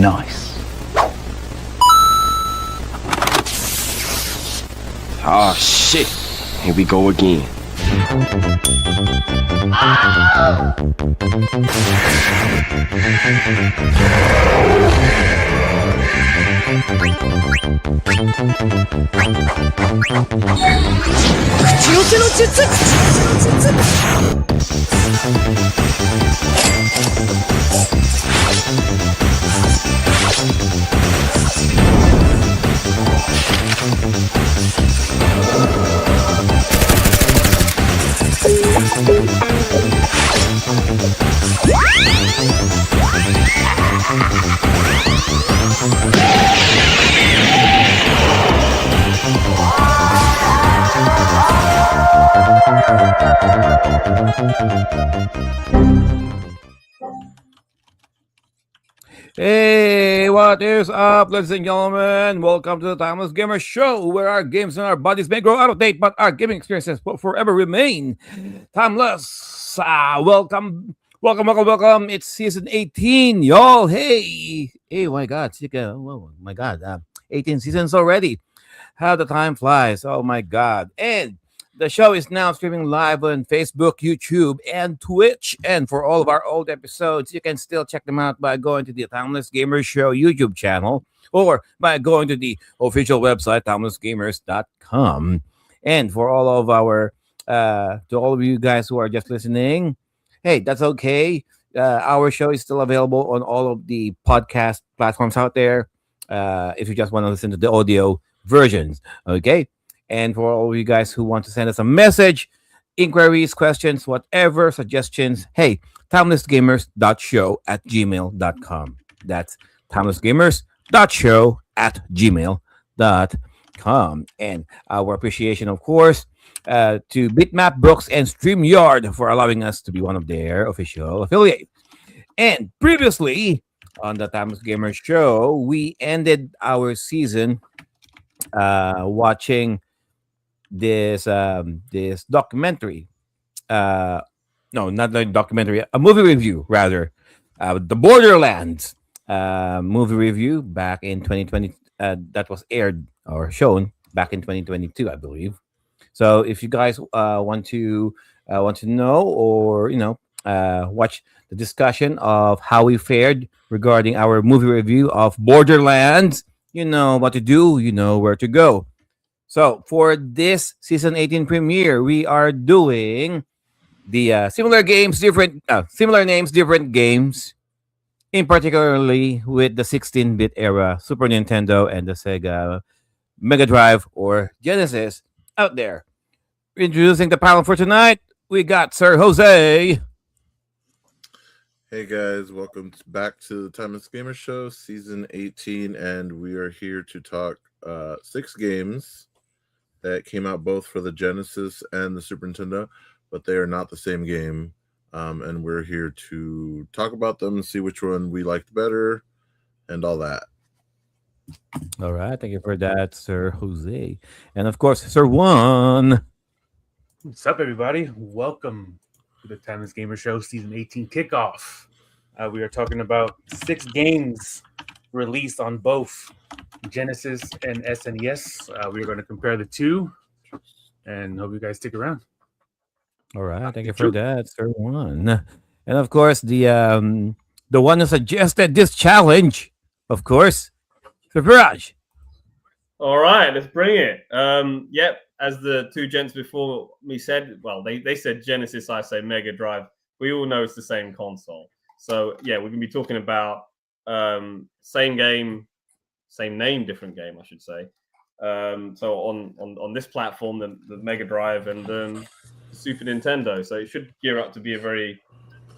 Nice. Oh shit. Here we go again. Hey, what is up, ladies and gentlemen? Welcome to the Timeless Gamer Show, where our games and our bodies may grow out of date, but our gaming experiences will forever remain timeless. Welcome. It's season 18, y'all. Hey, my God, oh my God, 18 seasons already. How the time flies. Oh my God. And the show is now streaming live on Facebook, YouTube, and Twitch. And for all of our old episodes, you can still check them out by going to the Timeless Gamers Show YouTube channel or by going to the official website, timelessgamers.com. And for all of to all of you guys who are just listening, hey, that's okay. Our show is still available on all of the podcast platforms out there. If you just want to listen to the audio versions, okay? And for all of you guys who want to send us a message, inquiries, questions, whatever, suggestions, hey, timelessgamers.show@gmail.com. That's timelessgamers.show@gmail.com. And our appreciation, of course, to Bitmap, Brooks, and StreamYard for allowing us to be one of their official affiliates. And previously on the Timeless Gamers Show, we ended our season watching this documentary. No, not a documentary, a movie review rather. The Borderlands movie review back in 2020. That was aired or shown back in 2022, I believe. So if you guys want to know or watch the discussion of how we fared regarding our movie review of Borderlands, you know what to do, you know where to go. So for this season 18 premiere, we are doing the similar names, different games, in particularly with the 16-bit era Super Nintendo and the Sega Megadrive or Genesis out there. Introducing the panel for tonight, we got Sir Jose. Hey guys, welcome back to the Timeless Gamer Show, season 18, and we are here to talk 6 games that came out both for the Genesis and the Super Nintendo, but they are not the same game, and we're here to talk about them, see which one we liked better, and all that. All right, thank you for that, Sir Jose. And of course, Sir Juan. What's up, everybody? Welcome to the Timeless Gamer Show Season 18 kickoff. We are talking about 6 games released on both Genesis and SNES. We are going to compare the two, and hope you guys stick around. All right, thank you for that, Sir Juan. And of course, the one who suggested this challenge, of course, Sir Viraj. All right, let's bring it. Yep, as the two gents before me said, well, they said Genesis, I say Mega Drive. We all know it's the same console. So, yeah, we're going to be talking about same game, same name, different game, I should say. So on this platform, the Mega Drive and the Super Nintendo. So it should gear up to be a very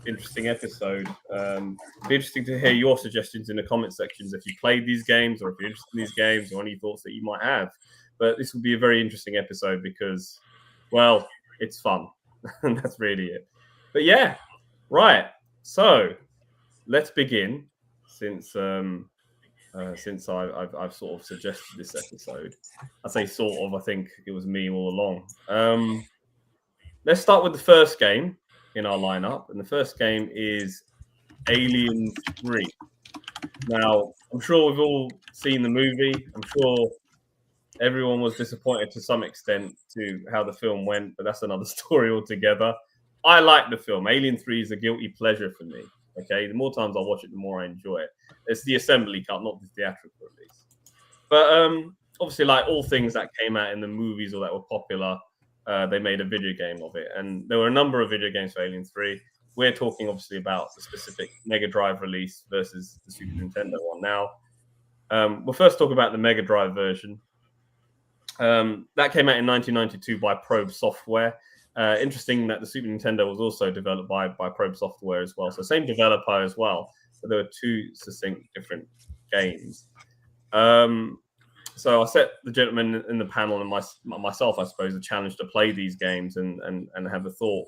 interesting episode. Be interesting to hear your suggestions in the comment sections if you played these games or if you're interested in these games or any thoughts that you might have. But this will be a very interesting episode because, well, it's fun. And that's really it. But yeah, right. So let's begin since I've sort of suggested this episode. I say sort of, I think it was me all along. Let's start with the first game in our lineup. And the first game is Alien 3. Now, I'm sure we've all seen the movie. I'm sure everyone was disappointed to some extent to how the film went, but that's another story altogether. I like the film. Alien 3 is a guilty pleasure for me. Okay, the more times I watch it, the more I enjoy it. It's the assembly cut, not the theatrical release. But obviously, like all things that came out in the movies or that were popular, they made a video game of it. And there were a number of video games for Alien 3. We're talking obviously about the specific Mega Drive release versus the Super Nintendo one. Now, we'll first talk about the Mega Drive version. That came out in 1992 by Probe Software. Interesting that the Super Nintendo was also developed by Probe Software as well. So same developer as well, but there were two succinct different games. So I set the gentleman in the panel and myself, I suppose, a challenge to play these games and have a thought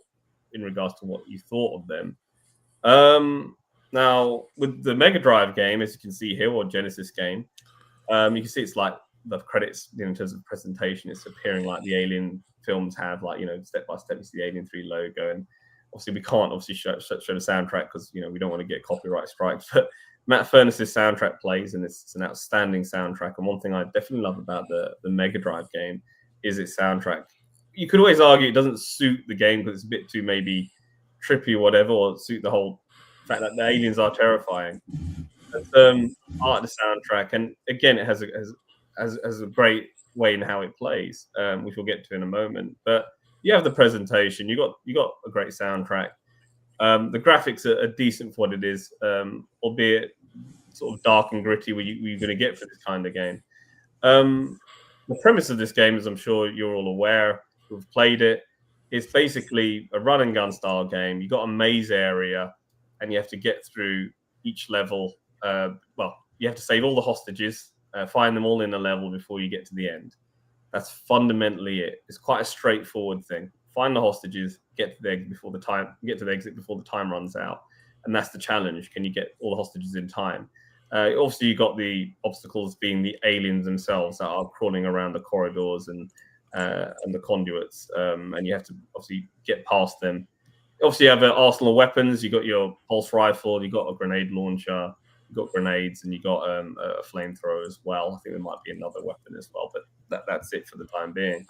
in regards to what you thought of them. Now, with the Mega Drive game, as you can see here, or Genesis game, you can see it's like the credits, in terms of presentation, it's appearing like the Alien films have, like, step by step, it's the Alien 3 logo. And obviously, we can't show the soundtrack because, we don't want to get copyright strikes. But Matt Furness's soundtrack plays, and it's an outstanding soundtrack. And one thing I definitely love about the Mega Drive game is its soundtrack. You could always argue it doesn't suit the game because it's a bit too maybe trippy or whatever, or suit the whole fact that the aliens are terrifying. But I like the soundtrack, and again, it has a great way in how it plays, which we'll get to in a moment. But you have the presentation, you got a great soundtrack. The graphics are decent for what it is, albeit sort of dark and gritty, where you're going to get for this kind of game. The premise of this game, as I'm sure you're all aware who've played it, is basically a run and gun style game. You got a maze area, and you have to get through each level. You have to save all the hostages, find them all in a level before you get to the end. That's fundamentally it. It's quite a straightforward thing. Find the hostages, get to the exit before the time runs out, and that's the challenge. Can you get all the hostages in time? Obviously, you got the obstacles being the aliens themselves that are crawling around the corridors and the conduits, and you have to obviously get past them. Obviously, you have an arsenal of weapons. You got your pulse rifle, you got a grenade launcher, you got grenades, and you got a flamethrower as well. I think there might be another weapon as well, but that's it for the time being.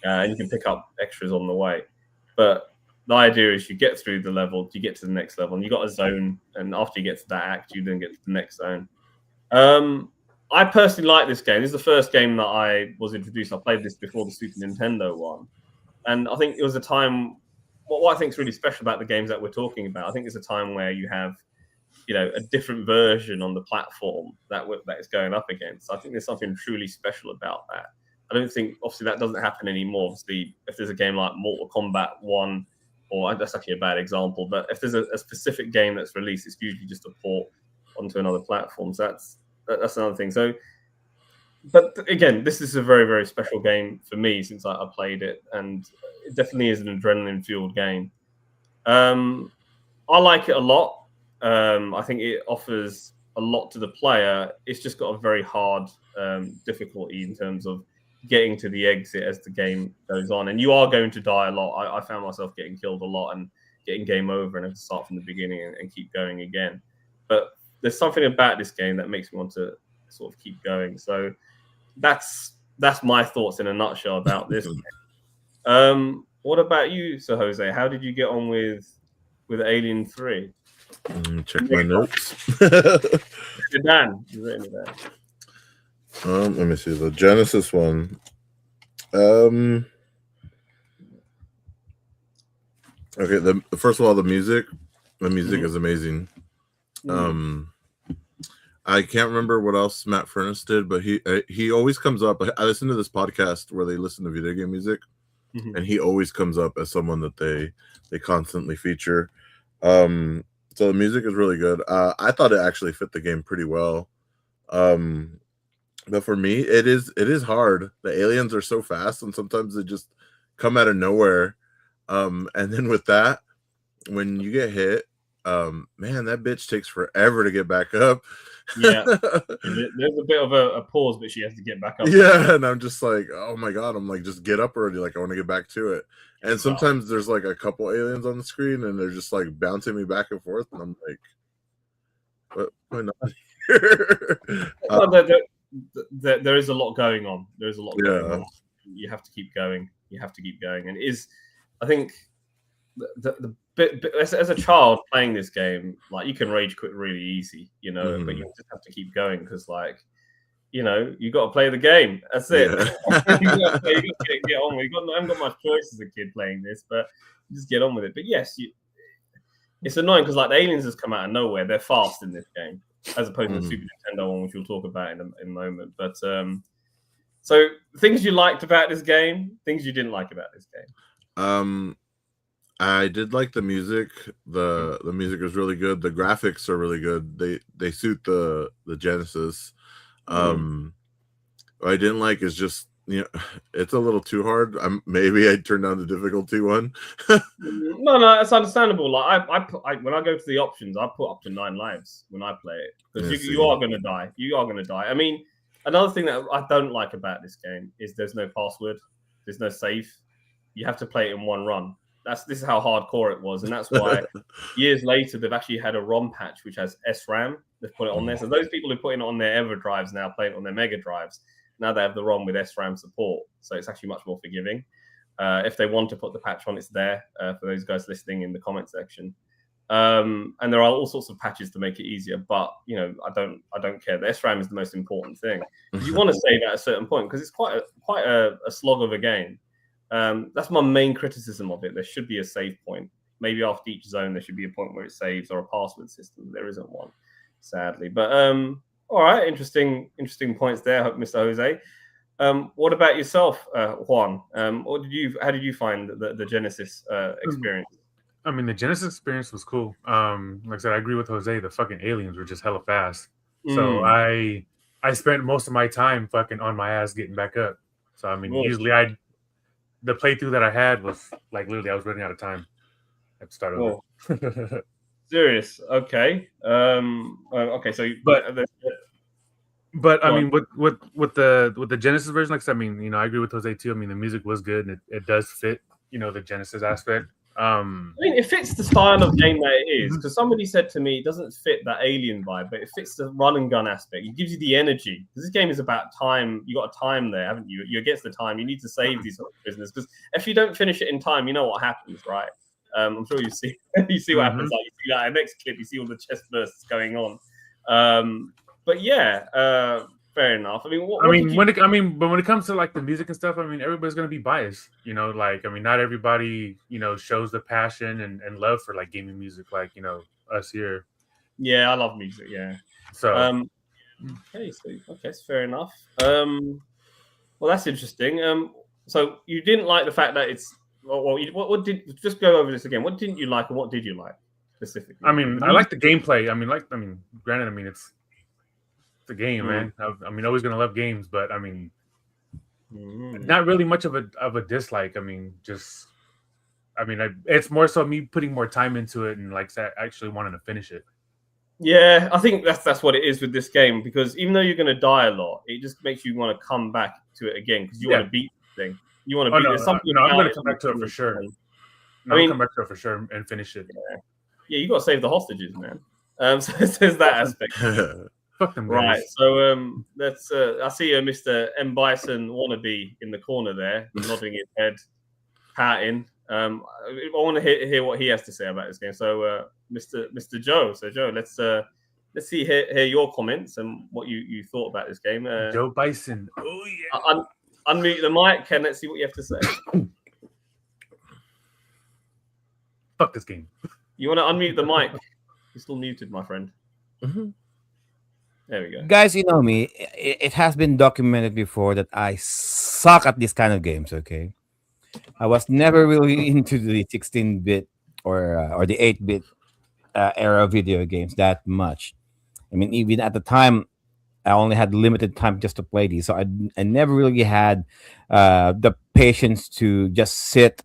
And you can pick up extras on the way. But the idea is you get through the level, you get to the next level, and you got a zone. And after you get to that act, you then get to the next zone. I personally like this game. This is the first game that I was introduced. I played this before the Super Nintendo one. And I think it was a time, what I think is really special about the games that we're talking about, I think it's a time where you have, a different version on the platform that is going up against. I think there's something truly special about that. I don't think, obviously, that doesn't happen anymore. Obviously, if there's a game like Mortal Kombat 1, or that's actually a bad example, but if there's a specific game that's released, it's usually just a port onto another platform. So that's another thing. So, but again, this is a very, very special game for me since I played it, and it definitely is an adrenaline-fueled game. I like it a lot. I think it offers a lot to the player. It's just got a very hard difficulty in terms of getting to the exit as the game goes on, and you are going to die a lot. I found myself getting killed a lot and getting game over and have to start from the beginning and keep going again. But there's something about this game that makes me want to sort of keep going. So that's my thoughts in a nutshell about this game. What about you, Sir Jose? How did you get on with Alien 3? Check my notes. Dan, you written it there. Let me see the Genesis one. Okay, first of all, the music is amazing. I can't remember what else Matt Furness did, but he always comes up. I listen to this podcast where they listen to video game music, and he always comes up as someone that they constantly feature. So the music is really good. I thought it actually fit the game pretty well. But for me, it is hard. The aliens are so fast, and sometimes they just come out of nowhere. And then with that, when you get hit, man, that bitch takes forever to get back up. Yeah, there's a bit of a pause, but she has to get back up. Yeah, and I'm just like, oh my god, I'm like, just get up already. Like, I want to get back to it. And sometimes there's like a couple aliens on the screen, and they're just like bouncing me back and forth, and I'm like, what? Well, there is a lot going on. There is a lot going on. You have to keep going. You have to keep going. And it is, I think, the bit as a child playing this game, like you can rage quit really easy, you know, but you just have to keep going because, like, you know, you got to play the game. That's it. You got to get on with it. I haven't got much choice as a kid playing this, but just get on with it. But yes, it's annoying because like the aliens has come out of nowhere. They're fast in this game, as opposed to the Super Nintendo one, which we'll talk about in a moment. But so things you liked about this game, things you didn't like about this game. I did like the music. The music was really good. The graphics are really good. They suit the Genesis. What I didn't like is just, you know, it's a little too hard. Maybe I turned down the difficulty one. No, it's understandable. Like I when I go to the options, I put up to 9 lives when I play it because you are going to die. You are going to die. I mean, another thing that I don't like about this game is there's no password. There's no save. You have to play it in one run. This is how hardcore it was, and that's why years later they've actually had a ROM patch which has SRAM. They've put it on there, so those people who put it on their Everdrives now play it on their Megadrives. Now they have the ROM with SRAM support, so it's actually much more forgiving. If they want to put the patch on, it's there for those guys listening in the comment section. And there are all sorts of patches to make it easier, but you know, I don't care. The SRAM is the most important thing. You want to save at a certain point because it's quite a slog of a game. That's my main criticism of it. There should be a save point. Maybe after each zone, there should be a point where it saves or a password system. There isn't one, sadly. But all right, interesting points there, Mr. Jose. What about yourself, Juan? How did you find the Genesis experience? I mean, the Genesis experience was cool. Like I said, I agree with Jose. The fucking aliens were just hella fast. So I spent most of my time fucking on my ass getting back up. So I mean, usually the playthrough that I had was like literally I was running out of time at the start of it. Serious? Okay. Okay. So, but I mean, with the Genesis version, like I said, I mean, you know, I agree with Jose too. I mean, the music was good, and it does fit, you know, the Genesis aspect. I mean, it fits the style of game that it is. Because somebody said to me, it doesn't fit that alien vibe, but it fits the run and gun aspect. It gives you the energy. Because this game is about time. You got a time there, haven't you? You're against the time. You need to save these sort of business. Because if you don't finish it in time, you know what happens, right? I'm sure you see what happens. Like you see that next clip, you see all the chest bursts going on. But yeah, fair enough. I mean, when it comes to like the music and stuff, I mean, everybody's gonna be biased, you know. Like, I mean, not everybody, you know, shows the passion and love for like gaming music, like, you know, us here. Yeah, I love music. Yeah. So, okay, it's fair enough. Well, that's interesting. So you didn't like the fact that it's what did just go over this again? What didn't you like and what did you like specifically? I mean, I like the gameplay. I mean, granted, I mean it's a game, man. I mean, always gonna love games, but I mean, not really much of a dislike. I mean, it's more so me putting more time into it and like actually wanting to finish it. Yeah, I think that's what it is with this game, because even though you're going to die a lot, it just makes you want to come back to it again because you want to beat the thing. You want to beat it. I'm going to come back to it for sure. I mean, come back to it for sure and finish it. Yeah, you got to save the hostages, man. So there's that aspect. Fuck them guys. Right, so let's. I see Mr. M. Bison wannabe in the corner there, nodding his head, pouting. I want to hear what he has to say about this game. So, Mr. Joe. So, Joe, let's hear your comments and what you thought about this game. Joe Bison. Oh yeah. Unmute the mic and let's see what you have to say. Fuck this game. You want to unmute the mic? You're still muted, my friend. There we go. Guys, you know me. It has been documented before that I suck at this kind of games, okay? I was never really into the 16-bit or the 8-bit era of video games that much. I mean, even at the time, I only had limited time just to play these. So I never really had the patience to just sit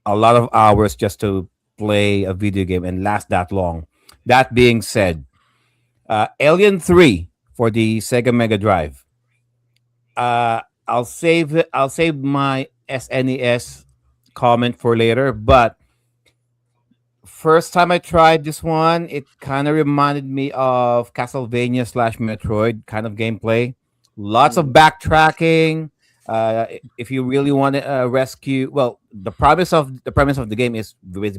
a lot of hours just to play a video game and last that long. That being said, Alien 3 for the Sega Mega Drive. I'll save my SNES comment for later, but First time I tried this one, it kind of reminded me of Castlevania slash Metroid kind of gameplay. Lots of Mm, backtracking. If you really want to rescue, well, the premise of the game is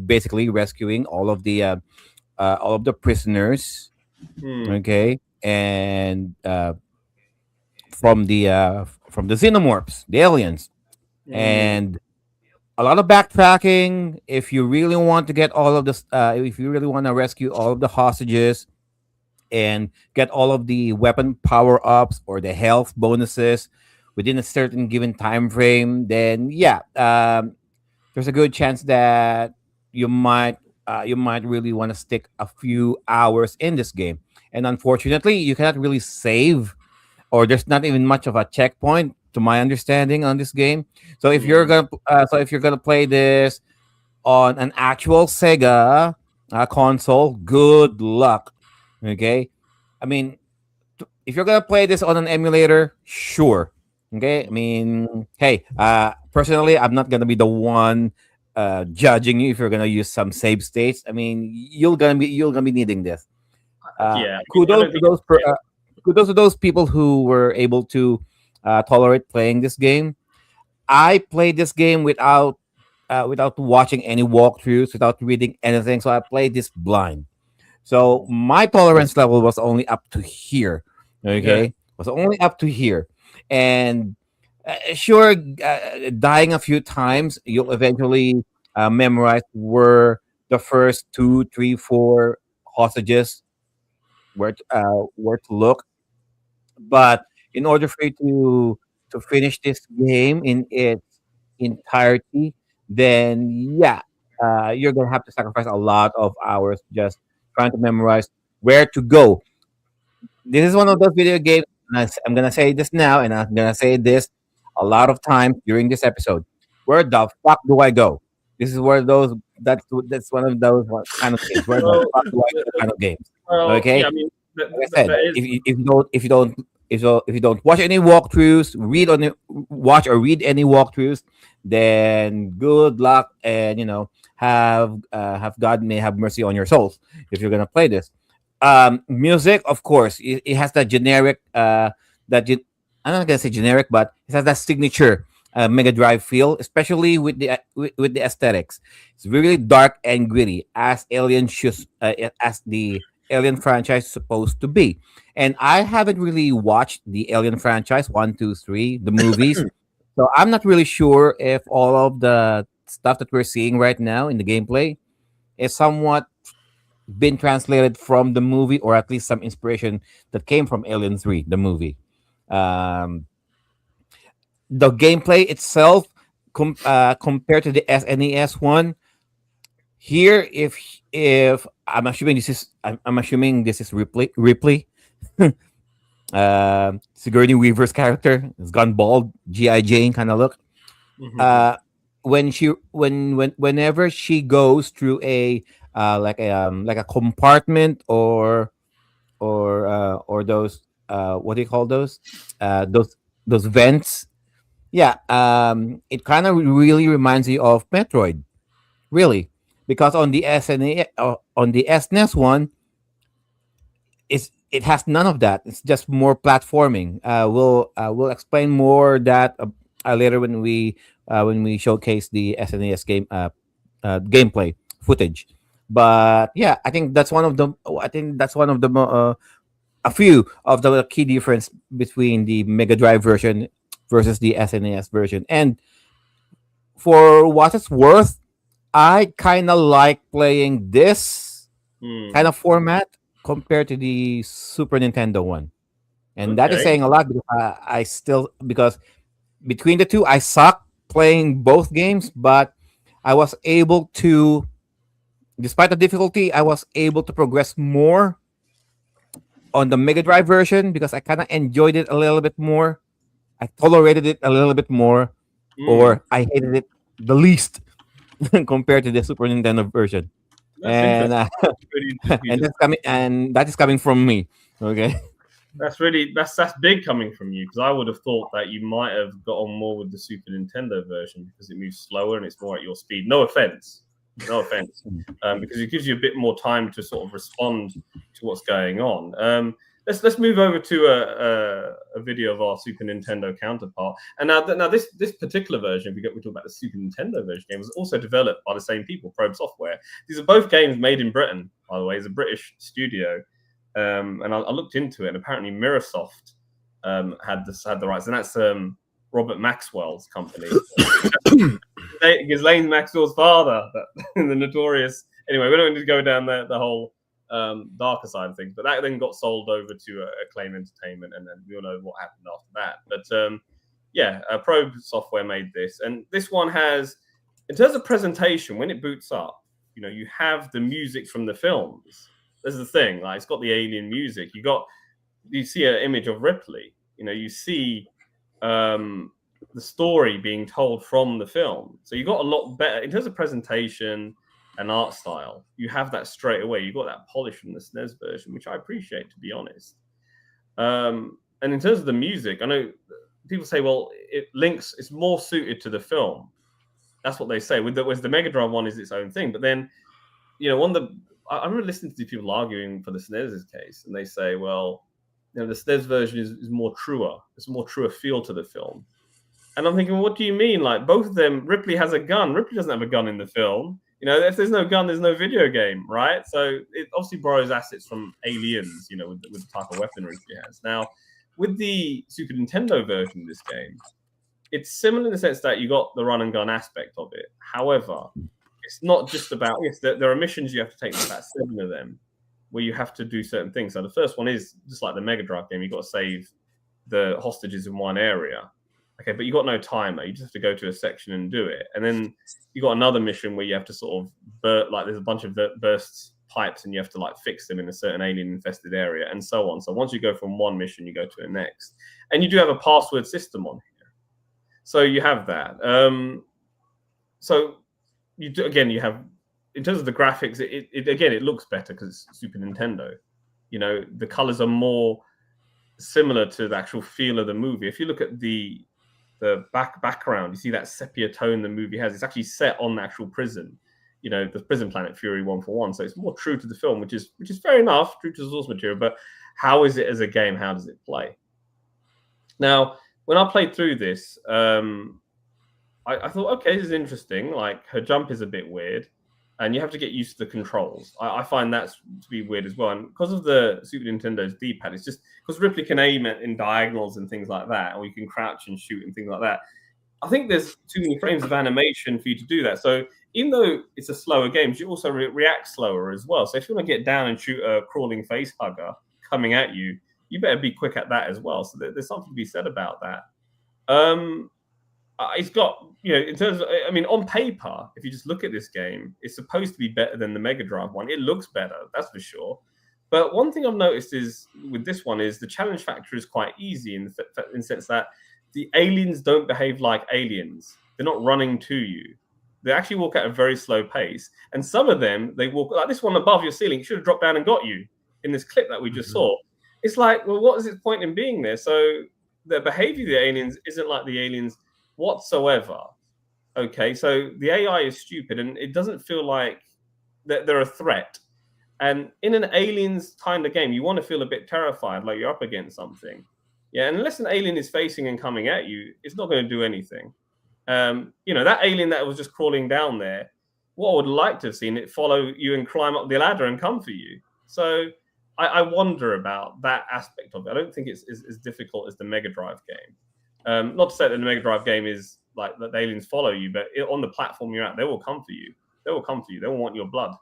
basically rescuing all of the prisoners. mm, Okay, and from the xenomorphs, the aliens, mm, and a lot of backtracking. If you really want to get all of this, if you really want to rescue all of the hostages and get all of the weapon power ups or the health bonuses within a certain given time frame, then yeah, there's a good chance that you might you might really want to stick a few hours in this game. And unfortunately, you cannot really save, or there's not even much of a checkpoint, to my understanding, on this game. mm. So if you're gonna play this on an actual Sega console, good luck. Okay, I mean, if you're gonna play this on an emulator, sure. Okay, I mean, hey, personally, I'm not gonna be the one judging you if you're gonna use some save states. I mean, you're gonna be needing this. Yeah, I mean, I Kudos don't to think. those kudos to those people who were able to tolerate playing this game. I played this game without watching any walkthroughs, without reading anything. So I played this blind. So my tolerance level was only up to here. Yeah. Okay, was only up to here, and sure, dying a few times, you'll eventually memorize where the first two, three, four hostages where to look. But in order for you to finish this game in its entirety, then yeah, you're gonna have to sacrifice a lot of hours just trying to memorize where to go. This is one of those video games. And I'm gonna say this now, and I'm gonna say this a lot of times during this episode. Where the fuck do I go? This is where those that's one of those kind of games. Where the Well, fuck do I go kind of games. well, Okay, yeah. I mean, like I said, that is. if you don't watch any walkthroughs, watch or read any walkthroughs, then good luck, and have God may have mercy on your souls if you're gonna play this. Music, of course, it has that generic that gen- I'm not gonna say generic, but it has that signature Mega Drive feel, especially with the aesthetics. It's really dark and gritty, as as the Alien franchise is supposed to be. And I haven't really watched the Alien franchise one, two, three, the movies, so I'm not really sure if all of the stuff that we're seeing right now in the gameplay is somewhat been translated from the movie, or at least some inspiration that came from Alien 3, the movie. Um, the gameplay itself, compared to the SNES one, here, if I'm assuming this is Ripley, Sigourney Weaver's character has gone bald, GI Jane kind of look. Mhm. Uh, whenever she goes through a like a compartment, or those what do you call those, uh those those vents, yeah, it kind of really reminds you of Metroid, really, because on the SNES one, it has none of that. It's just more platforming. We'll explain more that later when we showcase the SNES gameplay footage. But yeah, I think that's one of the a few of the key difference between the Mega Drive version versus the SNES version. And for what it's worth, I kind of like playing this kind Mm. of format compared to the Super Nintendo one. And that is Okay. saying a lot, because because between the two, I suck playing both games, but I was able to, despite the difficulty, I was able to progress more on the Mega Drive version because I kind of enjoyed it a little bit more. I tolerated it a little bit more, Mm. or I hated it the least compared to the Super Nintendo version. That's And interesting. Really interesting. and that is coming from me. Okay. That's big coming from you, because I would have thought that you might have got on more with the Super Nintendo version because it moves slower and it's more at your speed. No offense. No offense, because it gives you a bit more time to sort of respond to what's going on. Let's move over to a video of our Super Nintendo counterpart. And now this particular version, we talk about the Super Nintendo version game, was also developed by the same people, Probe Software. These are both games made in Britain, by the way. It's a British studio, and I looked into it. And apparently, Mirrorsoft had the rights, and that's Robert Maxwell's company. Ghislaine Maxwell's father, the notorious. Anyway, we don't need to go down the whole darker side of things, but that then got sold over to Acclaim Entertainment, and then we all know what happened after that. But Probe Software made this, and this one has, in terms of presentation, when it boots up, you have the music from the films. This is the thing, like it's got the alien music. You see an image of Ripley. You see the story being told from the film. So you got a lot better in terms of presentation and art style. You have that straight away. You got that polish from the SNES version, which I appreciate, to be honest. And in terms of the music, I know people say, well, it's more suited to the film. That's what they say. Whereas the Mega Drive one is its own thing. But then, I remember listening to these people arguing for the SNES's case, and they say, well, the SNES version is more truer. It's a more truer feel to the film. And I'm thinking, what do you mean? Like, both of them, Ripley has a gun. Ripley doesn't have a gun in the film. If there's no gun, there's no video game, right? So it obviously borrows assets from Aliens, with the type of weaponry she has. Now, with the Super Nintendo version of this game, it's similar in the sense that you got the run and gun aspect of it. However, it's not just about, yes, there are missions you have to take, about 7 of them, where you have to do certain things. So the first one is just like the Mega Drive game. You've got to save the hostages in one area. Okay, but you got no timer. You just have to go to a section and do it. And then you got another mission where you have to sort of there's a bunch of burst pipes, and you have to fix them in a certain alien-infested area, and so on. So once you go from one mission, you go to the next. And you do have a password system on here. So you have that. So you have, in terms of the graphics, it looks better because it's Super Nintendo. The colors are more similar to the actual feel of the movie. If you look at the background, you see that sepia tone the movie has. It's actually set on the actual prison, the prison planet Fury 141. So it's more true to the film, which is fair enough, true to the source material. But how is it as a game? How does it play? Now, when I played through this, I thought, okay, this is interesting. Like, her jump is a bit weird, and you have to get used to the controls. I find that to be weird as well. And because of the Super Nintendo's D-pad, it's just because Ripley can aim in diagonals and things like that, or you can crouch and shoot and things like that. I think there's too many frames of animation for you to do that. So even though it's a slower game, you also react slower as well. So if you want to get down and shoot a crawling face hugger coming at you, you better be quick at that as well. So there's something to be said about that. It's got, in terms of, on paper, if you just look at this game, it's supposed to be better than the Mega Drive one. It looks better, that's for sure. But one thing I've noticed is with this one is the challenge factor is quite easy in the sense that the aliens don't behave like aliens. They're not running to you. They actually walk at a very slow pace. And some of them, they walk like this one above your ceiling. It should have dropped down and got you in this clip that we just saw. It's like, well, what is its point in being there? So the behavior of the aliens isn't like the aliens whatsoever. Okay, so the AI is stupid, and it doesn't feel like that they're a threat. And in an aliens kind of game, you want to feel a bit terrified, like you're up against something. Yeah, and unless an alien is facing and coming at you, it's not going to do anything. That alien that was just crawling down there, what I would like to have seen it follow you and climb up the ladder and come for you. So I wonder about that aspect of it. I don't think it's as difficult as the Mega Drive game. Not to say that the Mega Drive game is like that the aliens follow you, but on the platform you're at, they will come for you. They will come for you. They will want your blood.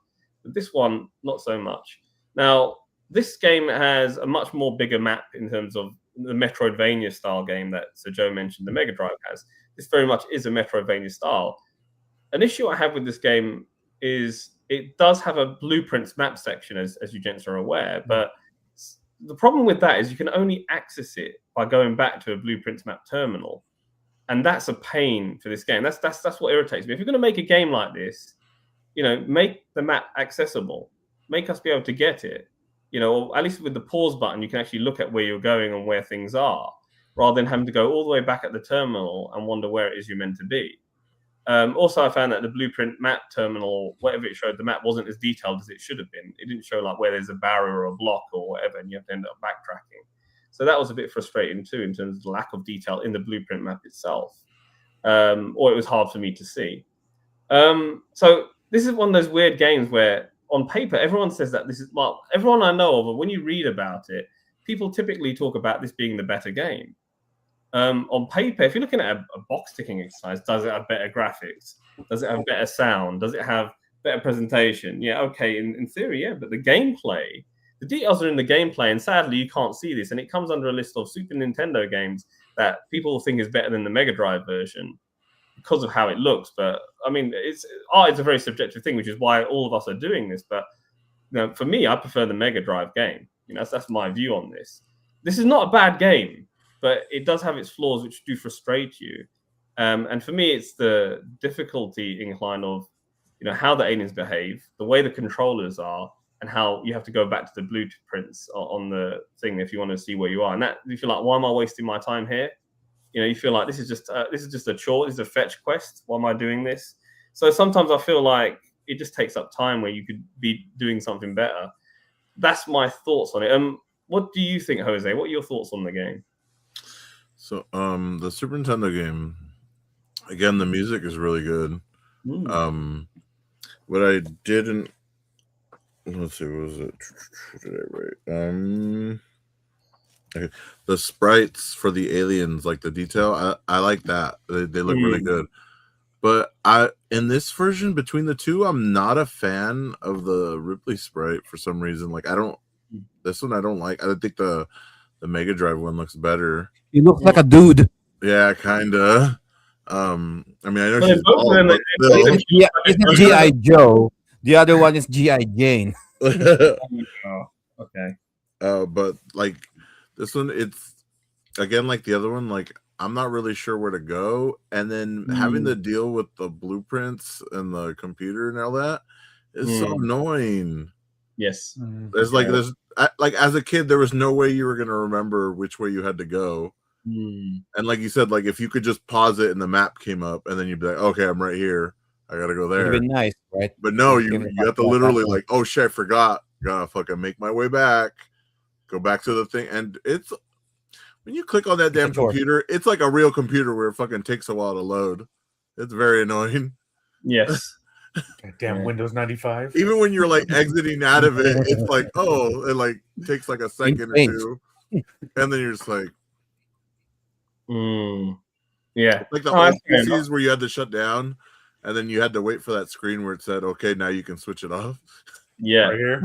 But this one, not so much. Now, this game has a much more bigger map in terms of the Metroidvania style game that Sir Joe mentioned the Mega Drive has. This very much is a Metroidvania style. An issue I have with this game is it does have a blueprints map section, as you gents are aware, but the problem with that is you can only access it by going back to a blueprints map terminal. And that's a pain for this game. That's what irritates me. If you're going to make a game like this, make the map accessible. Make us be able to get it. Or at least with the pause button, you can actually look at where you're going and where things are, rather than having to go all the way back at the terminal and wonder where it is you're meant to be. Also, I found that the blueprint map terminal, whatever it showed, the map wasn't as detailed as it should have been. It didn't show like where there's a barrier or a block or whatever, and you have to end up backtracking. So that was a bit frustrating too, in terms of the lack of detail in the blueprint map itself, or it was hard for me to see. So this is one of those weird games where, on paper, everyone says that this is, well, everyone I know of, but when you read about it, people typically talk about this being the better game. On paper, if you're looking at a box ticking exercise, does it have better graphics? Does it have better sound? Does it have better presentation? Yeah, okay, in theory, yeah, but the gameplay, the details are in the gameplay, and sadly, you can't see this, and it comes under a list of Super Nintendo games that people think is better than the Mega Drive version because of how it looks. But I mean, it's a very subjective thing, which is why all of us are doing this. But for me, I prefer the Mega Drive game. That's my view on this. This is not a bad game, but it does have its flaws, which do frustrate you. And for me, it's the difficulty incline of how the aliens behave, the way the controllers are, and how you have to go back to the blueprints on the thing if you want to see where you are. And that you feel like, why am I wasting my time here? You feel like this is just a chore. This is a fetch quest. Why am I doing this? So sometimes I feel like it just takes up time where you could be doing something better. That's my thoughts on it. What do you think, Jose? What are your thoughts on the game? So, the Super Nintendo game, again, the music is really good. What I didn't, let's see, what was it? What did I write? Okay. The sprites for the aliens, like the detail, I like that. They look really good. But in this version, between the two, I'm not a fan of the Ripley sprite for some reason. Like, this one I don't like. I think the Mega Drive one looks better. He looks like a dude. Yeah, kinda. I mean, I know But she's both of them, bald, but still. Yeah, it's G.I. Joe. The other one is G.I. Jane. Oh, okay. But like this one, it's again like the other one. Like, I'm not really sure where to go, and then having to deal with the blueprints and the computer and all that is so annoying. Yes. There's like as a kid, there was no way you were gonna remember which way you had to go. And like you said, like if you could just pause it and the map came up, and then you'd be like, okay, I'm right here. I gotta go there. It'd be nice, right? But no, you have to literally like, oh shit, I forgot. Gotta fucking make my way back. Go back to the thing, and it's when you click on that damn computer, it's like a real computer where it fucking takes a while to load. It's very annoying. Yes. Damn Windows 95. Even when you're like exiting out of it, it's like, oh, it like takes like a second or two, and then you're just like, yeah, like the old PCs where you had to shut down, and then you had to wait for that screen where it said, okay, now you can switch it off. Yeah, right here.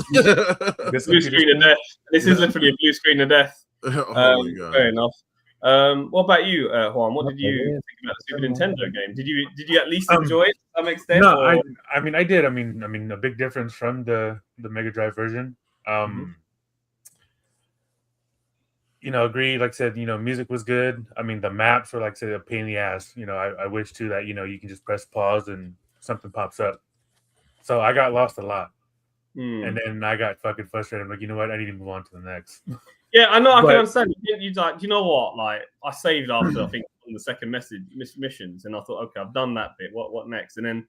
This blue screen of death. This is literally a blue screen of death. Oh my god. Fair enough. What about you, Juan? What did you think about the Super Nintendo game? Did you at least enjoy it to some extent? No, or? I mean I did. I mean a big difference from the Mega Drive version. Agree. Like I said, music was good. I mean, the maps were, like I said, a pain in the ass. I wish too that you can just press pause and something pops up. So I got lost a lot, and then I got fucking frustrated. I'm like, you know what? I need to move on to the next. Yeah, I know. I can understand. You like, you know what? Like, I saved after I think on the second missions, and I thought, okay, I've done that bit. What next? And then,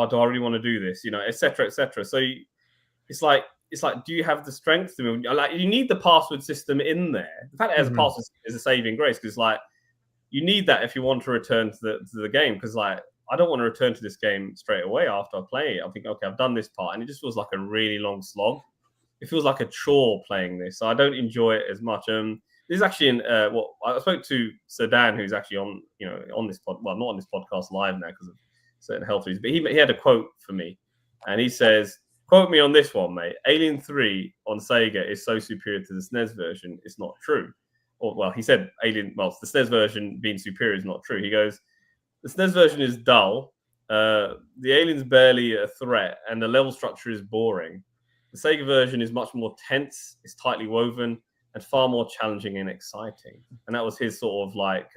do I really want to do this? Etc. etc. So it's like, do you have the strength to move? Like, you need the password system in there. The fact that it has a password is a saving grace, because like you need that if you want to return to the game. Because like, I don't want to return to this game straight away after I play it. I think, okay, I've done this part, and it just feels like a really long slog. It feels like a chore playing this, so I don't enjoy it as much. This is actually in what I spoke to Sir Dan, who's actually on this not on this podcast live now because of certain health reasons, but he had a quote for me, and he says, quote me on this one, mate. Alien 3 on Sega is so superior to the SNES version, it's not true. Or, well, he said the SNES version being superior is not true. He goes, the SNES version is dull, the alien's barely a threat, and the level structure is boring. The Sega version is much more tense, it's tightly woven, and far more challenging and exciting. And that was his sort of like,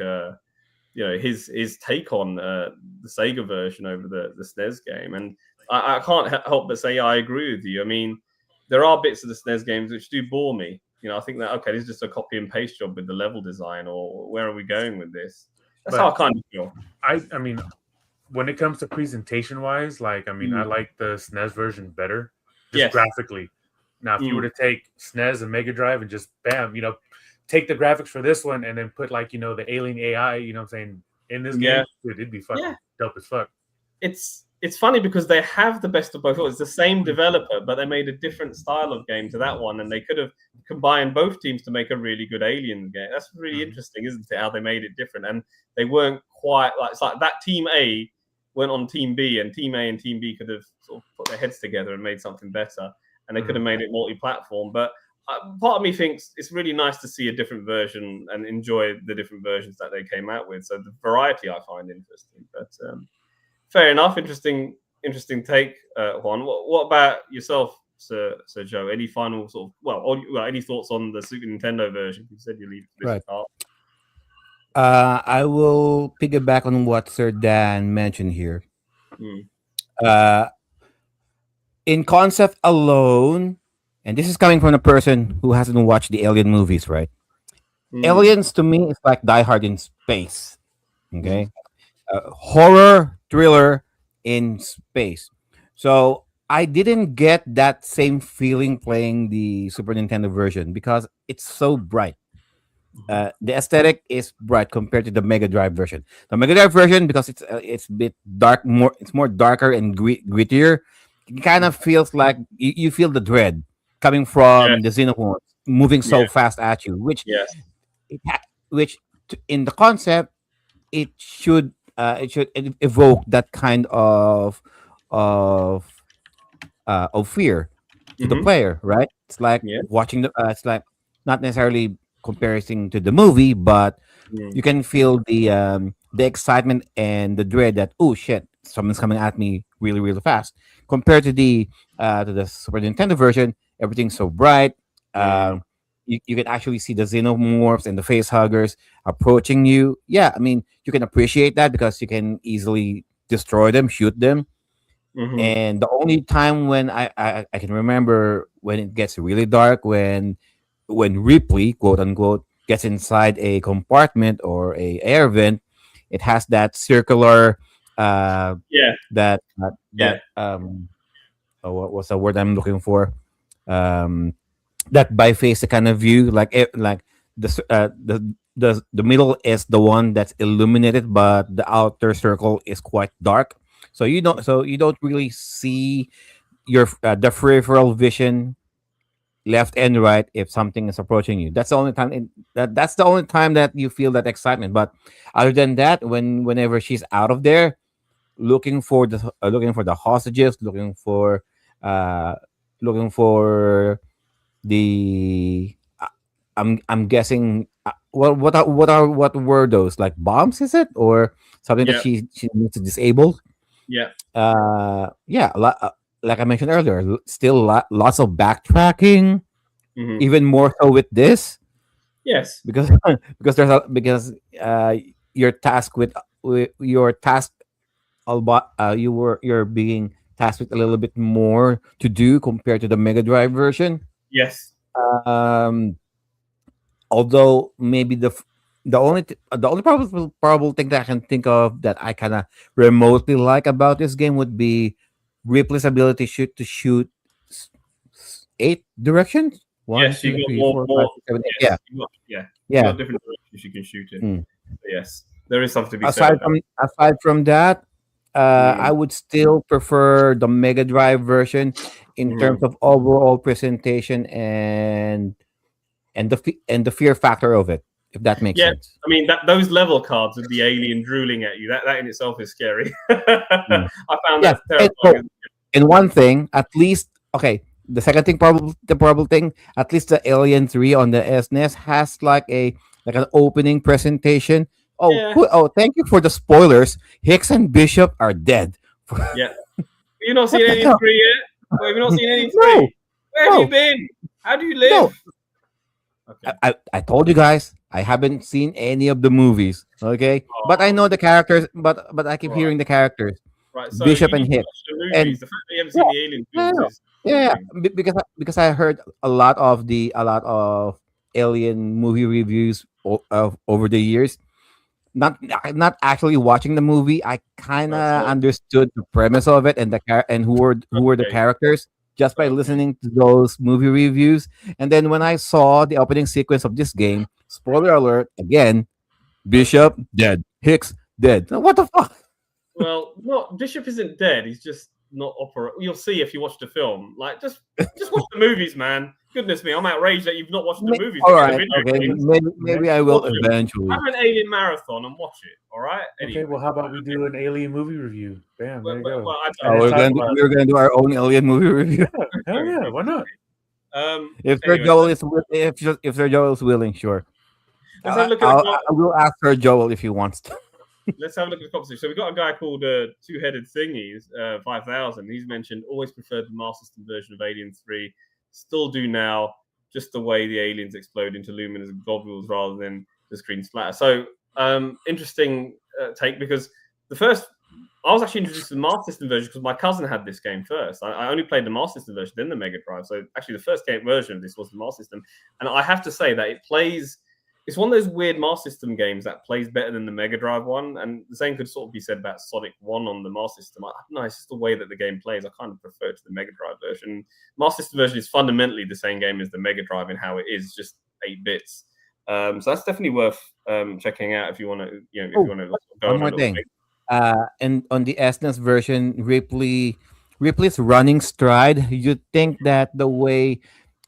his take on the Sega version over the SNES game. And I can't help but say, yeah, I agree with you. I mean, there are bits of the SNES games which do bore me. I think that, okay, this is just a copy and paste job with the level design, or where are we going with this? That's how I kind of feel. I mean, when it comes to presentation wise, like I mean, I like the SNES version better, just Yes. graphically. Now, if you were to take SNES and Mega Drive and just bam, take the graphics for this one and then put like the alien AI, what I'm saying, in this Yeah. game, dude, it'd be fucking dope as fuck. It's funny because they have the best of both worlds. It's the same developer, but they made a different style of game to that one, and they could have combined both teams to make a really good Alien game. That's really interesting, isn't it? How they made it different, and they weren't quite like it's like that Team A went on Team B, and Team A and Team B could have sort of put their heads together and made something better, and they could have made it multi-platform. But part of me thinks it's really nice to see a different version and enjoy the different versions that they came out with. So the variety I find interesting, but. Fair enough. Interesting take, Juan. What about yourself, Sir Joe? Any final sort of any thoughts on the Super Nintendo version? You said you leave this Right. part. I will piggyback on what Sir Dan mentioned here. Hmm. In concept alone, and this is coming from a person who hasn't watched the Alien movies, right? Aliens to me is like Die Hard in space. Okay, horror thriller in space. So I didn't get that same feeling playing the Super Nintendo version because it's so bright. The aesthetic is bright compared to the Mega Drive version. The Mega Drive version, because it's a bit dark, it's more darker and grittier. It kind of feels like you feel the dread coming from the xenomorphs moving so fast at you, which Yes. which in the concept it should evoke that kind of fear to the player, right? It's like Yeah. watching it's like not necessarily comparison to the movie, but you can feel the excitement and the dread that, oh shit, someone's coming at me really really fast. Compared to the Super Nintendo version, everything's so bright. You can actually see the xenomorphs and the face huggers approaching you. Yeah, I mean, you can appreciate that because you can easily destroy them, shoot them. And the only time when I can remember when it gets really dark, when Ripley, quote unquote, gets inside a compartment or a air vent, it has that circular that what's the word I'm looking for? That biface kind of view, like the middle is the one that's illuminated, but the outer circle is quite dark. So you don't really see your the peripheral vision left and right if something is approaching you. That's the only time that's the only time that you feel that excitement. But other than that, whenever she's out of there, looking for the hostages, uh looking for the I'm guessing what were those, like bombs, is it, or something that she needs to disable? Yeah. Yeah, like I mentioned earlier, still lots of backtracking, even more so with this, Yes. because you're tasked with your task, you're being tasked with a little bit more to do compared to the Mega Drive version. Yes. Um, Although maybe the only probable thing that I can think of that I kind of remotely like about this game would be Ripley's ability to shoot eight directions. One, Yes. You two, got three, more. four, five, more six, seven, eight. yes. Yeah, You yeah. got different directions you can shoot in. Mm. Yes. There is something to be said Aside about from aside from that, I would still prefer the Mega Drive version in terms of overall presentation and the fear factor of it, if that makes sense. I mean, those level cards with the alien drooling at you, that in itself is scary. I found Yeah, that terrifying. and one thing, at least, okay. The second thing, the probable thing, at least the Alien 3 on the SNES has like an opening presentation. Oh, Yeah. cool. Oh, thank you for the spoilers. Hicks and Bishop are dead. Yeah. You've not seen What the any hell? 3 yet? Well, you've not seen any 3? No, Where have no. you been? How do you live? No. Okay. I told you guys I haven't seen any of the movies. Okay, but I know the characters. But I keep hearing the characters. Right, so Bishop you and need to Hicks. watch the movies. And The fact that you haven't seen the alien yeah, films is yeah, something. because I heard a lot of Alien movie reviews over the years. not actually watching the movie. I kind Right, of so understood the premise of it and and who were the okay, characters just by okay. listening to those movie reviews. And then when I saw the opening sequence of this game, spoiler alert again, Okay. Bishop dead, Hicks dead. What the fuck? Well, not Bishop isn't dead. He's just not opera. You'll see if you watch the film. Like, just watch the movies, man. Goodness me, I'm outraged that you've not watched the movies. All Forget the right, video okay, games. maybe I will Watch them. eventually. Have an Alien marathon and watch it. All right. Okay, Anyway, well, how about we do an alien movie review? Bam, there you go. well, And then We're talk gonna about we're gonna do our own Alien movie review. hell yeah, why not? If Sir Anyway, Joel is if Sir Joel is willing, sure. let's have a look at the I will ask Sir Joel if he wants to. let's have a look at the competition. So we've got a guy called Two-Headed Thingies, 5000. He's mentioned always preferred the Master System version of Alien 3. Still do now, just the way the aliens explode into luminous globules rather than the screen splatter. So interesting take, because I was actually introduced to the Master System version because my cousin had this game first. I only played the Master System version, then the Mega Drive. So actually the first game version of this was the Master System. And I have to say that it's one of those weird Master System games that plays better than the Mega Drive one. And the same could sort of be said about Sonic 1 on the Master System. I don't know, it's just the way that the game plays. I kind of prefer it to the Mega Drive version. Master System version is fundamentally the same game as the Mega Drive in how it is, just 8 bits. So that's definitely worth checking out if you want to, if you want to go One on a more little thing. bit. And on the SNES version, Ripley's running stride. You think that the way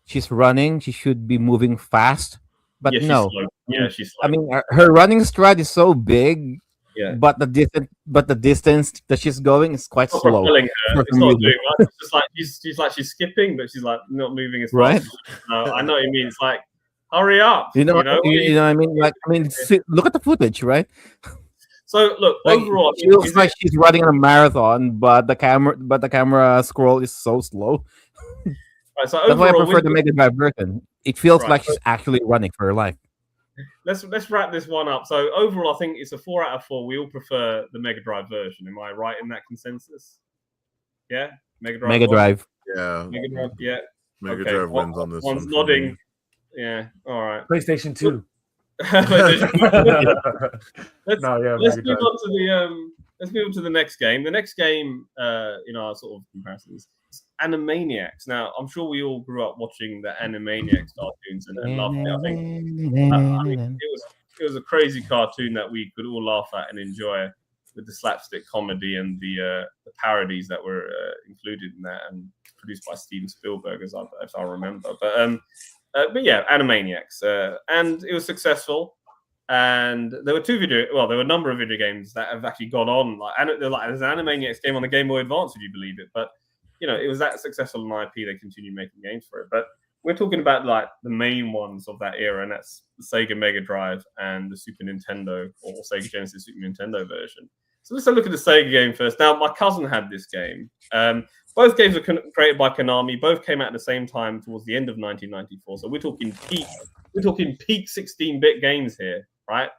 she's running, she should be moving fast, but Yeah, she's no. slow. Yeah, she's slow. I mean, her running stride is so big, Yeah. but the distance that she's going is quite It's not slow. propelling her. for It's not music. doing much. It's just like she's skipping, but she's like not moving as fast. Right. As no, I know what you mean. It's like, hurry up. You know, What are you know what I mean? Like, look at the footage, right? So look, Like, overall, she looks like she's running a marathon, but the camera scroll is so slow. right, so That's why I overall, prefer the Mega Drive version. It feels Right, like so- she's actually running for her life. let's wrap this one up. So overall, I think it's a 4 out of 4. We all prefer the Mega Drive version. Am I right in that consensus? Yeah, Mega Drive. Mega one? Yeah, Drive. Mega Drive. Yeah. Mega Okay, Drive wins on this One's one. for nodding. me. Yeah. All right. PlayStation 2. let's No, yeah, let's Mega move Drive. on to the let's move on to the next game. The next game in our sort of comparisons is Animaniacs. Now, I'm sure we all grew up watching the Animaniacs cartoons and loving it. I think it was a crazy cartoon that we could all laugh at and enjoy, with the slapstick comedy and the parodies that were included in that and produced by Steven Spielberg, as I remember. But yeah, Animaniacs, and it was successful. And there were there were a number of video games that have actually gone on. There's an Animaniacs game on the Game Boy Advance, would you believe it? But it was that successful in IP, they continued making games for it. But we're talking about like the main ones of that era, and that's the Sega Mega Drive and the Super Nintendo or Sega Genesis Super Nintendo version. So let's have a look at the Sega game first. Now, my cousin had this game. Both games were created by Konami. Both came out at the same time towards the end of 1994. So we're talking peak 16-bit games here, right?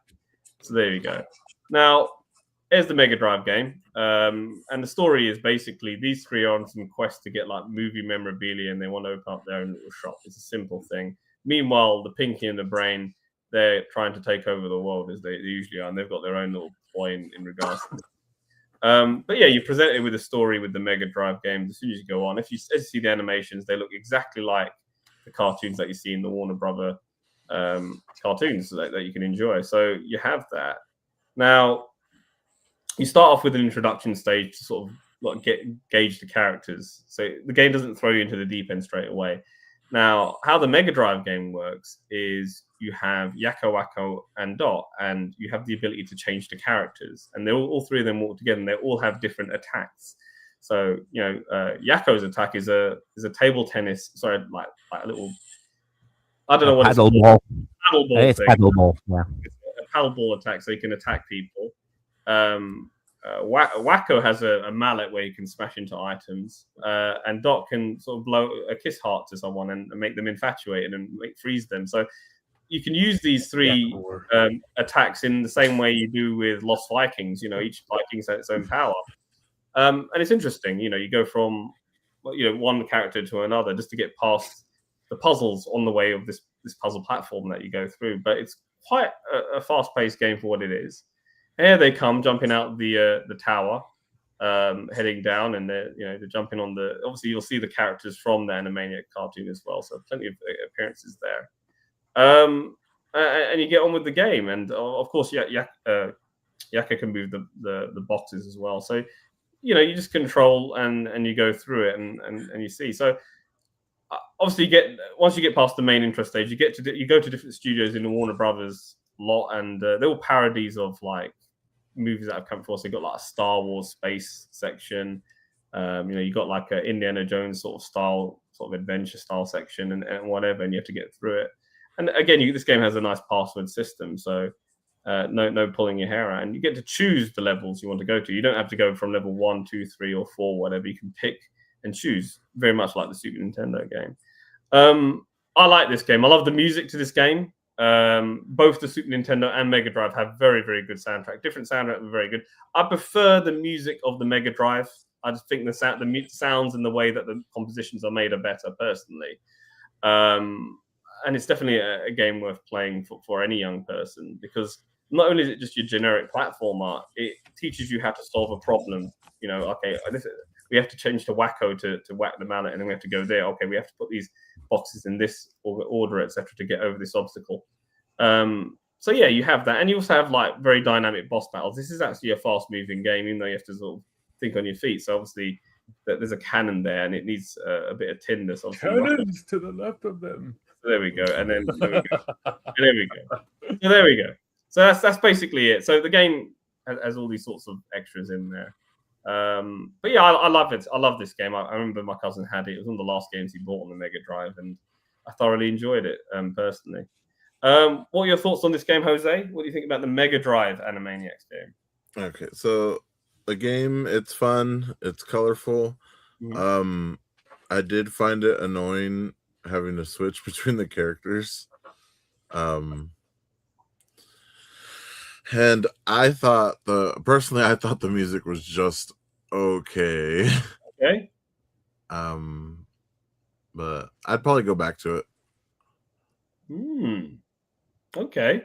So there you go. Now, here's the Mega Drive game. And the story is basically these three are on some quest to get like movie memorabilia, and they want to open up their own little shop. It's a simple thing. Meanwhile, the Pinky and the Brain, they're trying to take over the world, as they usually are, and they've got their own little ploy in regards to this. But yeah, you're presented with a story with the Mega Drive games. As soon as you go on, as you see the animations, they look exactly like the cartoons that you see in the Warner Brother cartoons that you can enjoy. So you have that. Now, you start off with an introduction stage to sort of gauge the characters. So the game doesn't throw you into the deep end straight away. Now, how the Mega Drive game works is you have Yakko, Wakko, and Dot, and you have the ability to change the characters. And they all three of them walk together, and they all have different attacks. So, Yakko's attack is a table tennis, like a little, I don't know what paddle it's ball. called. Paddle ball It's thing. paddle ball. Yeah. It's a paddle ball attack, so you can attack people. Wakko has a mallet where you can smash into items, and Dot can sort of blow a kiss heart to someone and make them infatuated and freeze them. So you can use these three attacks in the same way you do with Lost Vikings. Each Viking's has its own power, and it's interesting. You go from one character to another just to get past the puzzles on the way of this puzzle platform that you go through. But it's quite a fast-paced game for what it is. Here they come, jumping out the tower, heading down, and they're jumping on the. Obviously, you'll see the characters from the Animaniac cartoon as well, so plenty of appearances there. And you get on with the game, and of course, Yaka can move the boxes as well. So you just control and you go through it and you see. So obviously, once you get past the main interest stage, you go to different studios in the Warner Brothers lot, and they're all parodies of like movies that have come before. So you got like a Star Wars space section. You got like a Indiana Jones sort of adventure style section, and whatever, and you have to get through it. And again, this game has a nice password system, so no pulling your hair out, and you get to choose the levels you want to go to. You don't have to go from level 1, 2, 3, or 4, whatever. You can pick and choose, very much like the Super Nintendo game. I like this game. I love the music to this game. Both the Super Nintendo and Mega Drive have very, very good soundtrack. Different soundtrack, but very good. I prefer the music of the Mega Drive. I just think the sounds and the way that the compositions are made are better, personally. And it's definitely a game worth playing for any young person, because not only is it just your generic platformer, it teaches you how to solve a problem. Okay, we have to change to Wacko to whack the mallet, and then we have to go there. Okay, we have to put these boxes in this order, etc., to get over this obstacle. So yeah, you have that, and you also have like very dynamic boss battles. This is actually a fast-moving game, even though you have to sort of think on your feet. So obviously, there's a cannon there, and it needs a bit of tinness. Cannons to the left of them. So there we go, and then there we go. And there we go. So there we go. So that's basically it. So the game has all these sorts of extras in there. But yeah, I love it. I love this game. I remember my cousin had it. It was one of the last games he bought on the Mega Drive, and I thoroughly enjoyed it personally. What are your thoughts on this game, Jose? What do you think about the Mega Drive Animaniacs game? Okay, so the game, it's fun, it's colorful. Mhm. I did find it annoying having to switch between the characters. And I thought the music was just okay. Okay. But I'd probably go back to it. Okay,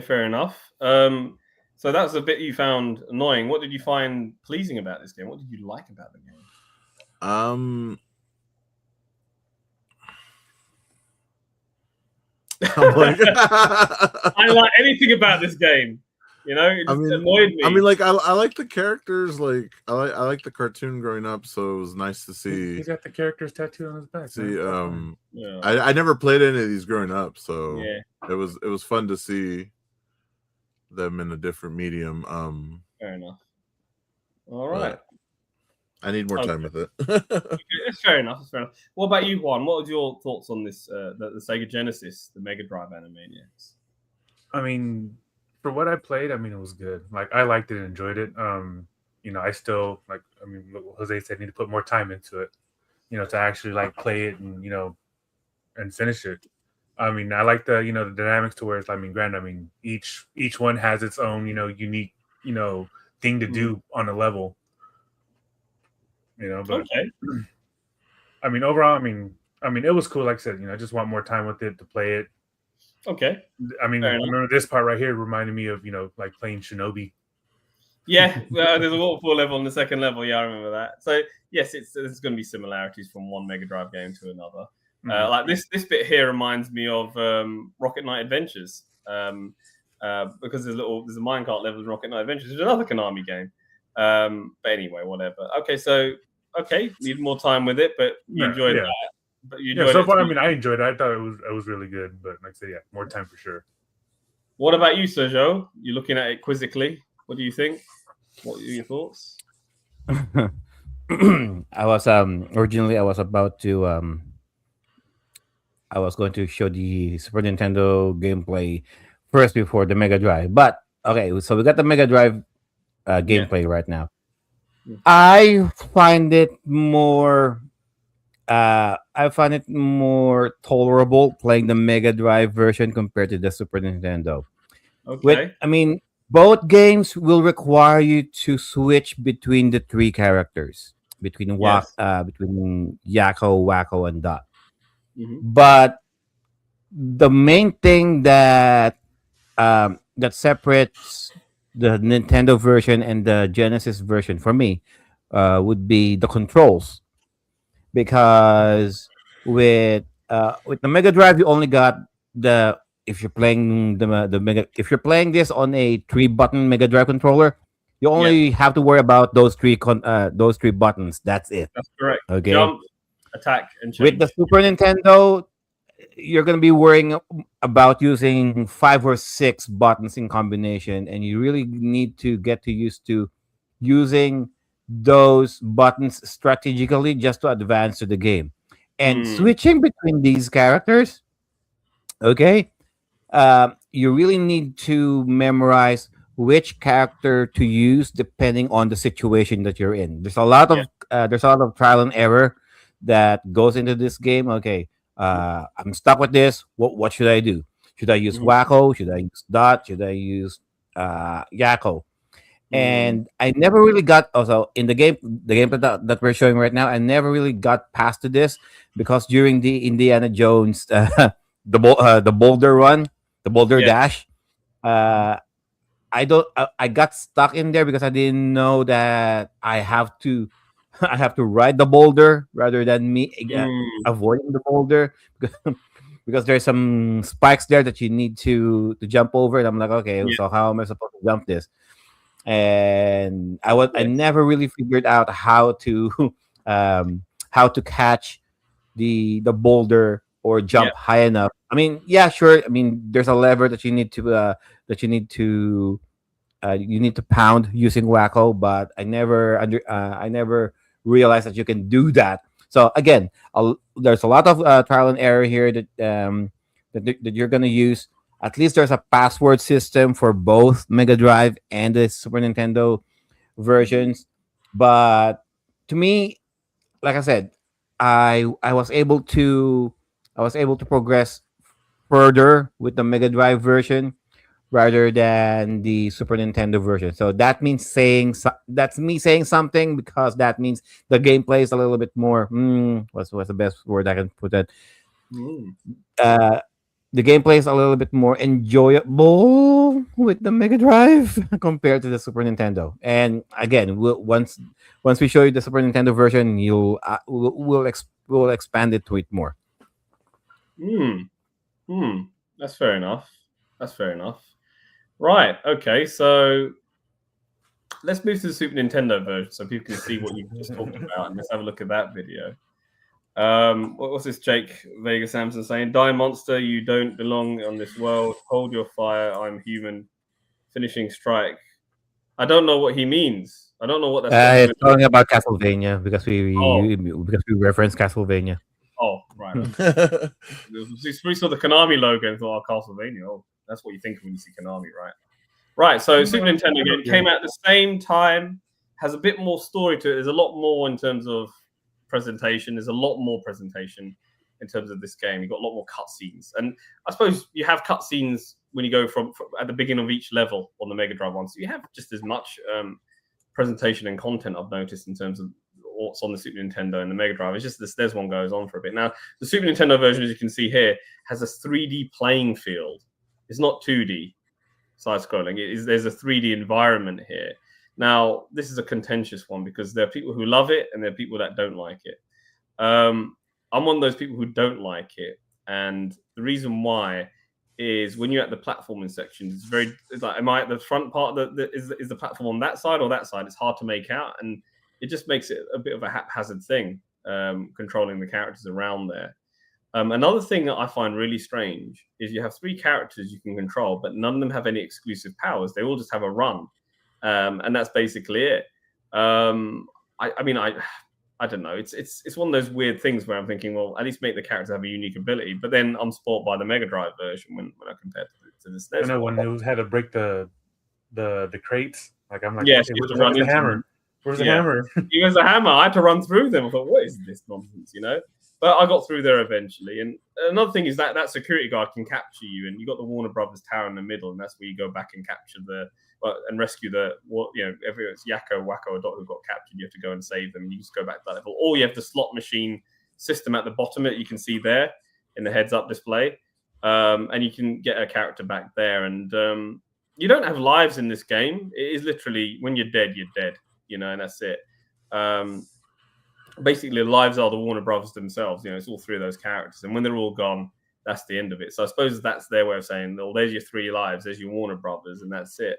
fair enough. So that's a bit you found annoying. What did you find pleasing about this game? What did you like about the game? I'm like, I like anything about this game. It just annoyed me. I mean, like, I like the characters. Like, I like the cartoon growing up, so it was nice to see. He's got the characters tattooed on his back. See, Yeah. I never played any of these growing up, so Yeah. it was fun to see them in a different medium. Fair enough. All right. I need more time with it. It's fair enough. What about you, Juan? What were your thoughts on this, the Sega Genesis, the Mega Drive Animaniacs? I mean, for what I played, I mean, it was good. Like, I liked it and enjoyed it. I still, like, I mean, Jose said, I need to put more time into it, to actually, like, play it and, and finish it. I mean, I like the, the dynamics to where it's, I mean, granted, I mean, each one has its own, unique, thing to do on a level. But Okay. I mean, overall, I mean, it was cool. Like I said, I just want more time with it to play it. Okay. I mean, I remember this part right here reminded me of, like playing Shinobi. Yeah, there's a waterfall level on the second level. Yeah, I remember that. So yes, there's going to be similarities from one Mega Drive game to another. Like this bit here reminds me of Rocket Knight Adventures, because there's a minecart level in Rocket Knight Adventures, which is another Konami game. But anyway, whatever. Okay, need more time with it, but you enjoyed that. But you enjoyed so it far, too. I mean, I enjoyed it. I thought it was really good. But like I said, yeah, more time for sure. What about you, Sergio? You're looking at it quizzically. What do you think? What are your thoughts? I was originally I was about to I was going to show the Super Nintendo gameplay first before the Mega Drive. But okay, so we got the Mega Drive gameplay right now. I find it more tolerable playing the Mega Drive version compared to the Super Nintendo. Okay. I mean, both games will require you to switch between the three characters, between between Yakko, Wacko, and Dot. But the main thing that that separates the Nintendo version and the Genesis version for me would be the controls, because with the Mega Drive you only got the if you're playing the Mega if you're playing this on a 3 button Mega Drive controller, you Yeah, only have to worry about those 3 buttons. That's it. that's correct. Okay. Jump, attack, and With the change. Super Nintendo, you're gonna be worrying about using 5 or 6 buttons in combination, and you really need to get to used to using those buttons strategically just to advance to the game. And Hmm. switching between these characters, okay, you really need to memorize which character to use depending on the situation that you're in. Yeah. There's a lot of trial and error that goes into this game. Okay, I'm stuck with this. What should I do? Should I use Mhm. Wacko? Should I use Dot? Should I use Yakko? Mm. And I never really got also in the game that we're showing right now. I never really got past to this because during the Indiana Jones the boulder run, the boulder Yeah. dash, uh, I got stuck in there because I didn't know that I have to I have to ride the boulder rather than me Mm. avoiding the boulder because there's some spikes there that you need to jump over, and I'm like, okay, Yeah. so how am I supposed to jump this? And I Yeah. never really figured out um, how to catch the boulder or Yeah. jump high enough. I mean, yeah, sure. I mean, there's a lever that you need to pound using Wacko, but I never realized that you can do that. So again, there's a lot of trial and error here that you're gonna use. At least there's a password system for both Mega Drive and the Super Nintendo versions. But to me, like I said, I was able to progress further with the Mega Drive version rather than the Super Nintendo version. So that means that's me saying something, because that means the gameplay is a little bit more. What's the best word I can put that? Mm. Uh, the gameplay is a little bit more enjoyable with the Mega Drive compared to the Super Nintendo. And again, once we show you the Super Nintendo version, we'll expand it to it more. Mm. Hmm. That's fair enough. That's fair enough. Right. Okay. So let's move to the Super Nintendo version so people can see what you just talked about, and let's have a look at that video. What was this Jake Vega Samson saying? Die monster, you don't belong on this world. Hold your fire. I'm human. Finishing strike. I don't know what he means. I don't know what that's got to do It's with. talking about Castlevania Oh, because we reference Castlevania. oh, right. Okay. We saw the Konami logo and thought, oh, Castlevania. Oh, that's what you think when you see Konami, right? Right. So Super Nintendo game came out at the same time. Has a bit more story to it. There's a lot more in terms of presentation. There's a lot more presentation in terms of this game. You've got a lot more cutscenes, and I suppose you have cutscenes when you go from at the beginning of each level on the Mega Drive one. So you have just as much presentation and content I've noticed in terms of what's on the Super Nintendo and the Mega Drive. It's just this there's one goes on for a bit. Now the Super Nintendo version, as you can see here, has a 3D playing field. It's not 2D side scrolling. There's a 3D environment here. Now this is a contentious one because there are people who love it and there are people that don't like it. I'm one of those people who don't like it, and the reason why is when you're at the platforming section, it's like, am I at the front part is the platform on that side or that side? It's hard to make out, and it just makes it a bit of a haphazard thing, controlling the characters around there. Another thing that I find really strange is you have 3 characters you can control, but none of them have any exclusive powers. They all just have a run, and that's basically it. I mean, I don't know. It's one of those weird things where I'm thinking, well, at least make the character have a unique ability. But then I'm spoiled by the Mega Drive version when I compare to the I SNES know one. when it had to break the crates. Like I'm like, Yes, okay, you have to where's run the into hammer? them. Where's the Yeah. hammer? Even as a hammer, I had to run through them. I thought, what is this nonsense, you know? But I got through there eventually. And another thing is that security guard can capture you, and you got the Warner Brothers Tower in the middle, and that's where you go back and capture and rescue if it's Yakko, Wacko, or Dot who got captured, you have to go and save them. You just go back to that level. Or you have the slot machine system at the bottom that you can see there in the heads-up display, and you can get a character back there. And you don't have lives in this game. It is literally when you're dead, and that's it. Basically, the lives are the Warner Brothers themselves. It's all three of those characters, and when they're all gone, that's the end of it. So I suppose that's their way of saying, "Well, there's your three lives, there's your Warner Brothers, and that's it."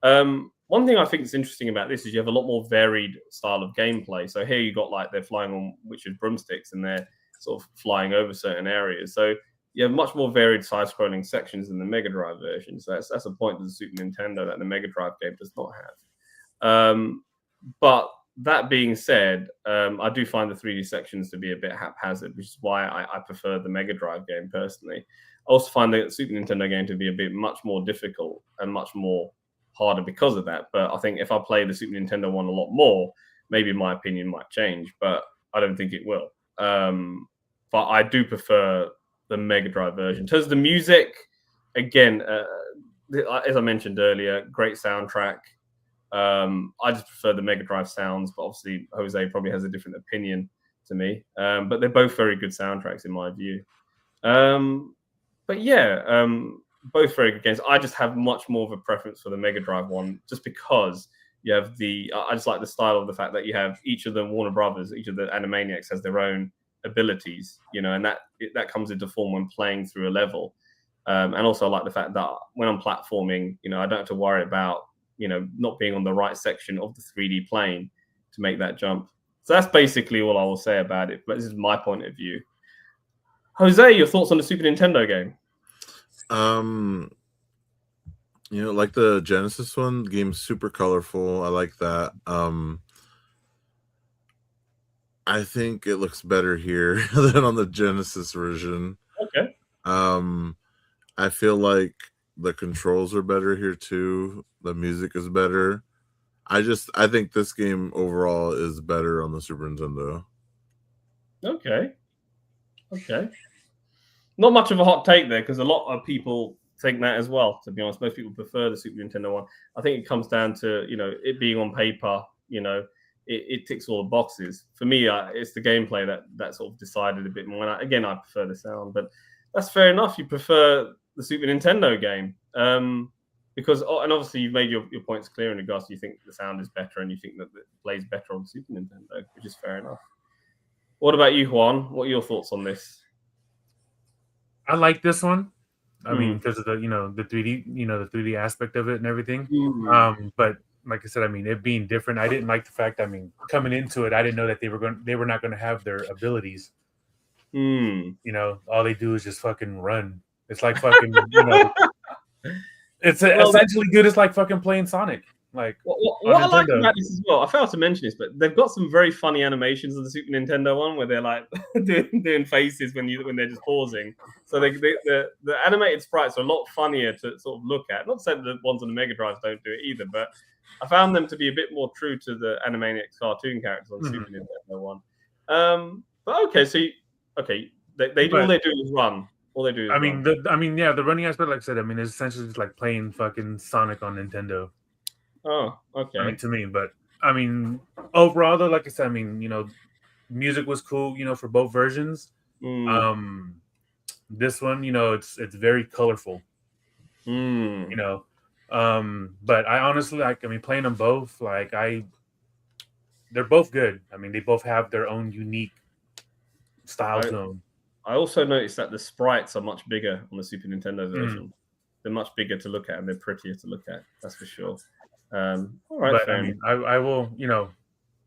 One thing I think is interesting about this is you have a lot more varied style of gameplay. So here you got like they're flying on witches' broomsticks and they're sort of flying over certain areas. So you have much more varied side-scrolling sections than the Mega Drive version. So that's a point to the Super Nintendo that the Mega Drive game does not have. But that being said, I do find the 3D sections to be a bit haphazard, which is why I prefer the Mega Drive game personally. I also find the Super Nintendo game to be a bit much more difficult and much more harder because of that. But I think if I play the Super Nintendo one a lot more, maybe my opinion might change, but I don't think it will. But I do prefer the Mega Drive version. In terms of the music, again, as I mentioned earlier, great soundtrack. I just prefer the Mega Drive sounds, but obviously Jose probably has a different opinion to me. But they're both very good soundtracks in my view. But yeah, both very good games. I just have much more of a preference for the Mega Drive one, just because you have I just like the style of the fact that you have each of the Warner Brothers, each of the Animaniacs has their own abilities, and that comes into form when playing through a level. And also I like the fact that when I'm platforming, I don't have to worry about, not being on the right section of the 3D plane to make that jump. So that's basically all I will say about it. But this is my point of view. Jose, your thoughts on the Super Nintendo game? Like the Genesis one, the game's super colorful. I like that. I think it looks better here than on the Genesis version. Okay. I feel like the controls are better here too. The music is better. I think this game overall is better on the Super Nintendo. Okay. Not much of a hot take there, because a lot of people think that as well, to be honest. Most people prefer the Super Nintendo one. I think it comes down to, it being on paper, it ticks all the boxes. For me, it's the gameplay that sort of decided a bit more. And I prefer the sound, but that's fair enough. You prefer the Super Nintendo game. Because, and obviously you've made your points clear in regards to you think the sound is better and you think that it plays better on Super Nintendo, which is fair enough. What about you, Juan? What are your thoughts on this? I like this one. I mean, because of the 3D, the 3D aspect of it and everything. But like I said, I mean, it being different, I didn't like the fact. I mean, coming into it, I didn't know that they were not going to have their abilities. All they do is just fucking run. It's like fucking, it's essentially good as like fucking playing Sonic. Like what I like about this as well, I failed to mention this, but they've got some very funny animations of the Super Nintendo one where they're like doing faces when they're just pausing. So the animated sprites are a lot funnier to sort of look at. Not to say that the ones on the Mega Drive don't do it either, but I found them to be a bit more true to the Animaniacs cartoon characters on the Super Nintendo one. But okay, so they all they do is run. All they do is run. The running aspect, like I said, I mean, is essentially just like playing fucking Sonic on Nintendo. Oh, okay. I mean, to me, but I mean, overall, though, like I said, I mean, music was cool, for both versions. This one, it's very colorful. But I honestly like. I mean, playing them both, they're both good. I mean, they both have their own unique style to them. I also noticed that the sprites are much bigger on the Super Nintendo version. They're much bigger to look at and they're prettier to look at. That's for sure. All right, but I mean, I will,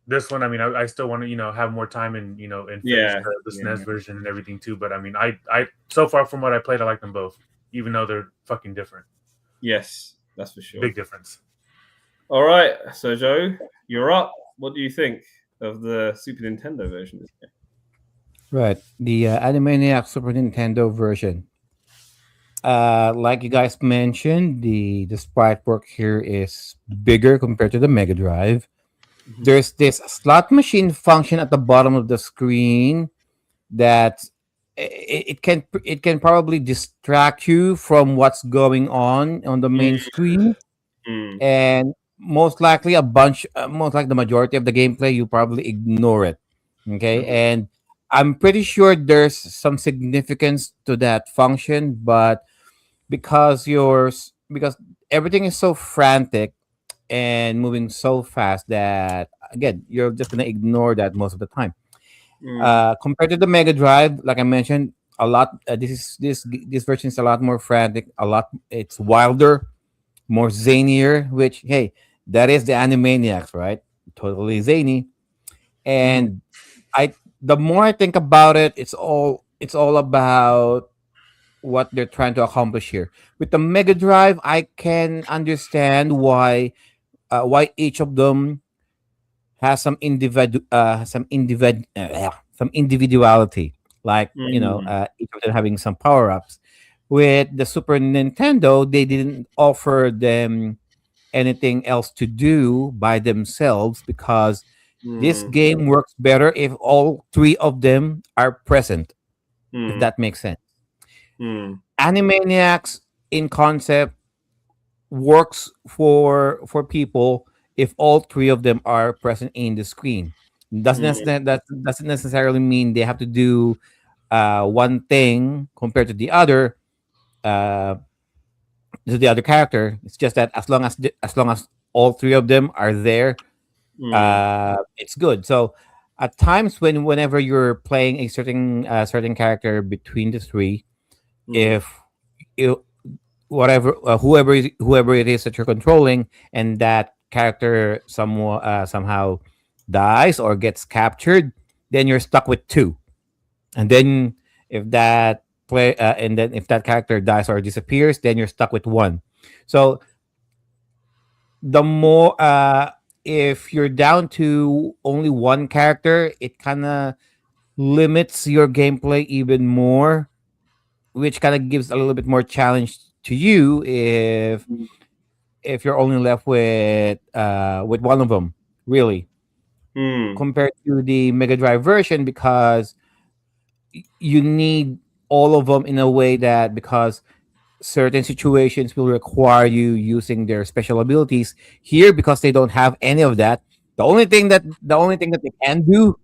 this one. I mean, I still want to, have more time and finish the SNES version and everything too. But I mean, I so far from what I played, I like them both, even though they're fucking different. Yes, that's for sure. Big difference. All right, so Joe, you're up. What do you think of the Super Nintendo version of this game? Right, the Animaniacs Super Nintendo version. Like you guys mentioned, the sprite work here is bigger compared to the Mega Drive. There's this slot machine function at the bottom of the screen that it can probably distract you from what's going on the main screen, and most likely most like the majority of the gameplay, you probably ignore it. Okay, and I'm pretty sure there's some significance to that function, but because everything is so frantic and moving so fast that again you're just gonna ignore that most of the time. Compared to the Mega Drive, like I mentioned, a lot. This version is a lot more frantic. A lot. It's wilder, more zanier. Which hey, that is the Animaniacs, right? Totally zany. And I, the more I think about it, it's all about what they're trying to accomplish here. With the Mega Drive, I can understand why each of them has some individuality, like each of them having some power ups. With the Super Nintendo, they didn't offer them anything else to do by themselves because this game works better if all three of them are present. If that makes sense. Animaniacs in concept works for people if all three of them are present in the screen. That doesn't necessarily mean they have to do one thing compared uh, to the other character. It's just that as long as all three of them are there, it's good. So at times whenever you're playing a certain character between the three, if you whoever it is that you're controlling, and that character somehow dies or gets captured, then you're stuck with two. And then if that if that character dies or disappears, then you're stuck with one. So the more if you're down to only one character, it kind of limits your gameplay even more, which kind of gives a little bit more challenge to you if you're only left with one of them, really, compared to the Mega Drive version, because you need all of them in a way that, because certain situations will require you using their special abilities. Here, because they don't have any of that, the only thing that they can do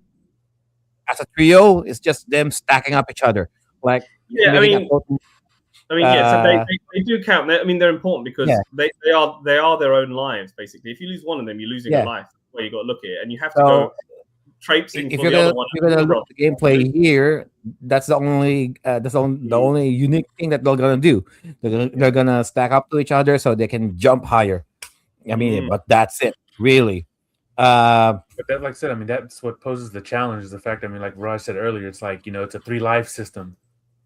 as a trio is just them stacking up each other, like Yeah, making a total. yeah. So Uh, they do count. They're important because yeah, they are their own lives basically. If you lose one of them, you're losing a yeah. life. Where you got to look at it, and you have to go So traipsing if for the other one. you're gonna look at the gameplay here, the only unique thing that they're gonna do. They're gonna stack up to each other so they can jump higher. I mean, but that's it, really. Uh, But that, like I said, I mean, that's what poses the challenge is the fact, I mean, like Raj said earlier, it's like, it's a 3 life system.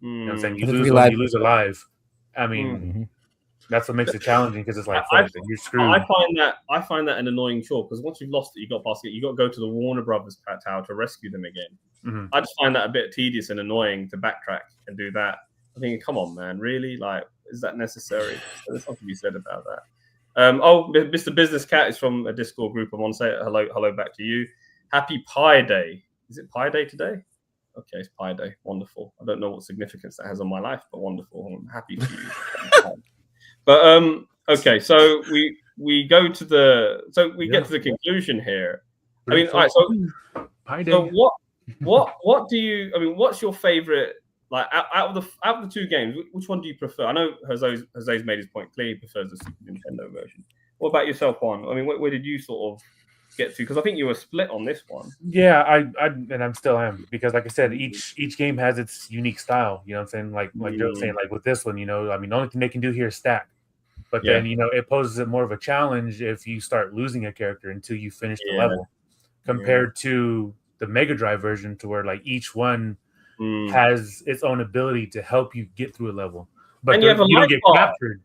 You know what I'm saying? You it's a lose three one, life. you lose a life. I mean, Mhm. that's what makes it challenging because it's like, I, fuck, you're screwed. I find that an annoying chore because once you've lost it, you got past it. You got to go to the Warner Brothers tower to rescue them again. I just find that a bit tedious and annoying to backtrack and do that. I think, come on, man, really? Like, is that necessary? There's something to be said about that. Mr. Business Cat is from a Discord group. I want to say hello back to you. Happy Pi Day. Is it Pi Day today? Okay, it's Pi Day. Wonderful. I don't know what significance that has on my life, but wonderful. I'm happy for you. But okay, so we go to get to the conclusion here. I mean, all right, so what do you? I mean, what's your favorite? Like out of the two games, which one do you prefer? I know Jose's made his point clear. He prefers the Super Nintendo version. What about yourself, Juan? I mean, where did you sort of get to? Because I think you were split on this one. Yeah, I and I'm still am because, like I said, each game has its unique style. You know what I'm saying? Like Joe was saying, like with this one, I mean, the only thing they can do here is stack. But then it poses it more of a challenge if you start losing a character until you finish the level, compared to the Mega Drive version, to where like each one has its own ability to help you get through a level. But you don't get captured.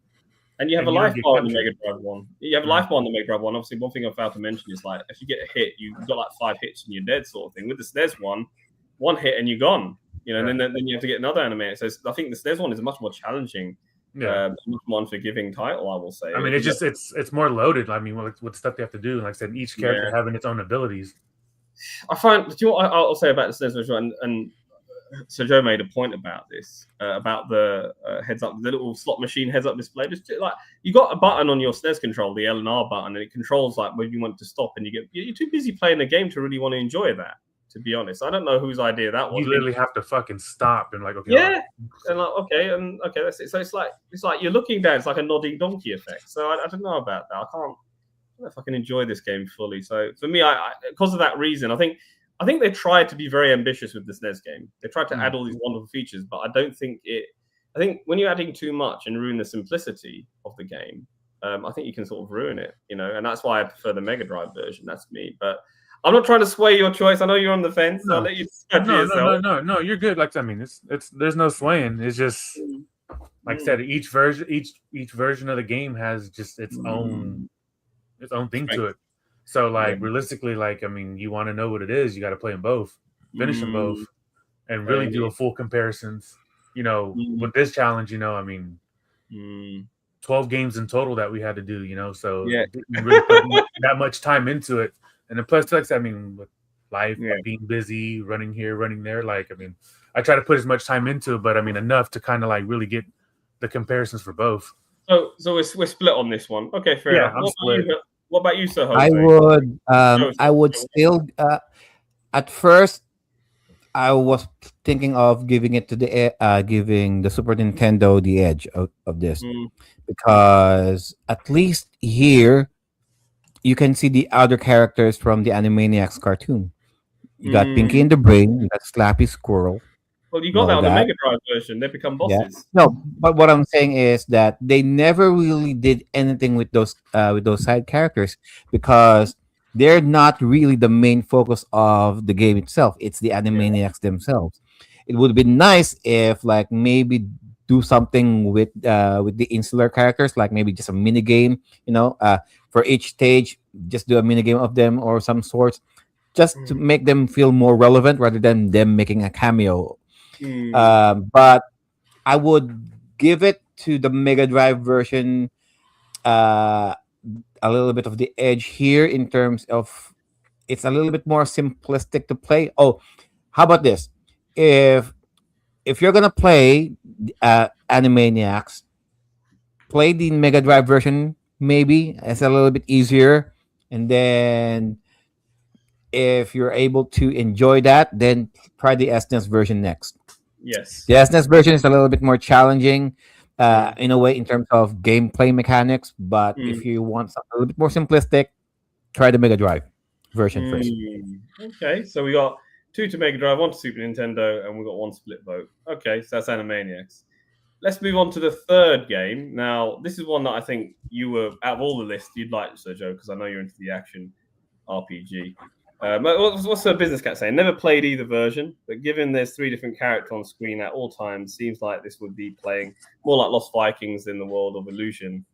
And you have a life bar on the Mega Drive one. You have a life bar on the Mega Drive one. Obviously, one thing I failed to mention is like if you get a hit, you've got like 5 hits and you're dead, sort of thing. With the SNES one hit and you're gone. And then you have to get another anime. So I think the SNES one is a much more challenging, much more unforgiving title, I will say. I mean, it's more loaded. I mean, with stuff they have to do. Like I said, each character having its own abilities. I find. Do you know what I'll say about the SNES version? And so Joe made a point about this, about the heads up, the little slot machine heads up display. Just like you got a button on your SNES control, the L and R button, and it controls like when you want to stop, and you're too busy playing the game to really want to enjoy that. To be honest, I don't know whose idea that was. You literally have to fucking stop and like, okay, yeah, and like okay, that's it. So it's like you're looking down. It's like a nodding donkey effect. So I don't know about that. I don't know if I can enjoy this game fully. So for me, I because of that reason, I think they tried to be very ambitious with this NES game. They tried to add all these wonderful features, but I don't think it. I think when you're adding too much and ruin the simplicity of the game, I think you can sort of ruin it, and that's why I prefer the Mega Drive version. That's me, but I'm not trying to sway your choice. I know you're on the fence. So I'll let you decide for yourself. No, you're good. Like I mean, it's there's no swaying. It's just like I said, each version of the game has just its own thing to it. So like realistically, like I mean, you want to know what it is, you got to play them both, finish them both, and really do a full comparisons. With this challenge, I mean, 12 games in total that we had to do. So we really put that much time into it. And then plus, like I mean, with life, being busy, running here, running there, like, I mean, I try to put as much time into it, but I mean, enough to kind of like really get the comparisons for both. So we're split on this one. Okay, fair enough. I'm split. What about you, Sir Jose? I would still, at first, I was thinking of giving it to giving the Super Nintendo the edge of this, because at least here, you can see the other characters from the Animaniacs cartoon. You got Pinky and the Brain, you got Slappy Squirrel. Well, you got that on the Mega Drive version. They become bosses. Yeah. No, but what I'm saying is that they never really did anything with those side characters, because they're not really the main focus of the game itself. It's the Animaniacs themselves. It would be nice if like maybe do something with the insular characters, like maybe just a mini game, for each stage, just do a mini game of them or some sorts, just to make them feel more relevant rather than them making a cameo. But I would give it to the Mega Drive version a little bit of the edge here in terms of it's a little bit more simplistic to play. Oh, how about this? If you're gonna play Animaniacs, play the Mega Drive version. Maybe it's a little bit easier, and then if you're able to enjoy that, then try the SNES version next. Yes. The SNES version is a little bit more challenging, in a way, in terms of gameplay mechanics. But if you want something a little bit more simplistic, try the Mega Drive version first. Okay, so we got 2 to Mega Drive, 1 to Super Nintendo, and we got 1 split vote. Okay, so that's Animaniacs. Let's move on to the third game. Now, this is one that I think you were, out of all the lists, you'd like, Sir Joe, because I know you're into the action RPG. What's the business cat saying? Never played either version, but given there's 3 different characters on screen at all times, seems like this would be playing more like Lost Vikings in the world of Illusion.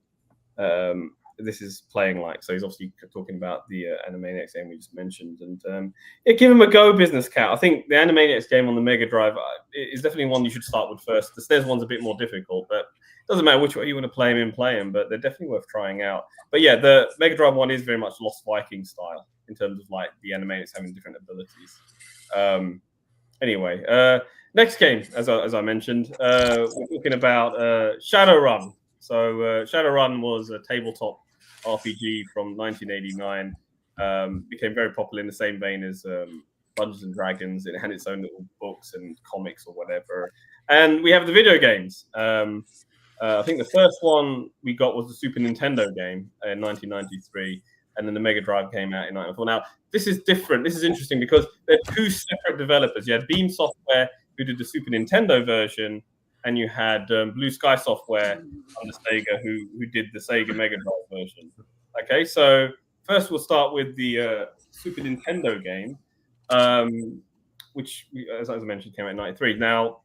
This is playing like. So he's obviously talking about the Animaniacs game we just mentioned. And give him a go, business cat. I think the Animaniacs game on the Mega Drive is definitely one you should start with first. The SNES one's a bit more difficult, but it doesn't matter which way you want to play them, but they're definitely worth trying out. But yeah, the Mega Drive one is very much Lost Viking style in terms of like the Animaniacs having different abilities. Anyway, next game, as I mentioned, we're talking about Shadowrun. So Shadowrun was a tabletop RPG from 1989. Became very popular in the same vein as Dungeons and Dragons. It had its own little books and comics or whatever. And we have the video games. I think the first one we got was the Super Nintendo game in 1993, and then the Mega Drive came out in 1994. Now, this is different. This is interesting because they're 2 separate developers. You had Beam Software, who did the Super Nintendo version, and you had Blue Sky Software under Sega, who did the Sega Mega Drive version. Okay, so first we'll start with the Super Nintendo game, which, as I mentioned, came out in 93. Now,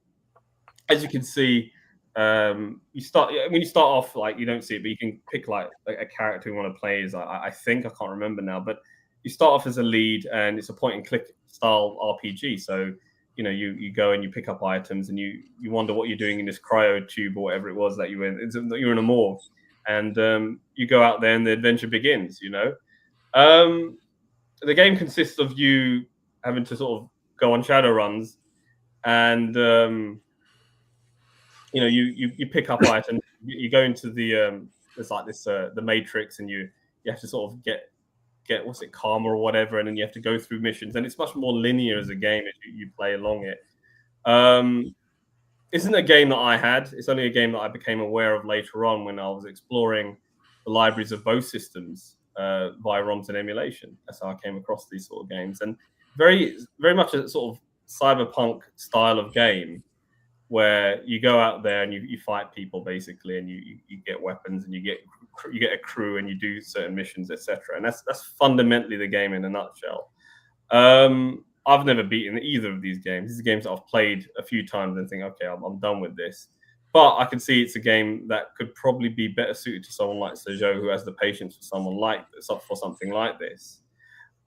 as you can see, when you start off, like, you don't see it, but you can pick like a character you want to play as. I think, I can't remember now, but you start off as a lead, and it's a point and click style RPG. So you go and you pick up items, and you wonder what you're doing in this cryo tube or whatever it was that you were in. You're in a morgue, and you go out there, and the adventure begins. The game consists of you having to sort of go on shadow runs, and you pick up items. You go into the there's like this the Matrix, and you have to sort of get karma or whatever, and then you have to go through missions, and it's much more linear as a game as you play along it. Isn't a game that I had. It's only a game that I became aware of later on when I was exploring the libraries of both systems via ROMs and emulation. That's how I came across these sort of games, and very, very much a sort of cyberpunk style of game where you go out there and you fight people basically, and you get weapons and you get a crew and you do certain missions, etc. And that's fundamentally the game in a nutshell. I've never beaten either of these games. These are games that I've played a few times and think, okay, I'm done with this. But I can see it's a game that could probably be better suited to someone like Sergio, who has the patience for something like this.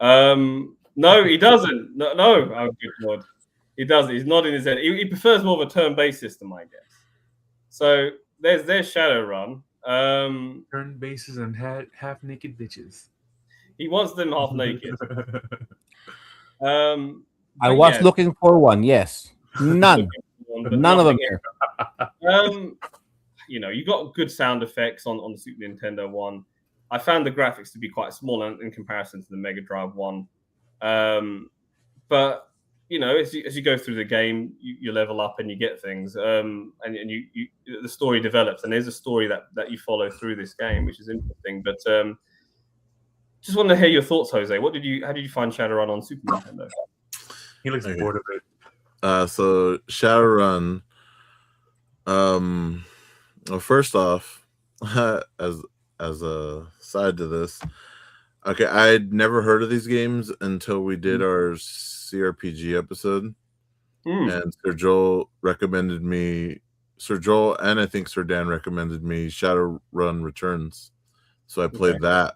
No, he doesn't. No, oh good lord, he doesn't. He's nodding his head. He prefers more of a turn-based system, I guess. So there's Shadowrun. Turn bases and half-naked bitches. He wants them half naked. I was looking for one. Yes, none of them here. You got good sound effects on the Super Nintendo one. I found the graphics to be quite small in comparison to the Mega Drive one. But as you go through the game, you level up and you get things, and the story develops, and there's a story that you follow through this game, which is interesting. But just want to hear your thoughts, Jose. How did you find Shadowrun on Super Nintendo? He looks bored of it. So Shadowrun. Well, first off, as a side to this, okay, I'd never heard of these games until we did our CRPG episode, and Sir Joel and I think Sir Dan recommended me Shadowrun Returns, so I played that.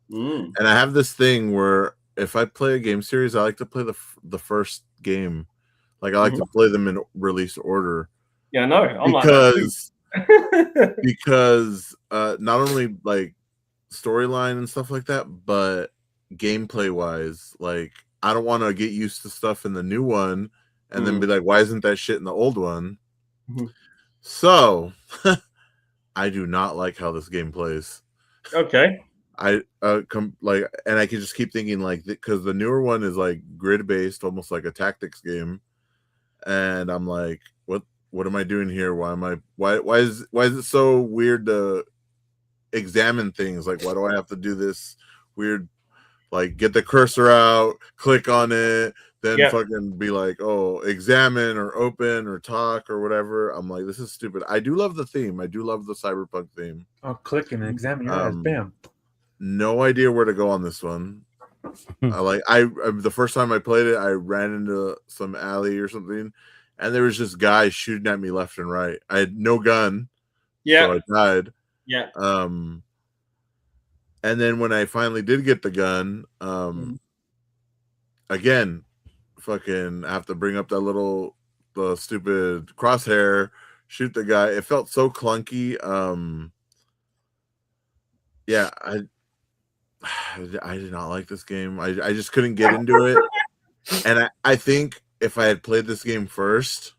And I have this thing where if I play a game series, I like to play the first game. Like I like to play them in release order. Yeah, no, I'm because not only like storyline and stuff like that, but gameplay wise, like I don't want to get used to stuff in the new one and then be like, why isn't that shit in the old one? So I do not like how this game plays. Okay. And I can just keep thinking like, because the newer one is like grid based, almost like a tactics game, and I'm like, what am I doing here? Why is it so weird to examine things? Like, why do I have to do this weird, like get the cursor out, click on it, then fucking be like, oh, examine or open or talk or whatever? I'm like, this is stupid. I do love the theme. I do love the cyberpunk theme. I'll click and examine your eyes. Bam. No idea where to go on this one. The first time I played it, I ran into some alley or something, and there was just guys shooting at me left and right. I had no gun, so I died. Yeah. And then when I finally did get the gun, again, fucking have to bring up the stupid crosshair, shoot the guy. It felt so clunky. I did not like this game. I just couldn't get into it. And I think if I had played this game first,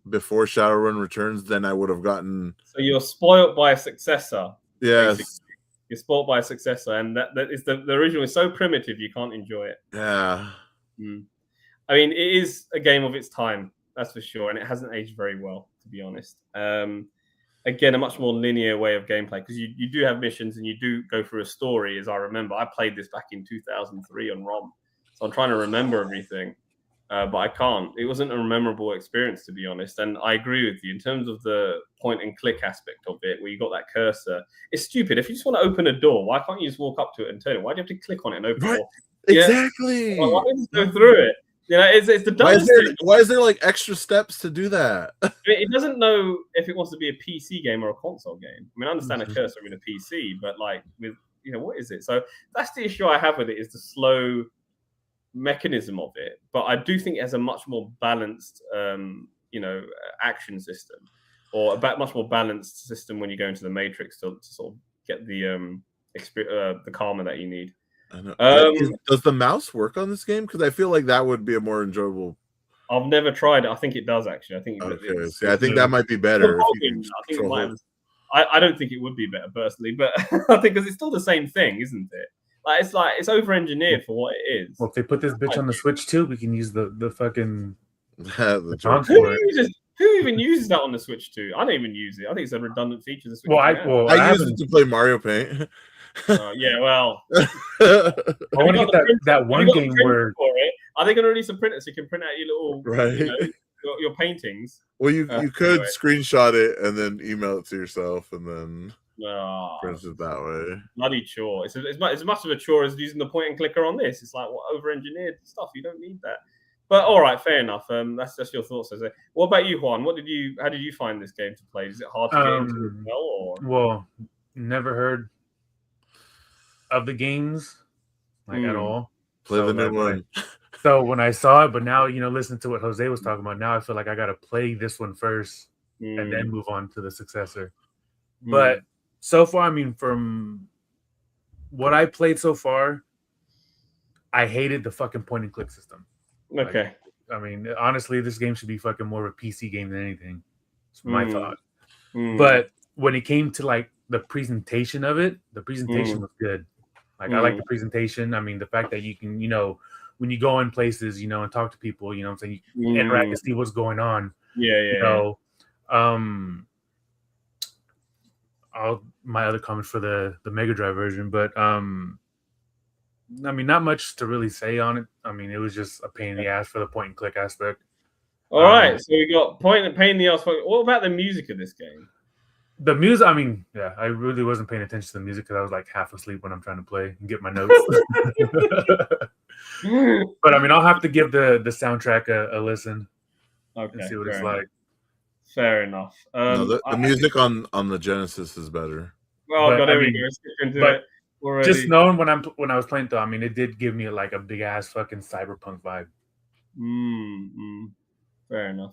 before Shadowrun Returns, then I would have gotten. So you're spoiled by a successor. Yes, basically. You're spoiled by a successor, and that is the original is so primitive you can't enjoy it. Yeah. I mean, it is a game of its time, that's for sure, and it hasn't aged very well, to be honest. Again, a much more linear way of gameplay, because you do have missions and you do go through a story, as I remember. I played this back in 2003 on ROM, so I'm trying to remember everything, but I can't. It wasn't a memorable experience, to be honest, and I agree with you. In terms of the point-and-click aspect of it, where you got that cursor, it's stupid. If you just want to open a door, why can't you just walk up to it and turn it? Why do you have to click on it and open it? Exactly. Why don't you go through it? It's the dumbest thing. Why is there like extra steps to do that? It doesn't know if it wants to be a PC game or a console game. I mean, I understand a cursor in a PC, but like with what is it? So that's the issue I have with it, is the slow mechanism of it. But I do think it has a much more balanced, action system, or a much more balanced system when you go into the Matrix to sort of get the karma that you need. I know. Does the mouse work on this game? Because I feel like that would be a more enjoyable. I've never tried it. I think it does, actually. I think. Okay. I think that might be better. I don't think it would be better personally, but I think because it's still the same thing, isn't it? Like it's over engineered for what it is. Well, if they put this bitch on the Switch too, we can use the fucking The console joke. for it. Who even uses that on the Switch 2? I don't even use it. I think it's a redundant feature. The Switch Well, 2 has. I use it haven't. to play Mario Paint. Yeah, well, I want to get that one game where for it. Are they going to release a printer so you can print out your little, Right. your paintings? Well, you could anyway. screenshot it and then email it to yourself and then Oh, print it that way. bloody chore. It's as much of a chore as using the point and clicker on this. It's like over-engineered stuff. You don't need that. But all right, fair enough. That's just your thoughts. What about you, Juan? How did you find this game to play? Is it hard to get into as well? Or? Well, never heard of the games at all. Play the new one. So when I saw it, but now listen to what Jose was talking about. Now I feel like I got to play this one first and then move on to the successor. But so far, I mean, from what I played so far, I hated the fucking point and click system. Okay. I mean, honestly, this game should be fucking more of a PC game than anything. It's my thought. But when it came to like the presentation of it, the presentation was good. Like I like the presentation. I mean, the fact that you can, when you go in places, and talk to people, I'm saying you can interact and see what's going on. Yeah. My other comments for the Megadrive version, but I mean, not much to really say on it. I mean, it was just a pain in the ass for the point and click aspect. All right, so we got pain in the ass. What about the music of this game? The music, I mean, yeah, I really wasn't paying attention to the music because I was like half asleep when I'm trying to play and get my notes. But I mean, I'll have to give the soundtrack a listen. Okay, and see what it's like. Fair enough. No, the music on the Genesis is better. Oh god, there we go. Skip into it already. Just knowing when I was playing though, I mean, it did give me like a big ass fucking cyberpunk vibe. Fair enough.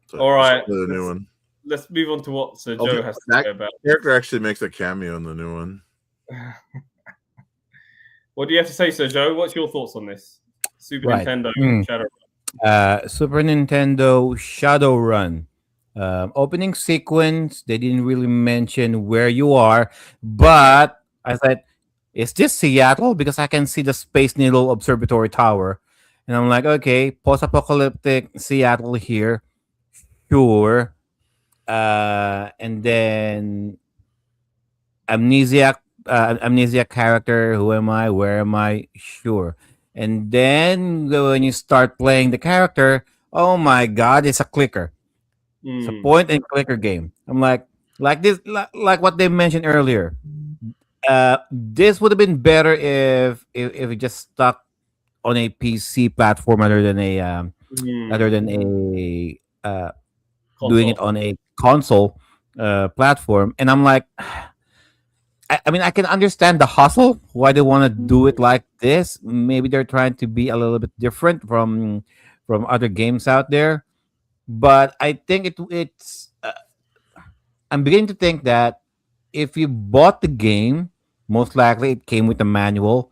So all right, the new one. Let's move on to what Sir Joe has to say about. Character actually makes a cameo in the new one. What do you have to say, Sir Joe? What's your thoughts on this Super Nintendo Shadowrun? Super Nintendo Shadowrun. Opening sequence, they didn't really mention where you are, but I said, is this Seattle? Because I can see the Space Needle Observatory Tower. And I'm like, okay, post-apocalyptic Seattle here. Sure. And then amnesiac character. Who am I? Where am I? Sure. And then when you start playing the character, oh my god, it's a clicker. It's a point and clicker game. I'm like this, like what they mentioned earlier. This would have been better if it just stuck on a PC platform rather than a doing it on a console platform. And I'm like, I mean, I can understand the hustle why they want to do it like this. Maybe they're trying to be a little bit different from other games out there. But I think it's. I'm beginning to think that if you bought the game, most likely it came with a manual.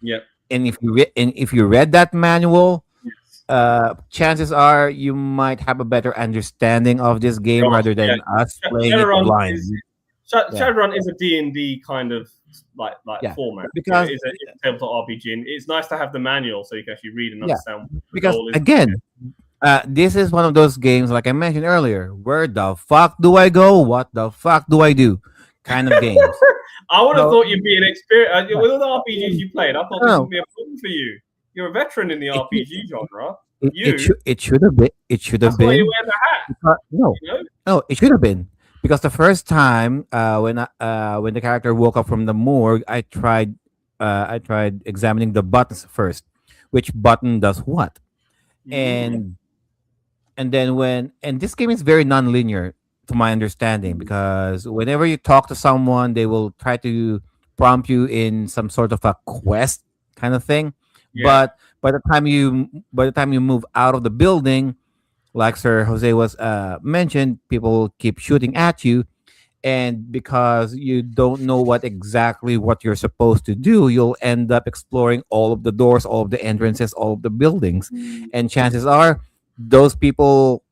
Yep. And if you read that manual, chances are you might have a better understanding of this game rather than us playing it blind. Shadowrun is a D&D kind of like format because it's a tabletop RPG, and it's nice to have the manual so you can actually read and understand. Because again, this is one of those games, like I mentioned earlier, where the fuck do I go? What the fuck do I do? Kind of games. I would have thought you'd be an experience with all the RPGs you played. I thought this would be a problem for you. You're a veteran in the RPG genre. It should have been. It should have been. Why been. you wear the hat? No, it should have been. Because the first time when the character woke up from the morgue, I tried examining the buttons first, which button does what, and then this game is very non-linear to my understanding, because whenever you talk to someone, they will try to prompt you in some sort of a quest kind of thing, but by the time you move out of the building, like Sir Jose was mentioned, people keep shooting at you, and because you don't know what you're supposed to do, you'll end up exploring all of the doors, all of the entrances, all of the buildings, and chances are those people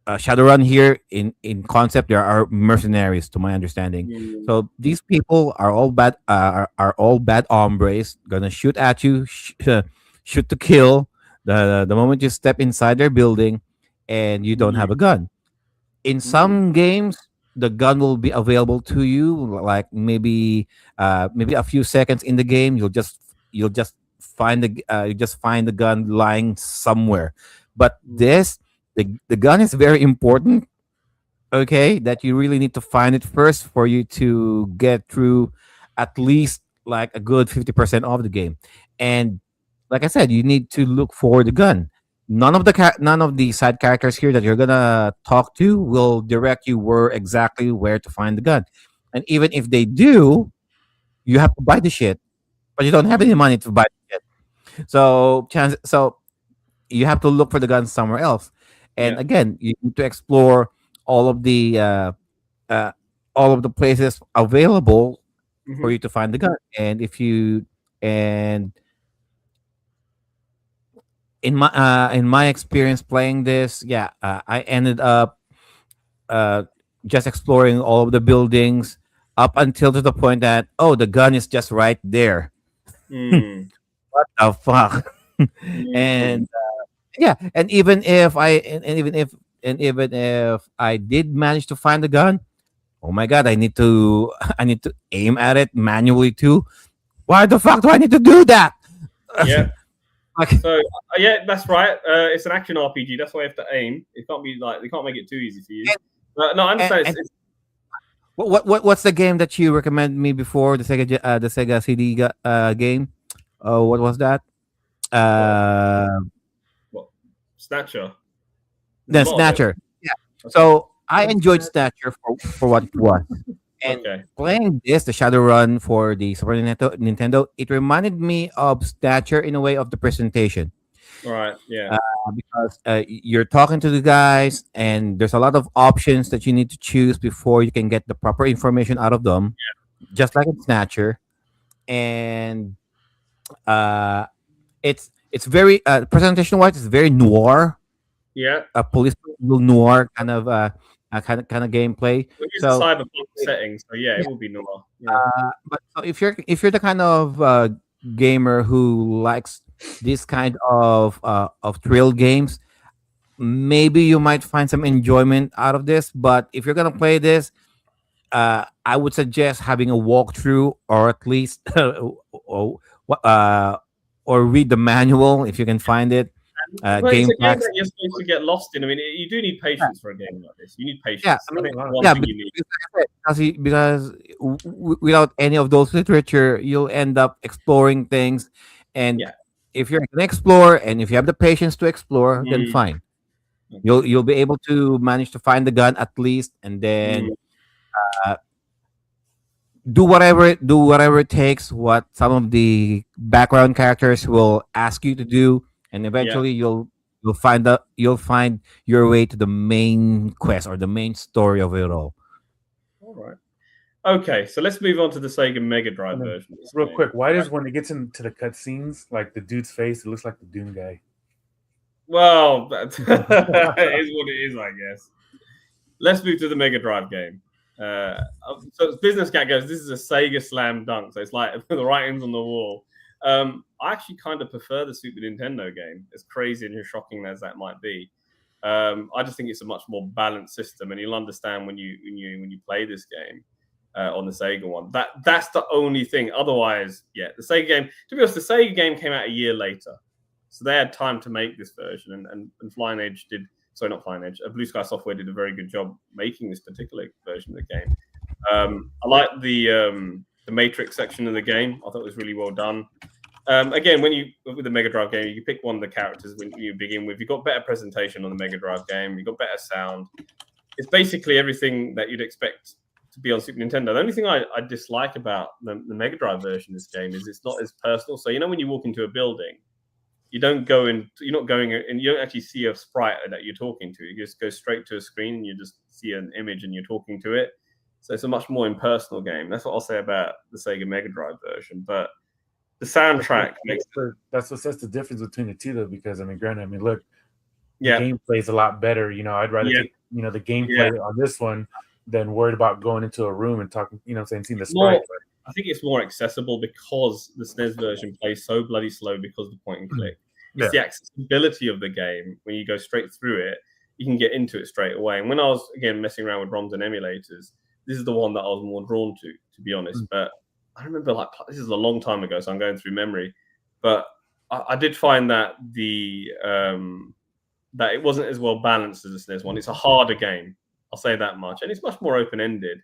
Shadowrun here in concept, there are mercenaries, to my understanding. Mm, So these people are all bad. Are all bad hombres. Gonna shoot at you, shoot to kill. The moment you step inside their building, and you don't mm, have a gun. In mm, some games, the gun will be available to you, like maybe a few seconds in the game. You'll just find the gun lying somewhere. But mm. the gun is very important. Okay, that you really need to find it first for you to get through at least like a good 50% of the game. And like I said, you need to look for the gun. None of the side characters here that you're gonna talk to will direct you where to find the gun. And even if they do, you have to buy the shit, but you don't have any Mm. money to buy the shit. So you have to look for the gun somewhere else. And Yeah. again, you need to explore all of the uh, uh, all of the places available for Hmm. you to find the gun. And in my experience playing this, yeah, I ended up uh, just exploring all of the buildings up until to the point that, oh, the gun is just right there. Mm. What the fuck? Mm. And yeah, and even if I did manage to find the gun, oh my god, I need to aim at it manually too. Why the fuck do I need to do that? Yeah. Like, So yeah, that's right. It's an action RPG. That's why you have to aim. It can't be like they can't make it too easy for you. No, I and, understand. and what's the game that you recommended me before, the Sega CD game? Oh, what was that? What, Uh, what Snatcher? There's a the lot of them. Snatcher. Yeah. Okay. So I enjoyed Snatcher for what it was. And Okay. playing this, the Shadowrun for the Super Nintendo, it reminded me of Snatcher in a way of the presentation. All right. Yeah. Because you're talking to the guys, and there's a lot of options that you need to choose before you can get the proper information out of them, just like in Snatcher. And uh, it's very presentation wise, it's very noir, Yeah. a police noir kind of gameplay. We use a So cyberpunk setting, so yeah, it will be noir. Yeah. but so if you're the kind of gamer who likes this kind of thrill games, maybe you might find some enjoyment out of this. But if you're gonna play this, I would suggest having a walkthrough, or at least or, uh, or read the manual if you can find it. Well, it's Game a game packs. that you're supposed to get lost in. I mean, you do need patience for a game like this. You need Yeah, patience. I I mean, think that's yeah, one thing you need. because without any of those literature, you'll end up exploring things, and Yeah. if you're an explorer and if you have the patience to explore, then Mm, fine. You'll okay. you'll be able to manage to find the gun at least, and then Mm, uh, do whatever it takes. What some of the background characters will ask you to do, and yeah. eventually you'll find your way to the main quest or the main story of it all. All right. Okay, so let's move on to the Sega Mega Drive And then, version of this real game. quick, why does when it gets into the cutscenes, like the dude's face, it looks like the Doom guy? Well, that is what it is, I guess. Let's move to the Mega Drive game. So Business Cat goes, this is a Sega slam dunk. So it's like the writing's on the wall. I actually kind of prefer the Super Nintendo game, as crazy and as shocking as that might be. I just think it's a much more balanced system, and you'll understand when you play this game on the Sega one. That's the only thing. Otherwise, yeah, the Sega game. To be honest, the Sega game came out a year later, so they had time to make this version, and Flying Edge did. Sorry, not Flying Edge. Blue Sky Software did a very good job making this particular version of the game. I like the Matrix section of the game. I thought it was really well done. Again, with the Mega Drive game, you pick one of the characters when you begin with. You've got better presentation on the Mega Drive game. You've got better sound. It's basically everything that you'd expect to be on Super Nintendo. The only thing I dislike about the Mega Drive version of this game is it's not as personal. So when you walk into a building, you don't go in. You're not going, and you don't actually see a sprite that you're talking to. You just go straight to a screen, and you just see an image, and you're talking to it. So it's a much more impersonal game. That's what I'll say about the Sega Mega Drive version. But the soundtrack makes That's what sets the difference between the two, though. Because granted, look, Yeah. gameplay is a lot better. I'd rather Yeah. take the gameplay on this one than worried about going into a room and talking. Seeing the More, sprite. I think it's more accessible because the SNES version plays so bloody slow because of the point and click. It's the accessibility of the game. When you go straight through it, you can get into it straight away. And when I was, again, messing around with ROMs and emulators, this is the one that I was more drawn to be honest. But I remember, like, this is a long time ago, so I'm going through memory. But I did find that that it wasn't as well balanced as the SNES one. It's a harder game, I'll say that much. And it's much more open-ended.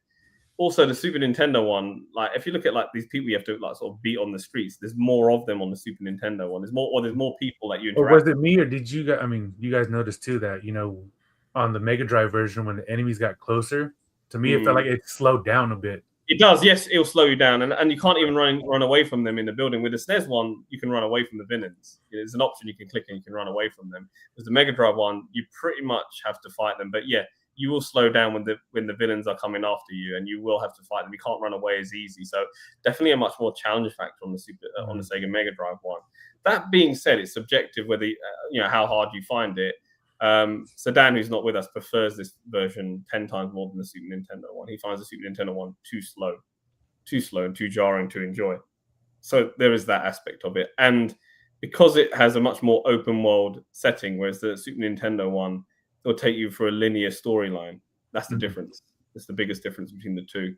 Also, the Super Nintendo one, like if you look at like these people you have to like sort of beat on the streets, there's more of them on the Super Nintendo one. There's more people that you interact. Or was it me, or did you guys? I mean, you guys noticed too that on the Mega Drive version, when the enemies got closer, to me it felt like it slowed down a bit. It does, yes, it'll slow you down, and you can't even run away from them in the building. With the SNES one, you can run away from the villains. There's an option you can click and you can run away from them. With the Mega Drive one, you pretty much have to fight them. But yeah, you will slow down when the villains are coming after you, and you will have to fight them. You can't run away as easy. So definitely a much more challenge factor on the on the Sega Mega Drive one. That being said, it's subjective whether how hard you find it. So Dan, who's not with us, prefers this version 10 times more than the Super Nintendo one. He finds the Super Nintendo one too slow and too jarring to enjoy. So there is that aspect of it. And because it has a much more open world setting, whereas the Super Nintendo one will take you for a linear storyline. That's the difference. That's the biggest difference between the two.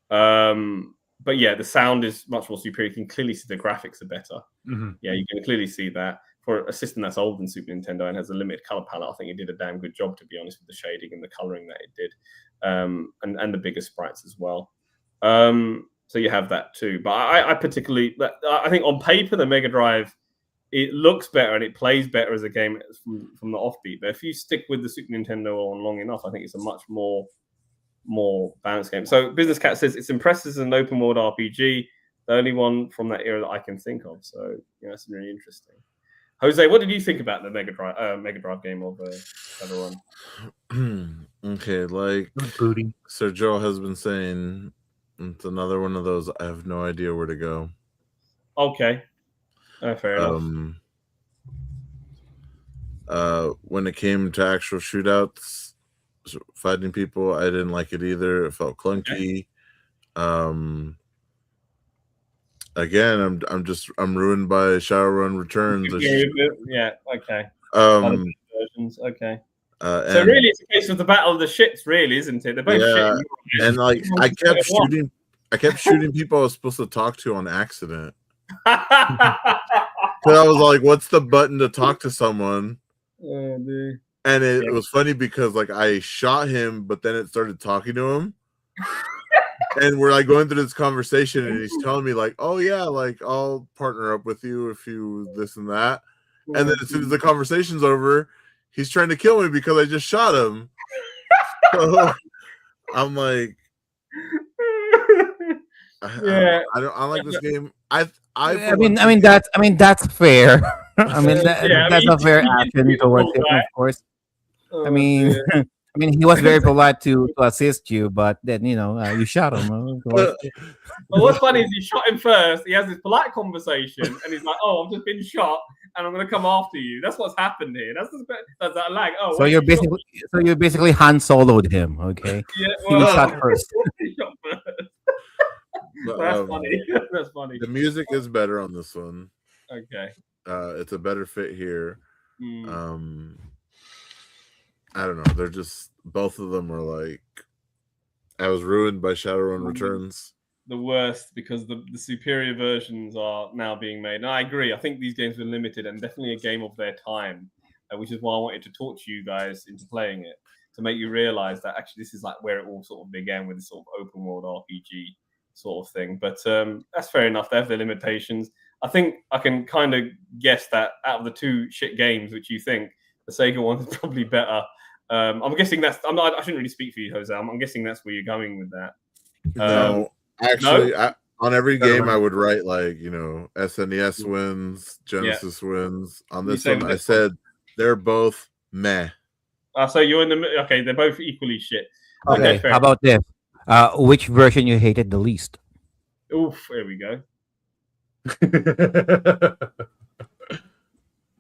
But yeah, the sound is much more superior. You can clearly see the graphics are better. Yeah, you can clearly see that. For a system that's older than Super Nintendo and has a limited color palette, I think it did a damn good job, to be honest, with the shading and the coloring that it did, and the bigger sprites as well. So you have that too. But I particularly, I think on paper, the Mega Drive, it looks better and it plays better as a game from the offbeat. But if you stick with the Super Nintendo one long enough, I think it's a much more balanced game. So Business Cat says it's impressive as an open world RPG, the only one from that era that I can think of. So that's really interesting. Jose, what did you think about the Mega Drive game of Shadowrun? Okay, like Booty. Sir Joe has been saying, it's another one of those. I have no idea where to go. Okay, fair enough. When it came to actual shootouts, fighting people, I didn't like it either. It felt clunky. Okay. Again, I'm ruined by Shadowrun Returns. Yeah, okay. Versions, okay. So really, it's a case of the battle of the shits, really, isn't it? They're both shit. And like I kept shooting people I was supposed to talk to on accident. Because I was like, "What's the button to talk to someone?" Oh, dude. And it was funny because like I shot him, but then it started talking to him. And we're like going through this conversation, and he's telling me like, "Oh yeah, like I'll partner up with you if you this and that." And then as soon as the conversation's over, he's trying to kill me because I just shot him. So I'm like, I don't like this game. I mean that's fair. That's a fair action towards him, of course. I mean, he was very polite to assist you, but then you shot him. But what's funny is you shot him first. He has this polite conversation, and he's like, "Oh, I've just been shot, and I'm going to come after you." That's what's happened here. That's that lag. Oh, so you basically Han Soloed him, okay? Yeah, well, he shot first. But, that's funny. That's funny. The music is better on this one. Okay. It's a better fit here. I don't know. They're just both of them are like. I was ruined by Shadowrun Returns. The worst because the superior versions are now being made. And I agree. I think these games were limited and definitely a game of their time, which is why I wanted to talk to you guys into playing it to make you realize that actually this is like where it all sort of began with this sort of open world RPG sort of thing. But that's fair enough. They have their limitations. I think I can kind of guess that out of the two shit games, which you think the Sega one is probably better. I'm guessing I shouldn't really speak for you, Jose. I'm guessing that's where you're going with that. No, actually, on every game I would write like SNES wins, Genesis wins. On this one, I said they're both meh. So you're in the okay. They're both equally shit. Okay, how about this? Which version you hated the least? Oof, here we go.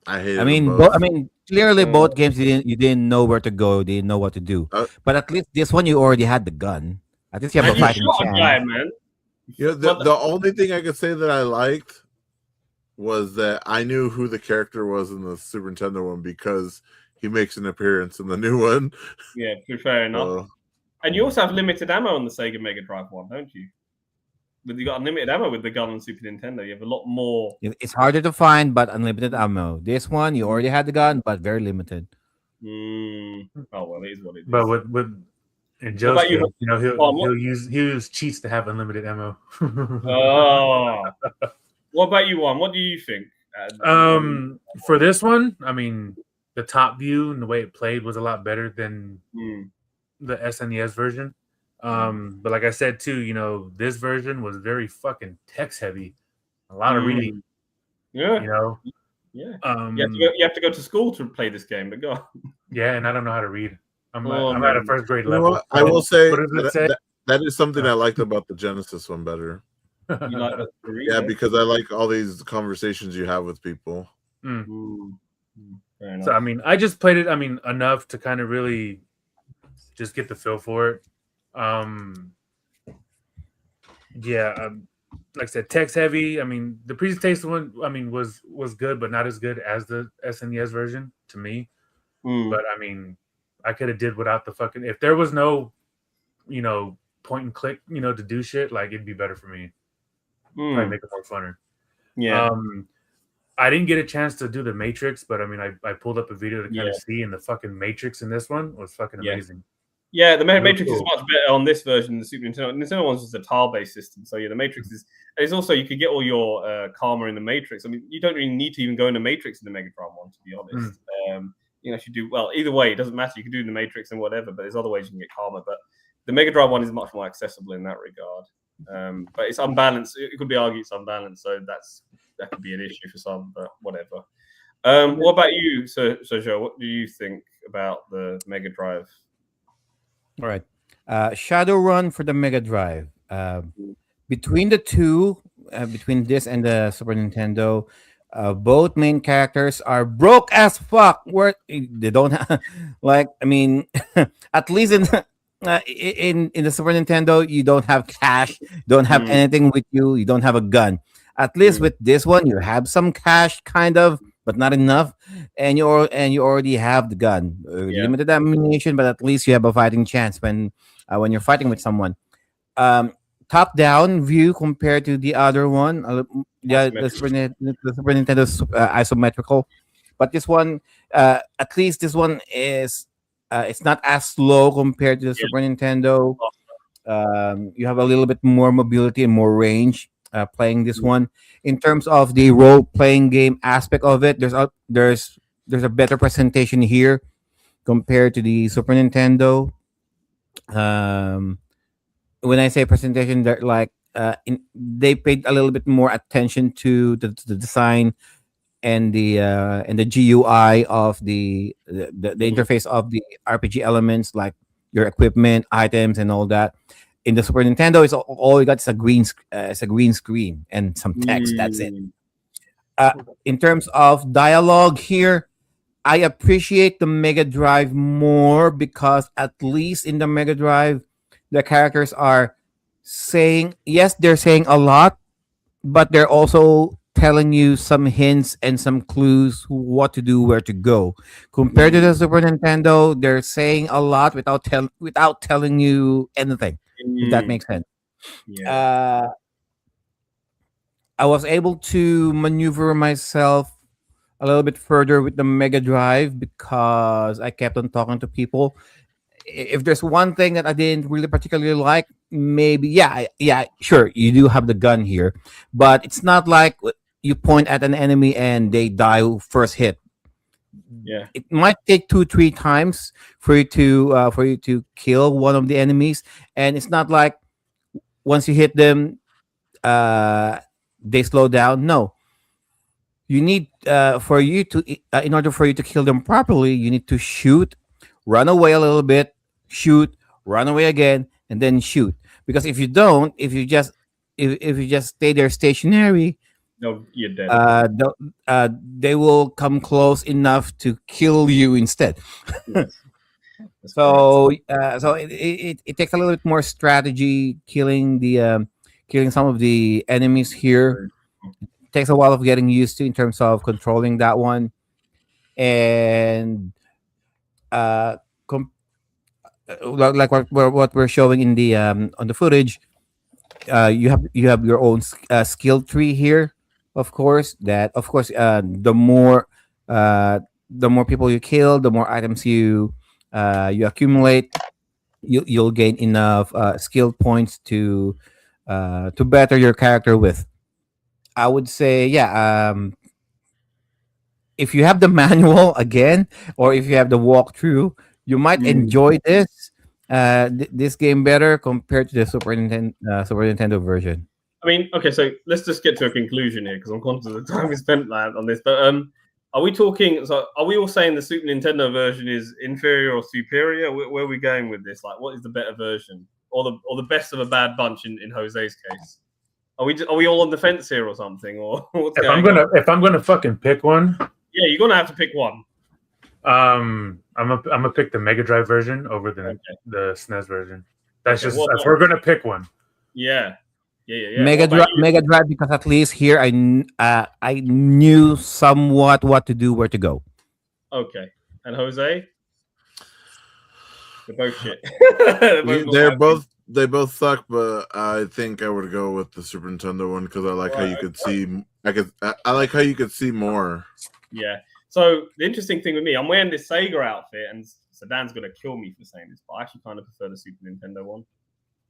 I I hated them mean, both. clearly Uh, both games you didn't know where to go, didn't know what to do. Uh, But at least this one you already had the gun. At least you have a and you fighting shot a guy, chance. man. the Well, the only thing I could say that I liked was that I knew who the character was in the Super Nintendo one because he makes an appearance in the new one. yeah, fair enough. So, And you also have limited ammo on the Sega Mega Drive one, don't you? But you got unlimited ammo with the gun on Super Nintendo. You have a lot more. It's harder to find, but unlimited ammo. This one you already had the gun, but very limited. Oh well, it is what it is. But with in What Joe's about you? case, you know, Oh, what- he'll use cheats to have unlimited ammo. Oh, what about you, Juan? What do you think? For this one, I mean, the top view and the way it played was a lot better than Mm. the SNES version. But like I said too, you know, this version was very fucking text heavy. A lot of reading, Yeah, you know. yeah. Um, You have to go to school to play this game, but go on. yeah, and I don't know how to read. I'm Oh, at a man. first grade you know level. what? I will say What does it say? that is something I liked about the Genesis one better. You like that to read, Yeah, eh? because I like all these conversations you have with people. Fair enough. So I mean, I just played it. I mean, enough to kind of really just get the feel for it. Yeah, like I said, text heavy. I mean, the presentation one, I mean, was good, but not as good as the SNES version to me. But I mean, I could have did without the fucking. If there was no, you know, point and click, you know, to do shit, like it'd be better for me. Probably make it more funner. Yeah. I didn't get a chance to do the Matrix, but I mean, I pulled up a video to kind Yeah. of see, and the fucking Matrix in this one was fucking Yeah. amazing. Yeah, the Real Matrix is cool. much better on this version than the Super Nintendo. The Nintendo one's just a tile-based system, so yeah, the Matrix is. It's also you could get all your karma in the Matrix. I mean, you don't really need to even go in the Matrix in the Mega Drive one, to be honest. You know, if you do well, either way, it doesn't matter. You can do the Matrix and whatever, but there's other ways you can get karma. But the Mega Drive one is much more accessible in that regard. But it's unbalanced. It could be argued it's unbalanced, so that could be an issue for some. But whatever. What about you, Joe? What do you think about the Mega Drive? All right. Shadowrun for the Mega Drive. Between the two, between this and the Super Nintendo, both main characters are broke as fuck. Where they don't have, like, I mean, at least in the Super Nintendo, you don't have cash, don't have anything with you, you don't have a gun. At least with this one, you have some cash, kind of, but not enough, and you already have the gun, limited ammunition, but at least you have a fighting chance when you're fighting with someone. Top down view compared to the other one. Yeah, the Super Nintendo is isometrical, but this one, at least this one is it's not as slow compared to the Super Nintendo. You have a little bit more mobility and more range playing this one. In terms of the role playing game aspect of it, there's a better presentation here compared to the Super Nintendo. When I say presentation, they're like they paid a little bit more attention to the design and the GUI of the interface of the RPG elements, like your equipment, items, and all that. In the Super Nintendo, it's all you got is it's a green screen and some text. That's it. In terms of dialogue here, I appreciate the Mega Drive more because at least in the Mega Drive, the characters are saying, yes, they're saying a lot, but they're also telling you some hints and some clues what to do, where to go. Compared to the Super Nintendo, they're saying a lot without telling you anything. If that makes sense. Yeah. I was able to maneuver myself a little bit further with the Mega Drive because I kept on talking to people. If there's one thing that I didn't really particularly like, maybe yeah, sure, you do have the gun here, but it's not like you point at an enemy and they die first hit. Yeah. It might take 2-3 times for you to kill one of the enemies, and it's not like once you hit them, they slow down. No, you need for you to in order for you to kill them properly, you need to shoot, run away a little bit, shoot, run away again, and then shoot. Because if you don't, if you just stay there stationary, No, you're dead. They will come close enough to kill you instead. Yes. That's So it takes a little bit more strategy killing some of the enemies here. correct. Takes a while of getting used to in terms of controlling that one, and uh, com- like what we're showing in the on the footage. You have your own skill tree here, of course. The more people you kill, the more items you accumulate. You'll gain enough skill points to better your character with. I would say, yeah. If you have the manual again, or if you have the walkthrough, you might Mm. enjoy this game better compared to the Super Nintendo version. I mean, okay, so let's just get to a conclusion here because I'm conscious of the time we spent on this. But are we talking? So, are we all saying the Super Nintendo version is inferior or superior? Where are we going with this? Like, what is the better version, or the best of a bad bunch in Jose's case? Are we all on the fence here or something, or what's going on? If I'm gonna fucking pick one, Yeah, you're gonna have to pick one. I'm gonna pick the Mega Drive version over Okay. the SNES version. That's Okay, just what if about- we're gonna pick one. Yeah. Mega Drive, because at least here I knew somewhat what to do, where to go. Okay, and Jose. They're both shit. They both suck, but I think I would go with the Super Nintendo one because I like how you could see. I like how you could see more. Yeah. So the interesting thing with me, I'm wearing this Sega outfit, and so Dan's gonna kill me for saying this, but I actually kind of prefer the Super Nintendo one.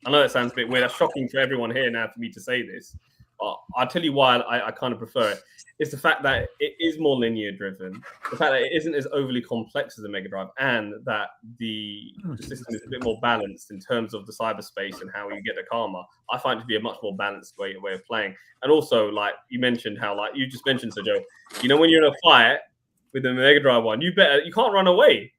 I know that sounds a bit weird. That's shocking for everyone here now for me to say this. But I'll tell you why I kind of prefer it. It's the fact that it is more linear driven, the fact that it isn't as overly complex as a Mega Drive, and that the system is a bit more balanced in terms of the cyberspace and how you get the karma. I find it to be a much more balanced way of playing. And also, like you mentioned, how like you just mentioned, so Joe, you know, when you're in a fight with the Mega Drive one, you can't run away.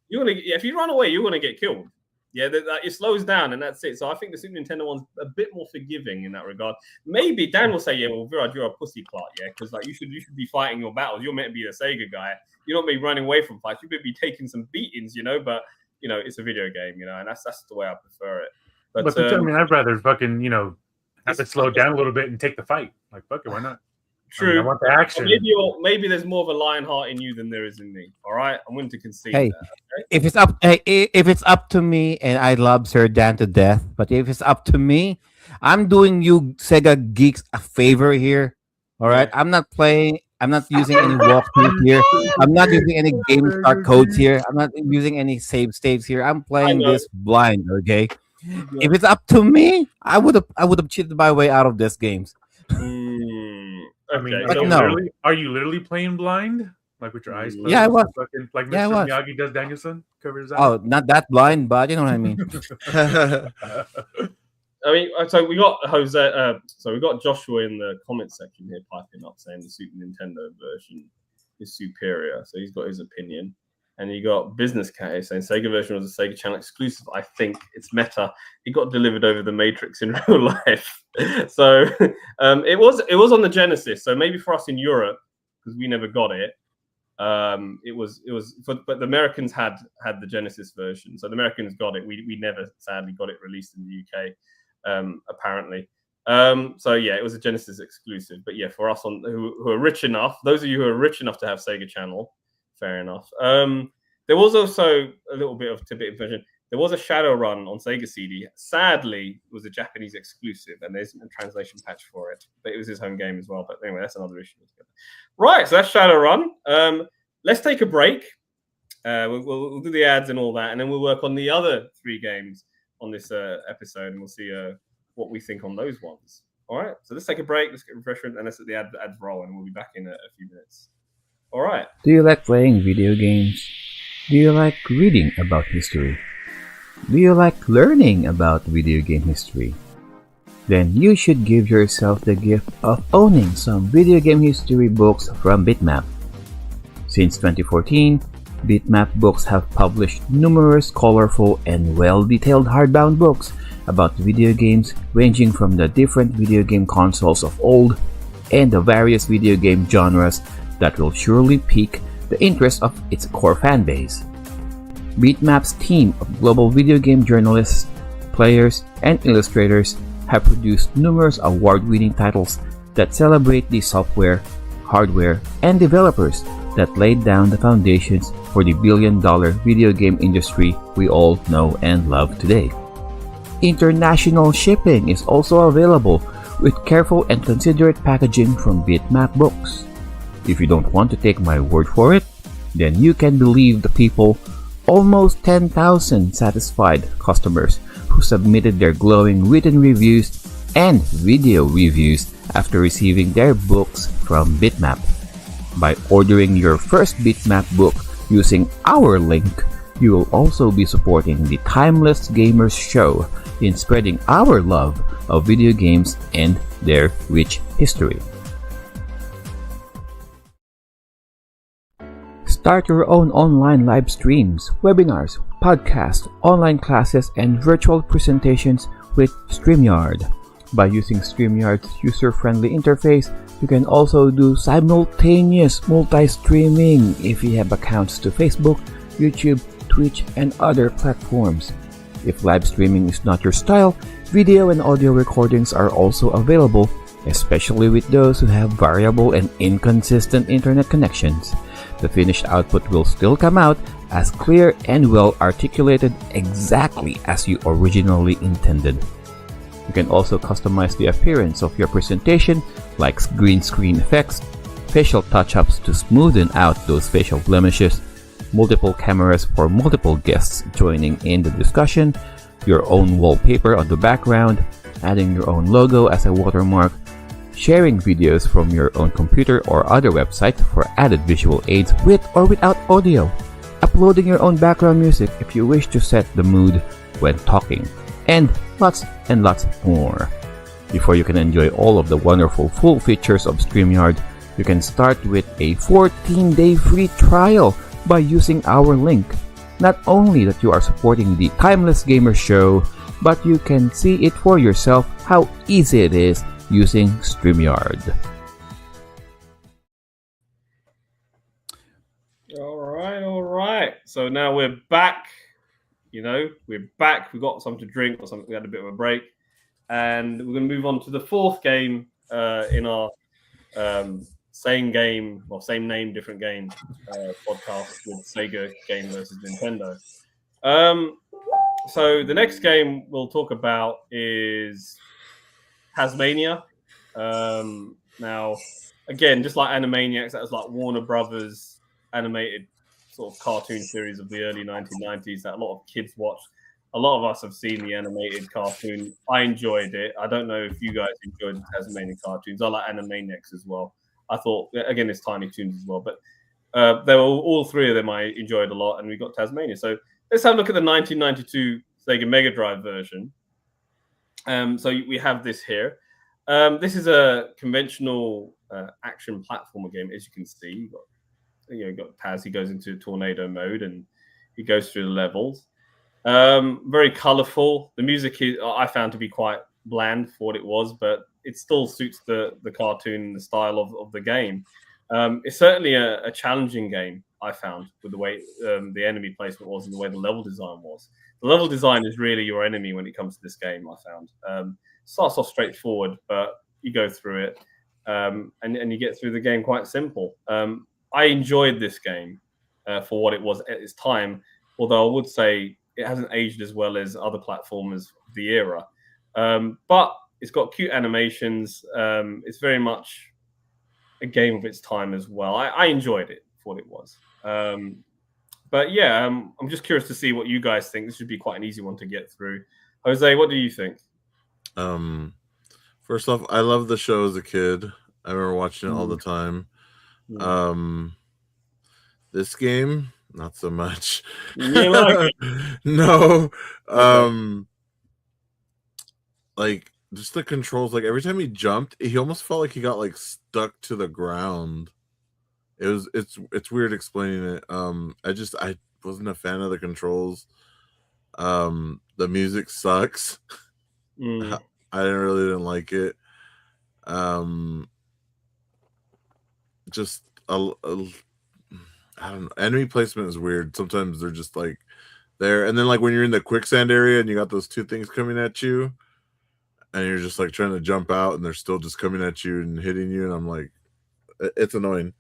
If you run away, you're gonna get killed. Yeah, it slows down and that's it. So I think the Super Nintendo one's a bit more forgiving in that regard. Maybe Dan will say, "Yeah, well, Viraj, you're a pussy clot, yeah, because like you should be fighting your battles. You're meant to be a Sega guy. You're not meant to be running away from fights. You better be taking some beatings, you know." But you know, it's a video game, you know, and that's the way I prefer it. But I mean, I'd rather fucking have to slow down a little bit and take the fight. Like fuck it, why not? True. I mean, I want the action. Maybe there's more of a lion heart in you than there is in me. All right, I'm willing to concede. Hey, that, okay? if it's up to me, and I love Sir Dan to death, but if it's up to me, I'm doing you Sega geeks a favor here. All right, I'm not using any walkthrough here. I'm not using any game start codes here. I'm not using any save states here. I'm playing this blind. Okay, if it's up to me, I would have cheated my way out of this games. I mean, okay, are you literally playing blind? Like with your eyes closed? Yeah, I was. Like Mr. Yeah, I was. Miyagi does Danielson? Covers that? Oh, not that blind, but you know what I mean. I mean, so we got Jose. So we got Joshua in the comment section here piping up saying the Super Nintendo version is superior. So he's got his opinion. And you got Business Cat here saying Sega version was a Sega Channel exclusive. I think it's meta. It got delivered over the Matrix in real life. So it was on the Genesis. So maybe for us in Europe, because we never got it, but the Americans had the Genesis version. So the Americans got it. We never sadly got it released in the UK, apparently. So yeah, it was a Genesis exclusive. But yeah, for us who are rich enough, those of you who are rich enough to have Sega Channel, fair enough. There was also a little bit of tidbit version. There was a Shadowrun on Sega CD. Sadly, it was a Japanese exclusive, and there's a translation patch for it. But it was his home game as well. But anyway, that's another issue. Right, so that's Shadowrun. Let's take a break. We'll do the ads and all that, and then we'll work on the other 3 games on this episode, and we'll see what we think on those ones. All right, so let's take a break. Let's get refreshment, and let's let the ads roll, and we'll be back in a few minutes. All right. Do you like playing video games? Do you like reading about history? Do you like learning about video game history? Then you should give yourself the gift of owning some video game history books from Bitmap. Since 2014, Bitmap Books have published numerous colorful and well-detailed hardbound books about video games ranging from the different video game consoles of old and the various video game genres that will surely pique the interest of its core fanbase. Bitmap's team of global video game journalists, players, and illustrators have produced numerous award-winning titles that celebrate the software, hardware, and developers that laid down the foundations for the billion-dollar video game industry we all know and love today. International shipping is also available with careful and considerate packaging from Bitmap Books. If you don't want to take my word for it, then you can believe the people, almost 10,000 satisfied customers who submitted their glowing written reviews and video reviews after receiving their books from Bitmap. By ordering your first Bitmap book using our link, you will also be supporting the Timeless Gamers Show in spreading our love of video games and their rich history. Start your own online live streams, webinars, podcasts, online classes, and virtual presentations with StreamYard. By using StreamYard's user-friendly interface, you can also do simultaneous multi-streaming if you have accounts to Facebook, YouTube, Twitch, and other platforms. If live streaming is not your style, video and audio recordings are also available, especially with those who have variable and inconsistent internet connections. The finished output will still come out as clear and well articulated exactly as you originally intended. You can also customize the appearance of your presentation, like green screen effects, facial touch-ups to smoothen out those facial blemishes, multiple cameras for multiple guests joining in the discussion, your own wallpaper on the background, adding your own logo as a watermark, sharing videos from your own computer or other website for added visual aids with or without audio, uploading your own background music if you wish to set the mood when talking, and lots more. Before you can enjoy all of the wonderful full features of StreamYard, you can start with a 14-day free trial by using our link. Not only that you are supporting the Timeless Gamer Show, but you can see it for yourself how easy it is using StreamYard. All right. So now we're back. We're back. We've got something to drink or something. We had a bit of a break. And we're going to move on to the fourth game in our same game, or same name, different game podcast with Sega game versus Nintendo. So the next game we'll talk about is Tasmania. Now, again, just like Animaniacs, that was like Warner Brothers animated sort of cartoon series of the early 1990s that a lot of kids watched. A lot of us have seen the animated cartoon. I enjoyed it. I don't know if you guys enjoyed the Tasmanian cartoons. I like Animaniacs as well. I thought, again, it's Tiny Toons as well. But they were all three of them I enjoyed a lot, and we got Tasmania. So let's have a look at the 1992 Sega Megadrive version. So we have this here. This is a conventional action platformer game, as you can see. You've got Taz. He goes into tornado mode and he goes through the levels. Very colourful. The music I found to be quite bland for what it was, but it still suits the cartoon and the style of the game. It's certainly a challenging game, I found, with the way the enemy placement was and the way the level design was. The level design is really your enemy when it comes to this game, I found. Starts off straightforward, but you go through it and you get through the game quite simple. I enjoyed this game for what it was at its time, although I would say it hasn't aged as well as other platformers of the era. But it's got cute animations. It's very much a game of its time as well. I enjoyed it for what it was. But yeah, I'm just curious to see what you guys think. This should be quite an easy one to get through. Jose, what do you think? First off, I love the show as a kid. I remember watching it all the time. This game, not so much. You like it? No. Okay. Like just the controls, like every time he jumped, he almost felt like he got like stuck to the ground. It's weird explaining it. I wasn't a fan of the controls. The music sucks. I didn't like it. just I don't know. Enemy placement is weird. Sometimes they're just like there, and then like when you're in the quicksand area and you got those two things coming at you, and you're just like trying to jump out, and they're still just coming at you and hitting you, and I'm like, it's annoying.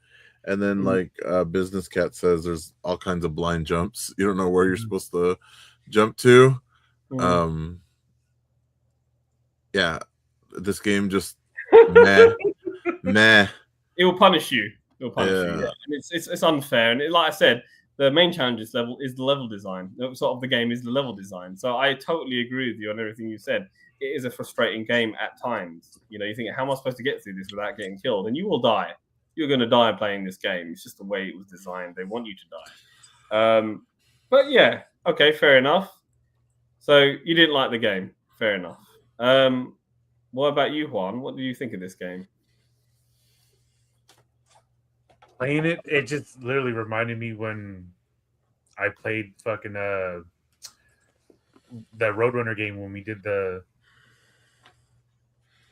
And then like Business Cat says, there's all kinds of blind jumps. You don't know where you're supposed to jump to. Yeah, this game just meh. It will punish you. It will punish you. Yeah. And it's unfair. And like I said, the main challenge is the level design. Sort of the game is the level design. So I totally agree with you on everything you said. It is a frustrating game at times. You know, you think, how am I supposed to get through this without getting killed? And you will die. You're going to die playing this game. It's just the way it was designed. They want you to die. But yeah, okay, fair enough. So you didn't like the game. Fair enough. What about you, Juan? What do you think of this game? Playing it, it just literally reminded me when I played fucking the Roadrunner game when we did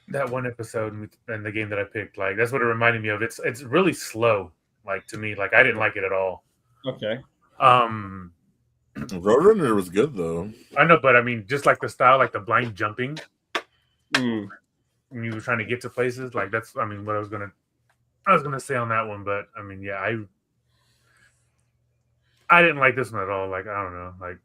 that one episode and the game that I picked. Like that's what it reminded me of. It's really slow. Like to me, like I didn't like it at all. Okay. Roadrunner was good though. I know, but I mean, just like the style, like the blind jumping. When you were trying to get to places, like that's, I mean, what I was gonna say on that one, but I mean, yeah, I didn't like this one at all. Like I don't know, like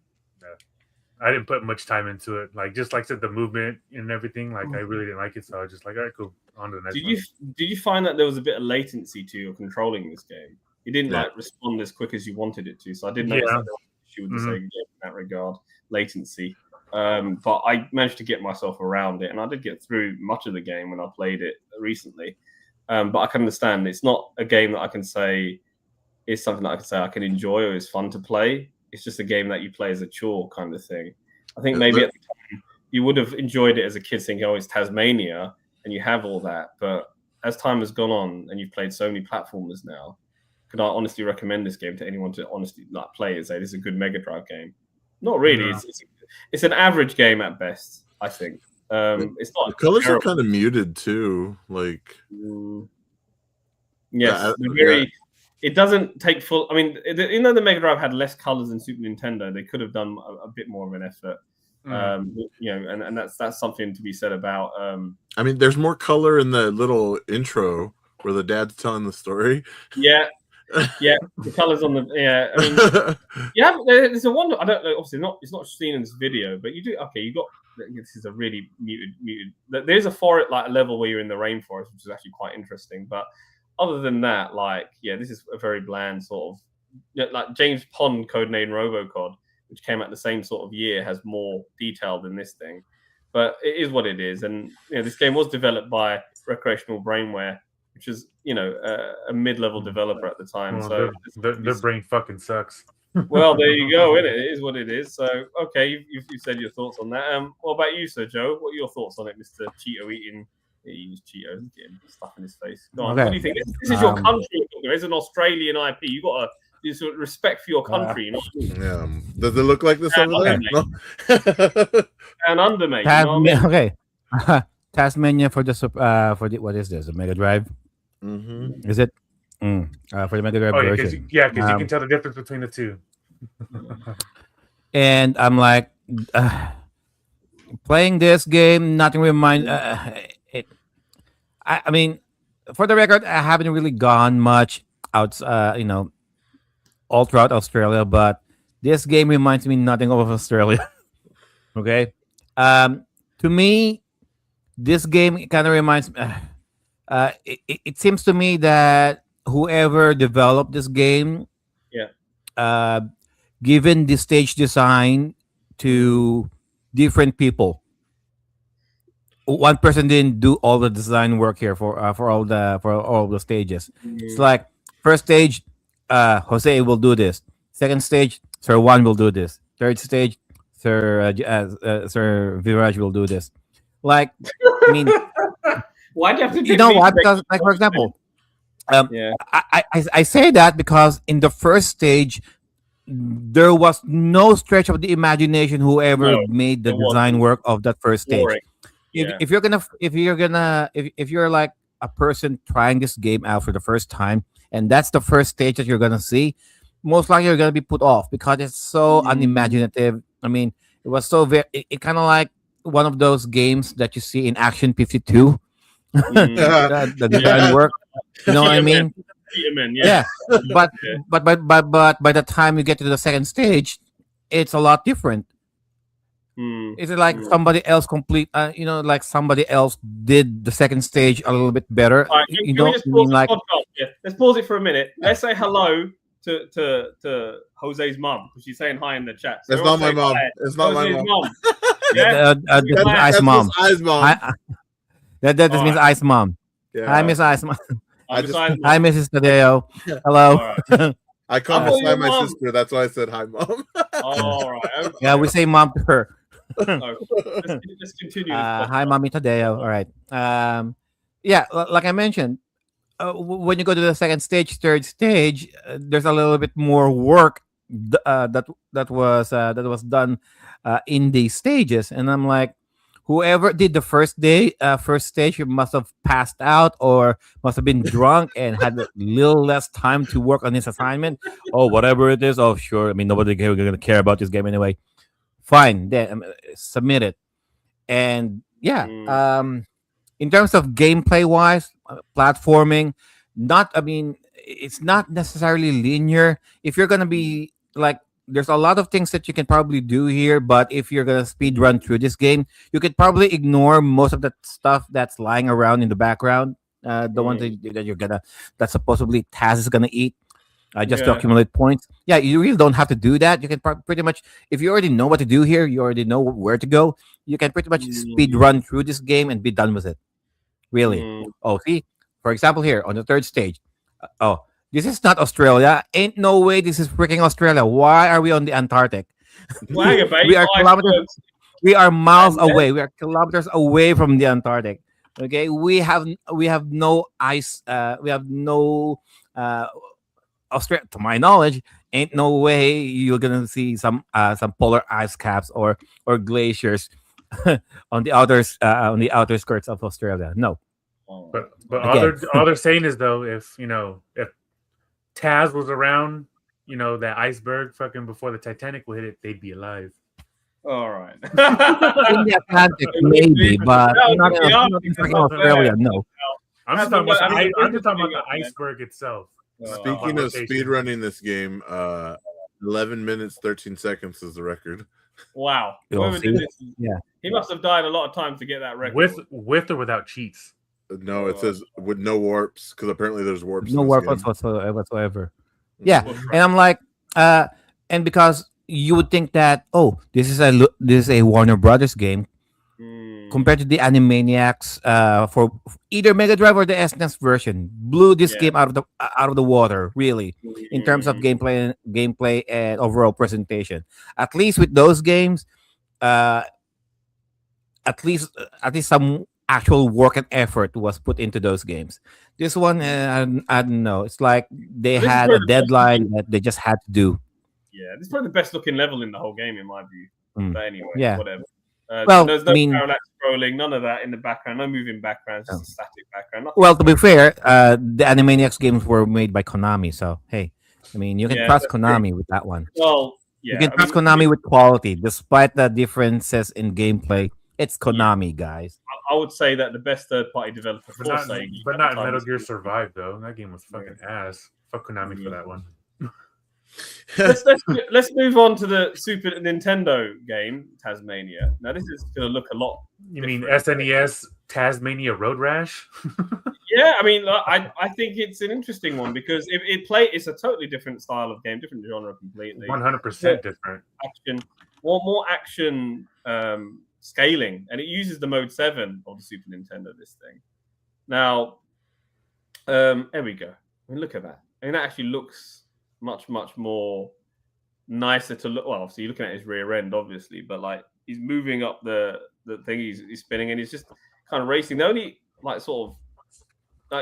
I didn't put much time into it. Like just like I said, the movement and everything, like I really didn't like it. So I was just like, all right, cool, on to the next one. Did you find that there was a bit of latency to your controlling this game? You didn't like respond as quick as you wanted it to. So I didn't notice that there was an issue with the Sega game in that regard, latency. But I managed to get myself around it, and I did get through much of the game when I played it recently. But I can understand it's not a game that I can say is something that I can say I can enjoy or is fun to play. It's just a game that you play as a chore kind of thing. I think maybe at the time you would have enjoyed it as a kid thinking, oh, it's Tasmania, and you have all that. But as time has gone on and you've played so many platformers now, could I honestly recommend this game to anyone to honestly like play and say this is a good Megadrive game? Not really. No. It's an average game at best, I think. It's not. The colors are kind of muted too. Like, yes, very. It doesn't take full. I mean, even though the Mega Drive had less colors than Super Nintendo, they could have done a bit more of an effort. You know, and that's something to be said about. I mean, there's more color in the little intro where the dad's telling the story. Yeah. Yeah, the colors on the I mean, yeah, there's a wonder. I don't know. Obviously, it's not seen in this video, but you do. Okay, you got. This is a really muted. There's a forest like a level where you're in the rainforest, which is actually quite interesting. But other than that, like, yeah, this is a very bland sort of like James Pond, codename Robocod, which came out the same sort of year, has more detail than this thing. But it is what it is, and this game was developed by Recreational Brainware, which is, a mid-level developer at the time. Well, so their brain fucking sucks. Well, there you go. It is what it is. So, okay, you've said your thoughts on that. What about you, Sir Joe? What are your thoughts on it, Mr. Cheeto eating? He used Cheetos, getting stuff in his face. Go on. Okay. What do you think? This is your country. It's an Australian IP. You got to respect for your country. Yeah. Does it look like this over there? No? And under, mate. Okay. Tasmania for the what is this? A Mega Drive? Mm-hmm. Is it for the Mega Drive version? Because you can tell the difference between the two. And I'm like, playing this game, nothing remind it. I mean, for the record, I haven't really gone much out, all throughout Australia, but this game reminds me nothing of Australia. Okay, to me, this game kind of reminds me. It seems to me that whoever developed this game, given the stage design to different people. One person didn't do all the design work here for all the stages. Mm-hmm. It's like first stage, Jose will do this. Second stage, Sir Juan will do this. Third stage, Sir Viraj will do this. Like, I mean, why do you have to? You know why? Because, like, for example, I say that because in the first stage, there was no stretch of the imagination whoever made the design work of that first stage. If you're like a person trying this game out for the first time, and that's the first stage that you're gonna see, most likely you're gonna be put off because it's so unimaginative. I mean, it was so very. It kind of like one of those games that you see in Action 52, the design work. You know what I Peterman, mean? Peterman, Yeah. yeah. But Yeah. but by the time you get to the second stage, it's a lot different. Is it like somebody else like somebody else did the second stage a little bit better? All right, You can we know, just I pause mean, the like, podcast? Yeah, let's pause it for a minute. Let's say hello to Jose's mum because she's saying hi in the chat. So It's not everyone my say mom. hi. It's not my Jose's mom. Yeah. this is Ice That's Mom. Miss I's mom. That All means right. Ice Mom. Yeah. Hi, Miss Ice Mom. I just- Besides Hi, mum. Mrs. Tadeo. Hello. All I call I Miss thought you I were my mom. sister. That's why I said hi, mom. All right. Okay. Yeah, we say mom to her. No, let's continue. This Hi, Mommy Tadeo. All right. Like I mentioned, when you go to the second stage, third stage, there's a little bit more work that was done in these stages, and I'm like, whoever did the first stage, you must have passed out or must have been drunk and had a little less time to work on his assignment or whatever it is. Oh, sure. I mean, nobody going to care about this game anyway. Fine, then submit it. And yeah, in terms of gameplay wise, platforming, not I mean, it's not necessarily linear. If you're gonna be like, there's a lot of things that you can probably do here, but if you're gonna speed run through this game, you could probably ignore most of the stuff that's lying around in the background. The ones that you're gonna that supposedly Taz is gonna eat. Just to Yeah. accumulate points. Yeah, you really don't have to do that. You can pretty much, if you already know what to do here, you already know where to go. You can pretty much speed run through this game and be done with it. Really. Oh, see, for example, here on the third stage. Oh, this is not Australia. Ain't no way this is freaking Australia. Why are we on the Antarctic? Swagger, baby. We are kilometers. Icebergs. We are miles And then- away. We are kilometers away from the Antarctic. Okay, we have no ice. We have no. Australia, to my knowledge, ain't no way you're gonna see some polar ice caps or glaciers on the outer skirts of Australia. No. But Again. all they're saying is though, if Taz was around, that iceberg fucking before the Titanic will hit it, they'd be alive. All right. In the Atlantic, maybe, but not in freaking Australia. No. I'm just talking about the iceberg itself. Speaking of speedrunning this game, 11 minutes 13 seconds is the record. Wow. You'll Whoever see did it. this, Yeah. he must have died a lot of times to get that record. With or without cheats. No, it says with no warps because apparently there's warps. No in this work game. whatsoever. Yeah, and I'm like, and because you would think that, oh, this is a Warner Brothers game compared to the Animaniacs for either Mega Drive or the SNES version, blew this game out of the water, really, in terms of gameplay and overall presentation. At least with those games, at least some actual work and effort was put into those games. This one, I don't know. It's like they had a deadline that they just had to do. Yeah, this is probably the best looking level in the whole game, in my view. But anyway, whatever. Well, there's no I mean, parallax scrolling, none of that in the background, no moving backgrounds, just a static background. Nothing. Well, to be fair, the Animaniacs games were made by Konami, so hey, I mean, you can trust Konami with that one. Well, yeah, you can trust Konami with quality, despite the differences in gameplay. It's Konami, guys. I would say that the best third-party developer for Sega, but not Metal Gear Survive though. That game was fucking ass. Fuck Konami for that one. let's move on to the Super Nintendo game Tasmania. Now this is going to look a lot. You mean SNES Tasmania Road Rash? Yeah, I mean, I think it's an interesting one because it's a totally different style of game, different genre completely. 100% different. Action, more action scaling, and it uses the Mode 7 of the Super Nintendo. This thing. Now, there we go. I mean, look at that. I mean, that actually looks much more nicer to look. Well, obviously, you're looking at his rear end, obviously, but like he's moving up the thing, he's spinning, and he's just kind of racing. The only like sort of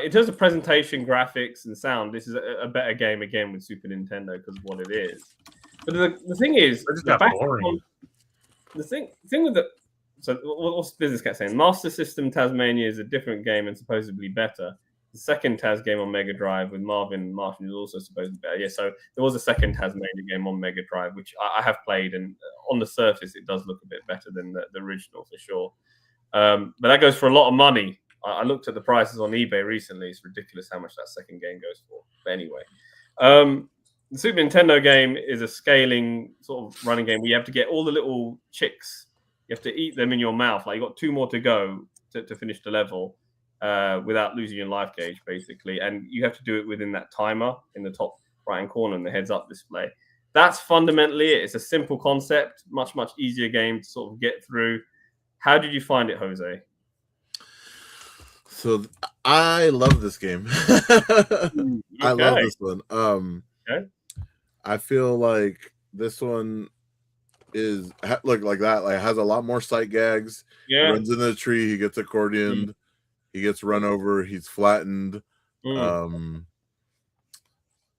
in terms of presentation, graphics, and sound, this is a better game again with Super Nintendo because of what it is. But the thing is, the thing with So what's Business Cat saying? Master System Tasmania is a different game and supposedly better. The second Taz game on Mega Drive with Marvin Martin is also supposedly better. Yeah, so there was a second Tasmania game on Mega Drive, which I have played, and on the surface it does look a bit better than the original for sure. But that goes for a lot of money. I looked at the prices on eBay recently. It's ridiculous how much that second game goes for. But anyway, the Super Nintendo game is a scaling sort of running game where you have to get all the little chicks. You have to eat them in your mouth. Like you got 2 more to go to finish the level without losing your life gauge, basically. And you have to do it within that timer in the top right-hand corner in the heads-up display. That's fundamentally it. It's a simple concept, much, much easier game to sort of get through. How did you find it, Jose? So I love this game. I love this one. Okay. I feel like this one is look like that. Like has a lot more sight gags. Yeah. He runs into the tree. He gets accordioned. He gets run over. He's flattened. I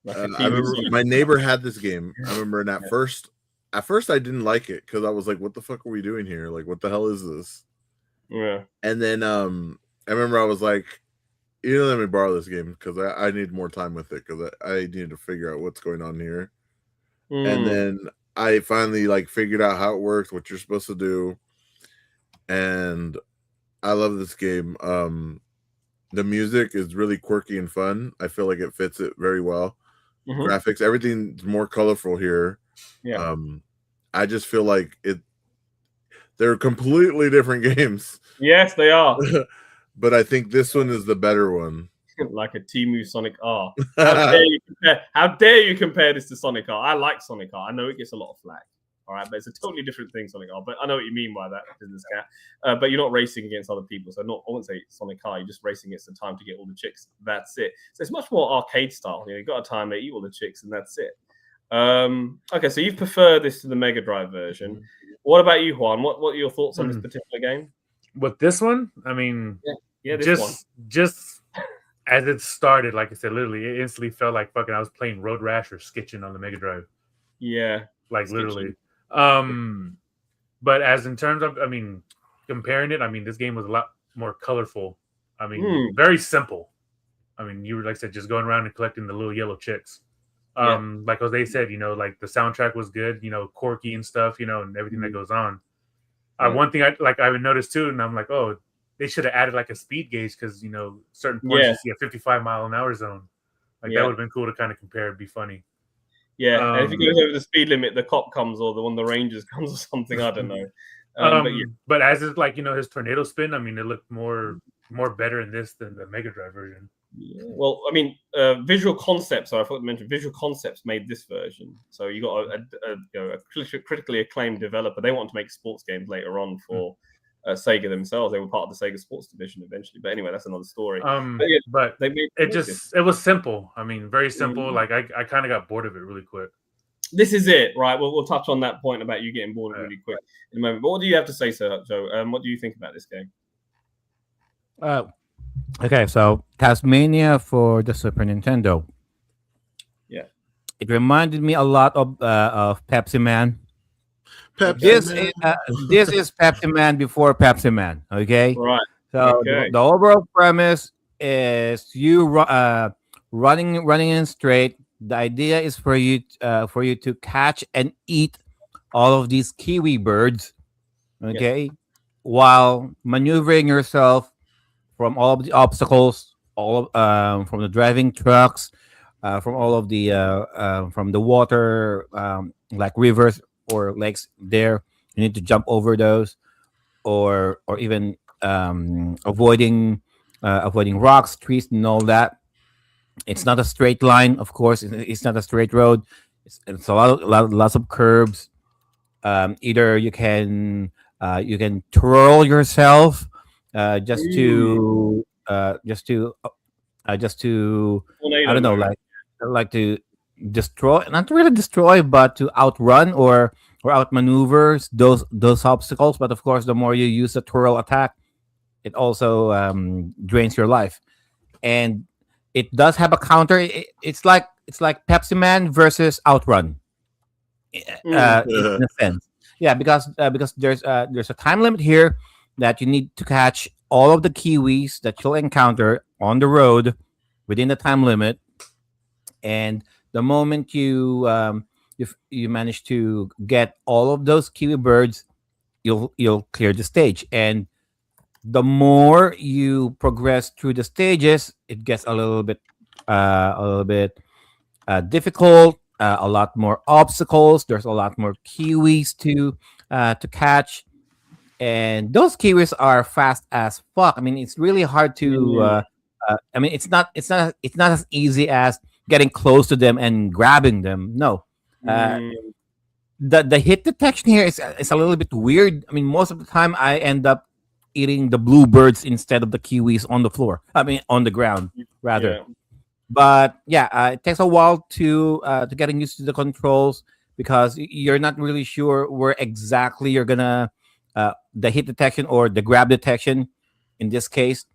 remember my neighbor had this game. I remember, and at first I didn't like it because I was like, "What the fuck are we doing here? Like, what the hell is this?" Yeah. And then I remember I was like, "You know, let me borrow this game because I need more time with it because I needed to figure out what's going on here." And then I finally like figured out how it works, what you're supposed to do, and I love this game. The music is really quirky and fun. I feel like it fits it very well. Graphics, everything's more colorful here. Yeah. I just feel like they're completely different games. Yes, they are. But I think this one is the better one. Like a Temu Sonic R. How dare you compare this to Sonic R? I like Sonic R. I know it gets a lot of flack. All right, but it's a totally different thing, Sonic R. But I know what you mean by that, Business Cat. But you're not racing against other people. So I wouldn't say Sonic R. You're just racing against the time to get all the chicks. That's it. So it's much more arcade style. You got a timer, eat all the chicks, and that's it. Okay, so you prefer this to the Mega Drive version. What about you, Juan? What are your thoughts on this particular game? With this one, I mean, this just as it started, like I said, literally, it instantly felt like fucking I was playing Road Rash or Skitchin on the Mega Drive. Yeah, like literally. But as in terms of, I mean, comparing it, I mean, this game was a lot more colorful. I mean, very simple. I mean, you were, like I said, just going around and collecting the little yellow chicks. Like Jose said, like the soundtrack was good, quirky and stuff, and everything that goes on. One thing I noticed too, and I'm like, oh, they should have added like a speed gauge because certain points you see a 55-mile-an-hour zone. Like that would have been cool to kind of compare. It'd be funny. Yeah, and if it goes over the speed limit, the cop comes or one of the rangers comes or something. I don't know. But as it's like his tornado spin, I mean, it looked more better in this than the Mega Drive version. Yeah. Well, I mean, visual concepts. I forgot to mention, visual concepts made this version. So you got a critically acclaimed developer. They want to make sports games later on for Sega themselves. They were part of the Sega Sports division eventually. But anyway, that's another story. But it was simple. I mean, very simple. Like I kind of got bored of it really quick. This is it, right? We'll touch on that point about you getting bored really quick in a moment. But what do you have to say, sir, Joe? What do you think about this game? Okay, so Tasmania for the Super Nintendo. Yeah, it reminded me a lot of Pepsi Man. This is Pepsi Man before Pepsi Man. Okay, right. So the overall premise is you running in straight. The idea is for you to catch and eat all of these kiwi birds. Okay, while maneuvering yourself from all of the obstacles, from the driving trucks, from all of the from the water, like rivers or lakes. There, you need to jump over those, or even avoiding rocks, trees, and all that. It's not a straight line, of course. It's not a straight road. It's lots of curves. Either you can twirl yourself. Just to I don't know, like to destroy, not really destroy, but to outrun or outmaneuver those obstacles. But of course, the more you use a twirl attack, it also drains your life, and it does have a counter. It's like Pepsi Man versus Outrun, in a sense. Yeah, because there's a time limit here that you need to catch all of the kiwis that you'll encounter on the road within the time limit, and the moment you manage to get all of those kiwi birds, you'll clear the stage. And the more you progress through the stages, it gets a little bit difficult. A lot more obstacles. There's a lot more kiwis to catch, and those kiwis are fast as fuck. I mean, it's really hard to. I mean, it's not as easy as getting close to them and grabbing them. No, uh, Mm, the hit detection here is a little bit weird. I mean, most of the time I end up eating the bluebirds instead of the kiwis on the floor. I mean, on the ground rather. yeah. But yeah, it takes a while to getting used to the controls because you're not really sure where exactly you're gonna the hit detection or the grab detection in this case.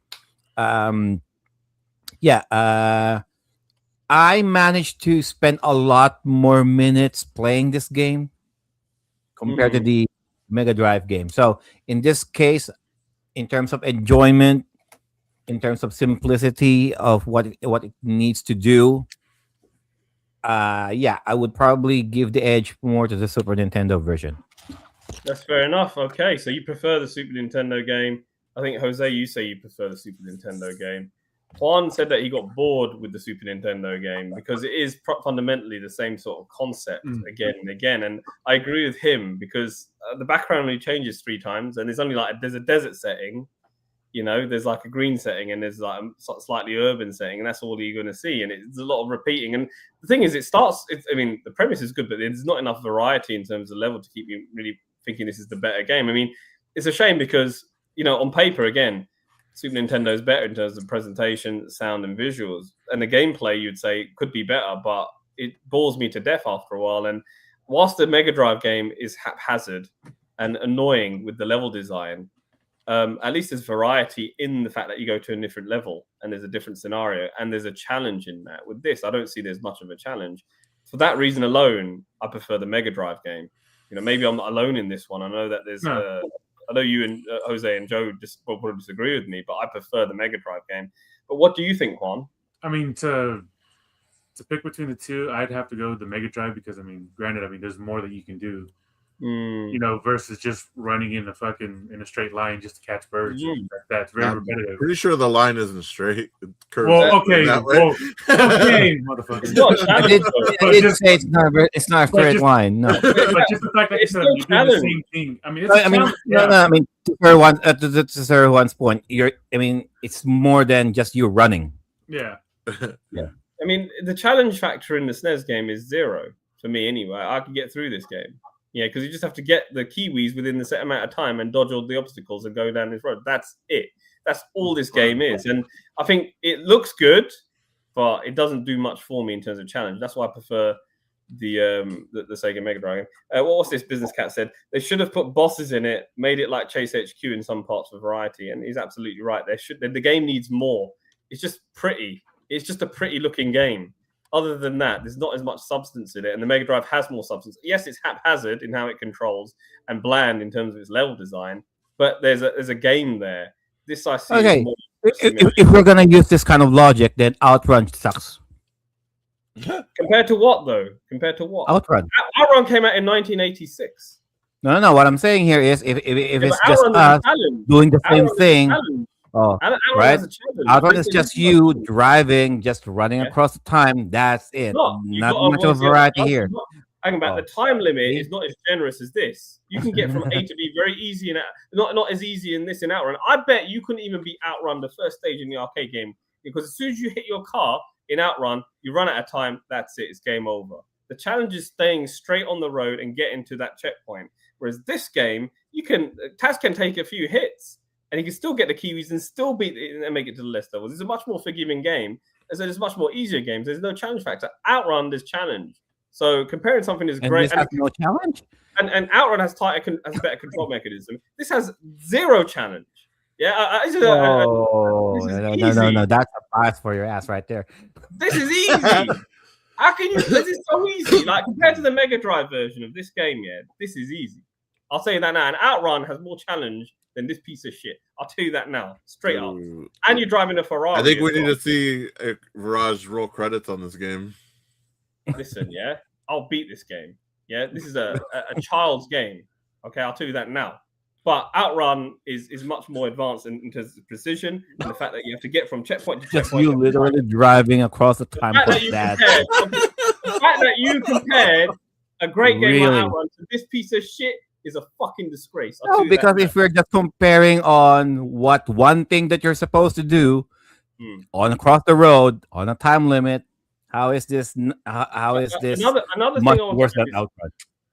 Um, yeah, I managed to spend a lot more minutes playing this game compared to Mhm. the Mega Drive game. So in this case, in terms of enjoyment, in terms of simplicity of what it needs to do, yeah, I would probably give the edge more to the Super Nintendo version. That's fair enough. Okay, so you prefer the Super Nintendo game. I think Jose, you say you prefer the Super Nintendo game. Juan said that he got bored with the Super Nintendo game because it is fundamentally the same sort of concept again and again. And I agree with him because the background only changes 3 times, and there's only like there's a desert setting, there's like a green setting, and there's like a slightly urban setting, and that's all you're going to see. And it's a lot of repeating. And the thing is, I mean, the premise is good, but there's not enough variety in terms of level to keep you really thinking this is the better game. I mean, it's a shame because, on paper, again, Super Nintendo is better in terms of presentation, sound, and visuals. And the gameplay, you'd say, could be better, but it bores me to death after a while. And whilst the Mega Drive game is haphazard and annoying with the level design, at least there's variety in the fact that you go to a different level and there's a different scenario and there's a challenge in that. With this, I don't see there's much of a challenge. For that reason alone, I prefer the Mega Drive game. Maybe I'm not alone in this one. I know that there's, I know you and Jose and Joe will probably disagree with me, but I prefer the Mega Drive game. But what do you think, Juan? I mean, to pick between the two, I'd have to go with the Mega Drive because, I mean, granted, there's more that you can do. Versus just running in a straight line just to catch birds. That's very repetitive. Pretty sure the line isn't straight. It curves okay, It's not a challenge. I did say it's not a straight line. No, but just the fact that you said you do the same thing. I mean, I mean, to Sir Juan's point, it's more than just you running. Yeah. I mean, the challenge factor in the SNES game is 0 for me anyway. I can get through this game. Yeah, because you just have to get the kiwis within the set amount of time and dodge all the obstacles and go down this road. That's it. That's all this game is. And I think it looks good, but it doesn't do much for me in terms of challenge. That's why I prefer the Sega Mega Drive. What's this Business Cat said? They should have put bosses in it, made it like Chase HQ in some parts for variety. And he's absolutely right. The game needs more. It's just pretty. It's just a pretty looking game. Other than that, there's not as much substance in it, and the Mega Drive has more substance. Yes, it's haphazard in how it controls and bland in terms of its level design, but there's a game there. This I see. Okay, if we're gonna use this kind of logic, then Outrun sucks. Compared to what, though? Compared to what? Outrun. Outrun came out in 1986. No. What I'm saying here is, if it's just us doing the same thing. Oh, right. Outrun is just you driving, just running across the time. That's it. Not much of a variety here. Talking about the time limit is not as generous as this. You can get from A to B very easy and not as easy in this in Outrun. I bet you couldn't even beat Outrun the first stage in the arcade game because as soon as you hit your car in Outrun, you run out of time. That's it. It's game over. The challenge is staying straight on the road and getting to that checkpoint. Whereas this game, Taz can take a few hits. And he can still get the kiwis and still beat it and make it to the list levels. It's a much more forgiving game. And so there's much more easier games. There's no challenge factor. Outrun, there's challenge. So comparing something is great. This has no challenge? And Outrun has better control mechanism. This has 0 challenge. Yeah. No. That's a pass for your ass right there. This is easy. How can you? This is so easy. Like compared to the Mega Drive version of this game, this is easy. I'll tell you that now. And Outrun has more challenge than this piece of shit. I'll tell you that now, straight up. And you're driving a Ferrari. I think we need to see Viraj roll credits on this game. Listen, yeah, I'll beat this game. Yeah, this is a child's game. Okay, I'll tell you that now. But Outrun is much more advanced in terms of precision and the fact that you have to get from checkpoint to Just checkpoint. you literally driving across the time The fact code that. the fact that you compared a great game Really? like Outrun to this piece of shit is a fucking disgrace. I'll No, tell you because that if we're just comparing on what one thing that you're supposed to do on across the road on a time limit, how is this? How is this another much thing I want worse to than is, Outrun?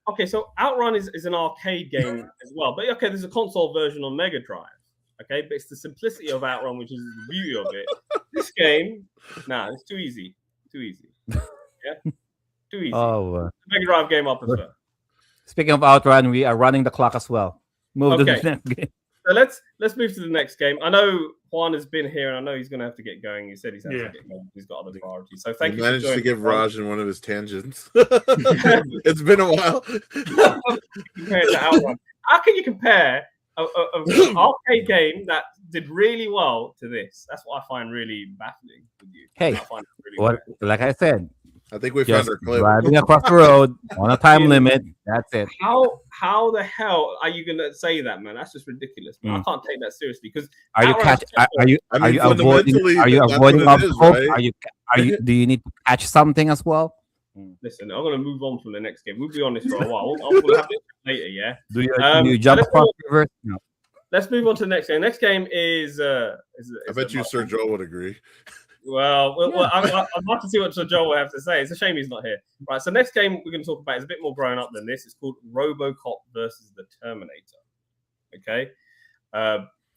okay, so Outrun is an arcade game as well, but okay, there's a console version on Mega Drive. Okay, but it's the simplicity of Outrun, which is the beauty of it. This game, it's too easy. Too easy. Yeah, too easy. Oh, Mega Drive game I prefer. speaking of Outrun, we are running the clock as well. Move to the Okay. next game. So let's move to the next game. I know Juan has been here, and I know he's going to have to get going. He said he's to get going. He's got other priorities. So thank you. Managed for to joining give us, Juan. Raj in one of his tangents. It's been a while. Compared to Outrun. How can you compare an arcade game that did really well to this? That's what I find really baffling with you. Hey, I find it really weird. like I said, I think we found just our clip. driving across the road on a time limit. That's it. How the hell are you gonna say that, man? That's just ridiculous. Man. I can't take that seriously because Are you Outrun- Are you I mean, are you avoiding? fundamentally, Are you that's avoiding what it is, obstacles? right? Are you? Do you need to catch something as well? Listen, I'm gonna move on from the next game. We'll be on this for a while. We'll have this later, yeah. Do you jump let's across move- rivers? No. Let's move on to the next game. Next game is I bet you Sir Joe would agree. Well, I'd like to see what Sir Joel will have to say. It's a shame he's not here. Right, so next game we're going to talk about is a bit more grown up than this. It's called RoboCop versus the Terminator. Okay,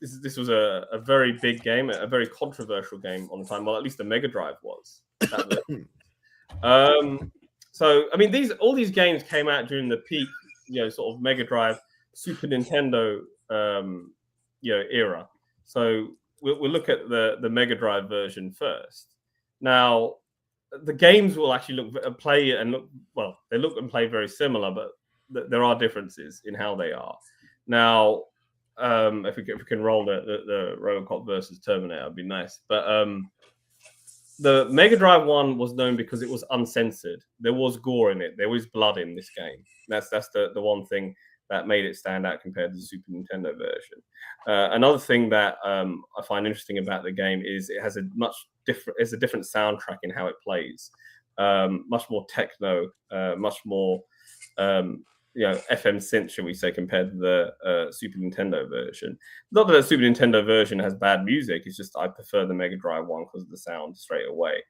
this was a very big game, a very controversial game on the time. Well, at least the Mega Drive was. So I mean, all these games came out during the peak, sort of Mega Drive, Super Nintendo, era. So we'll look at the Mega Drive version first. Now, the games will actually play and play very similar, but there are differences in how they are. Now, if we can roll the RoboCop versus Terminator, it'd be nice. But the Mega Drive one was known because it was uncensored. There was gore in it. There was blood in this game. That's the one thing that made it stand out compared to the Super Nintendo version. Another thing that I find interesting about the game is it has a different soundtrack in how it plays. Much more techno, much more FM synth, shall we say, compared to the Super Nintendo version. Not that the Super Nintendo version has bad music. It's just I prefer the Mega Drive one because of the sound straight away.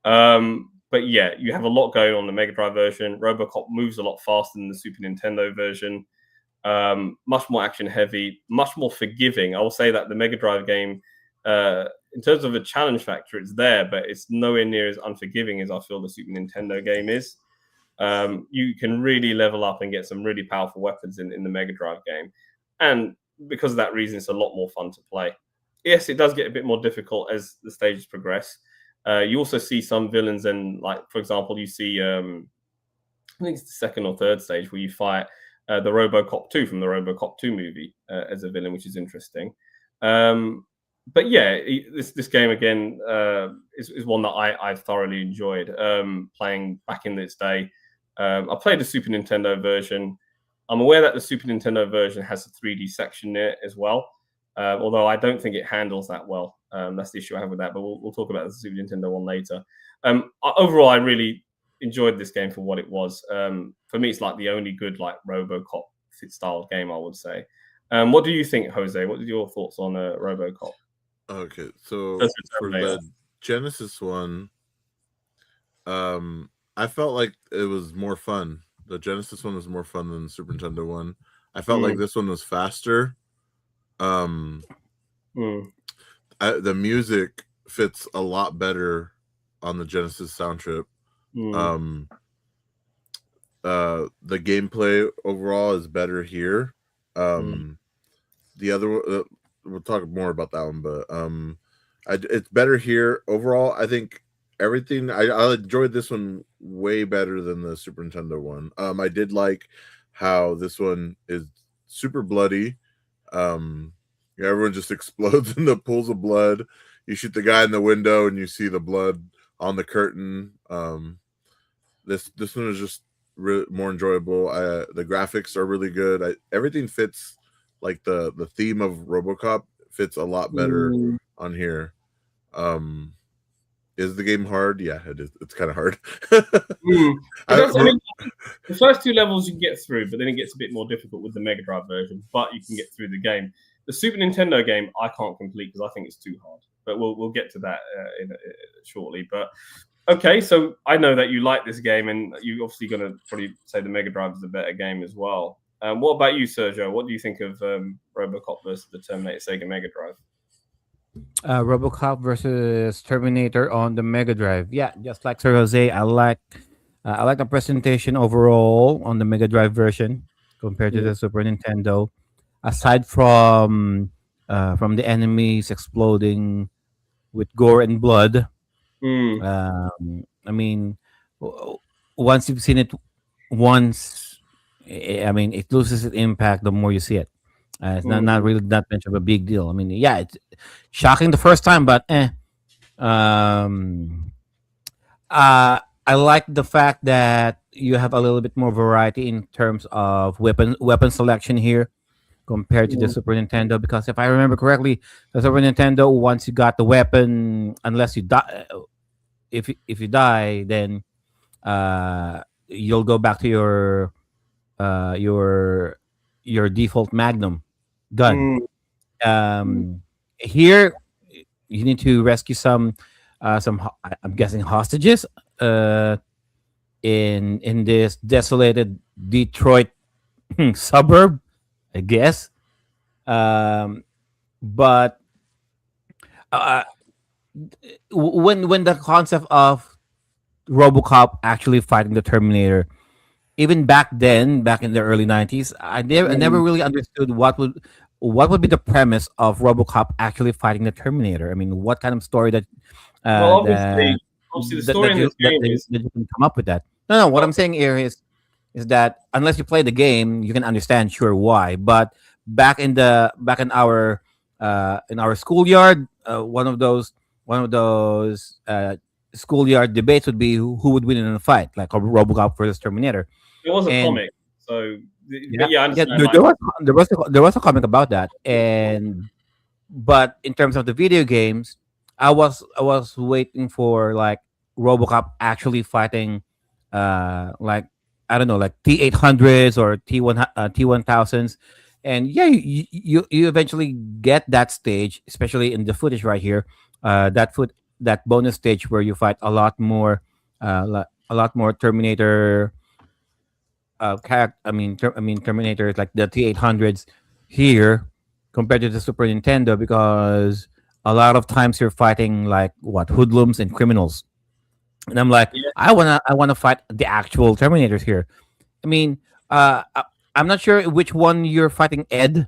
But yeah, you have a lot going on the Mega Drive version. RoboCop moves a lot faster than the Super Nintendo version. Much more action heavy, much more forgiving. I will say that the Mega Drive game, in terms of a challenge factor, it's there, but it's nowhere near as unforgiving as I feel the Super Nintendo game is. You can really level up and get some really powerful weapons in the Mega Drive game. And because of that reason, it's a lot more fun to play. Yes, it does get a bit more difficult as the stages progress. You also see some villains, and like, for example, you see, I think it's the second or third stage where you fight the RoboCop 2 from the RoboCop 2 movie as a villain, which is interesting. But yeah, this game again is one that I thoroughly enjoyed playing back in its day. I played the Super Nintendo version. I'm aware that the Super Nintendo version has a 3D section in it as well, although I don't think it handles that well. That's the issue I have with that, but we'll talk about the Super Nintendo one later. Overall, I really enjoyed this game for what it was. For me, it's like the only good like RoboCop style game, I would say. What do you think, Jose? What are your thoughts on RoboCop? Okay, so That's for the Genesis one, I felt like it was more fun. The Genesis one was more fun than the Super Nintendo one. I felt like this one was faster. The music fits a lot better on the Genesis sound trip. The gameplay overall is better here. The other we'll talk more about that one, but it's better here overall. I think everything I enjoyed this one way better than the Super Nintendo one. I did like how this one is super bloody. Everyone just explodes in the pools of blood. You shoot the guy in the window, and you see the blood on the curtain. This one is just more enjoyable. The graphics are really good. Everything fits, like the theme of RoboCop fits a lot better on here. Is the game hard? Yeah, it is. It's kind of hard. The first 2 levels you can get through, but then it gets a bit more difficult with the Mega Drive version. But you can get through the game. The Super Nintendo game I can't complete because I think it's too hard. But we'll get to that shortly. But okay, so I know that you like this game, and you're obviously going to probably say the Mega Drive is a better game as well. What about you, Sergio? What do you think of RoboCop versus the Terminator Sega Mega Drive? RoboCop versus Terminator on the Mega Drive. Yeah, just like Sir Jose, I like the presentation overall on the Mega Drive version compared to the Super Nintendo. Aside from the enemies exploding with gore and blood, I mean, once you've seen it once, I mean, it loses its impact the more you see it. It's not really that much of a big deal. I mean, yeah, it's shocking the first time, but Um, I like the fact that you have a little bit more variety in terms of weapon selection here compared to the Super Nintendo. Because if I remember correctly, the Super Nintendo, once you got the weapon, unless you die, if you die, then you'll go back to uh, your your default Magnum gun. Here you need to rescue I'm guessing hostages in this desolated Detroit suburb, I guess. But uh, when the concept of RoboCop actually fighting the Terminator, even back then, back in the early '90s, I never really understood what would be the premise of RoboCop actually fighting the Terminator. I mean, what kind of story that Well, uh, obviously, that the story in this game is that you can come up with that. No, what I'm saying here is that unless you play the game, you can understand sure why. But back in our schoolyard, one of those schoolyard debates would be who would win in a fight, like a RoboCop versus Terminator. it was a And comic, so yeah, but yeah, I yeah, understand. there was a comic about that, and but in terms of the video games, I was waiting for like RoboCop actually fighting, like I don't know, like T-800s or T-1000s, and yeah, you eventually get that stage, especially in the footage right here, that bonus stage where you fight a lot more Terminator character. I mean Terminators like the T-800s here compared to the Super Nintendo because a lot of times you're fighting like what hoodlums and criminals, and I'm like, Yeah. I wanna fight the actual Terminators here. I mean, I'm not sure which one you're fighting, Ed.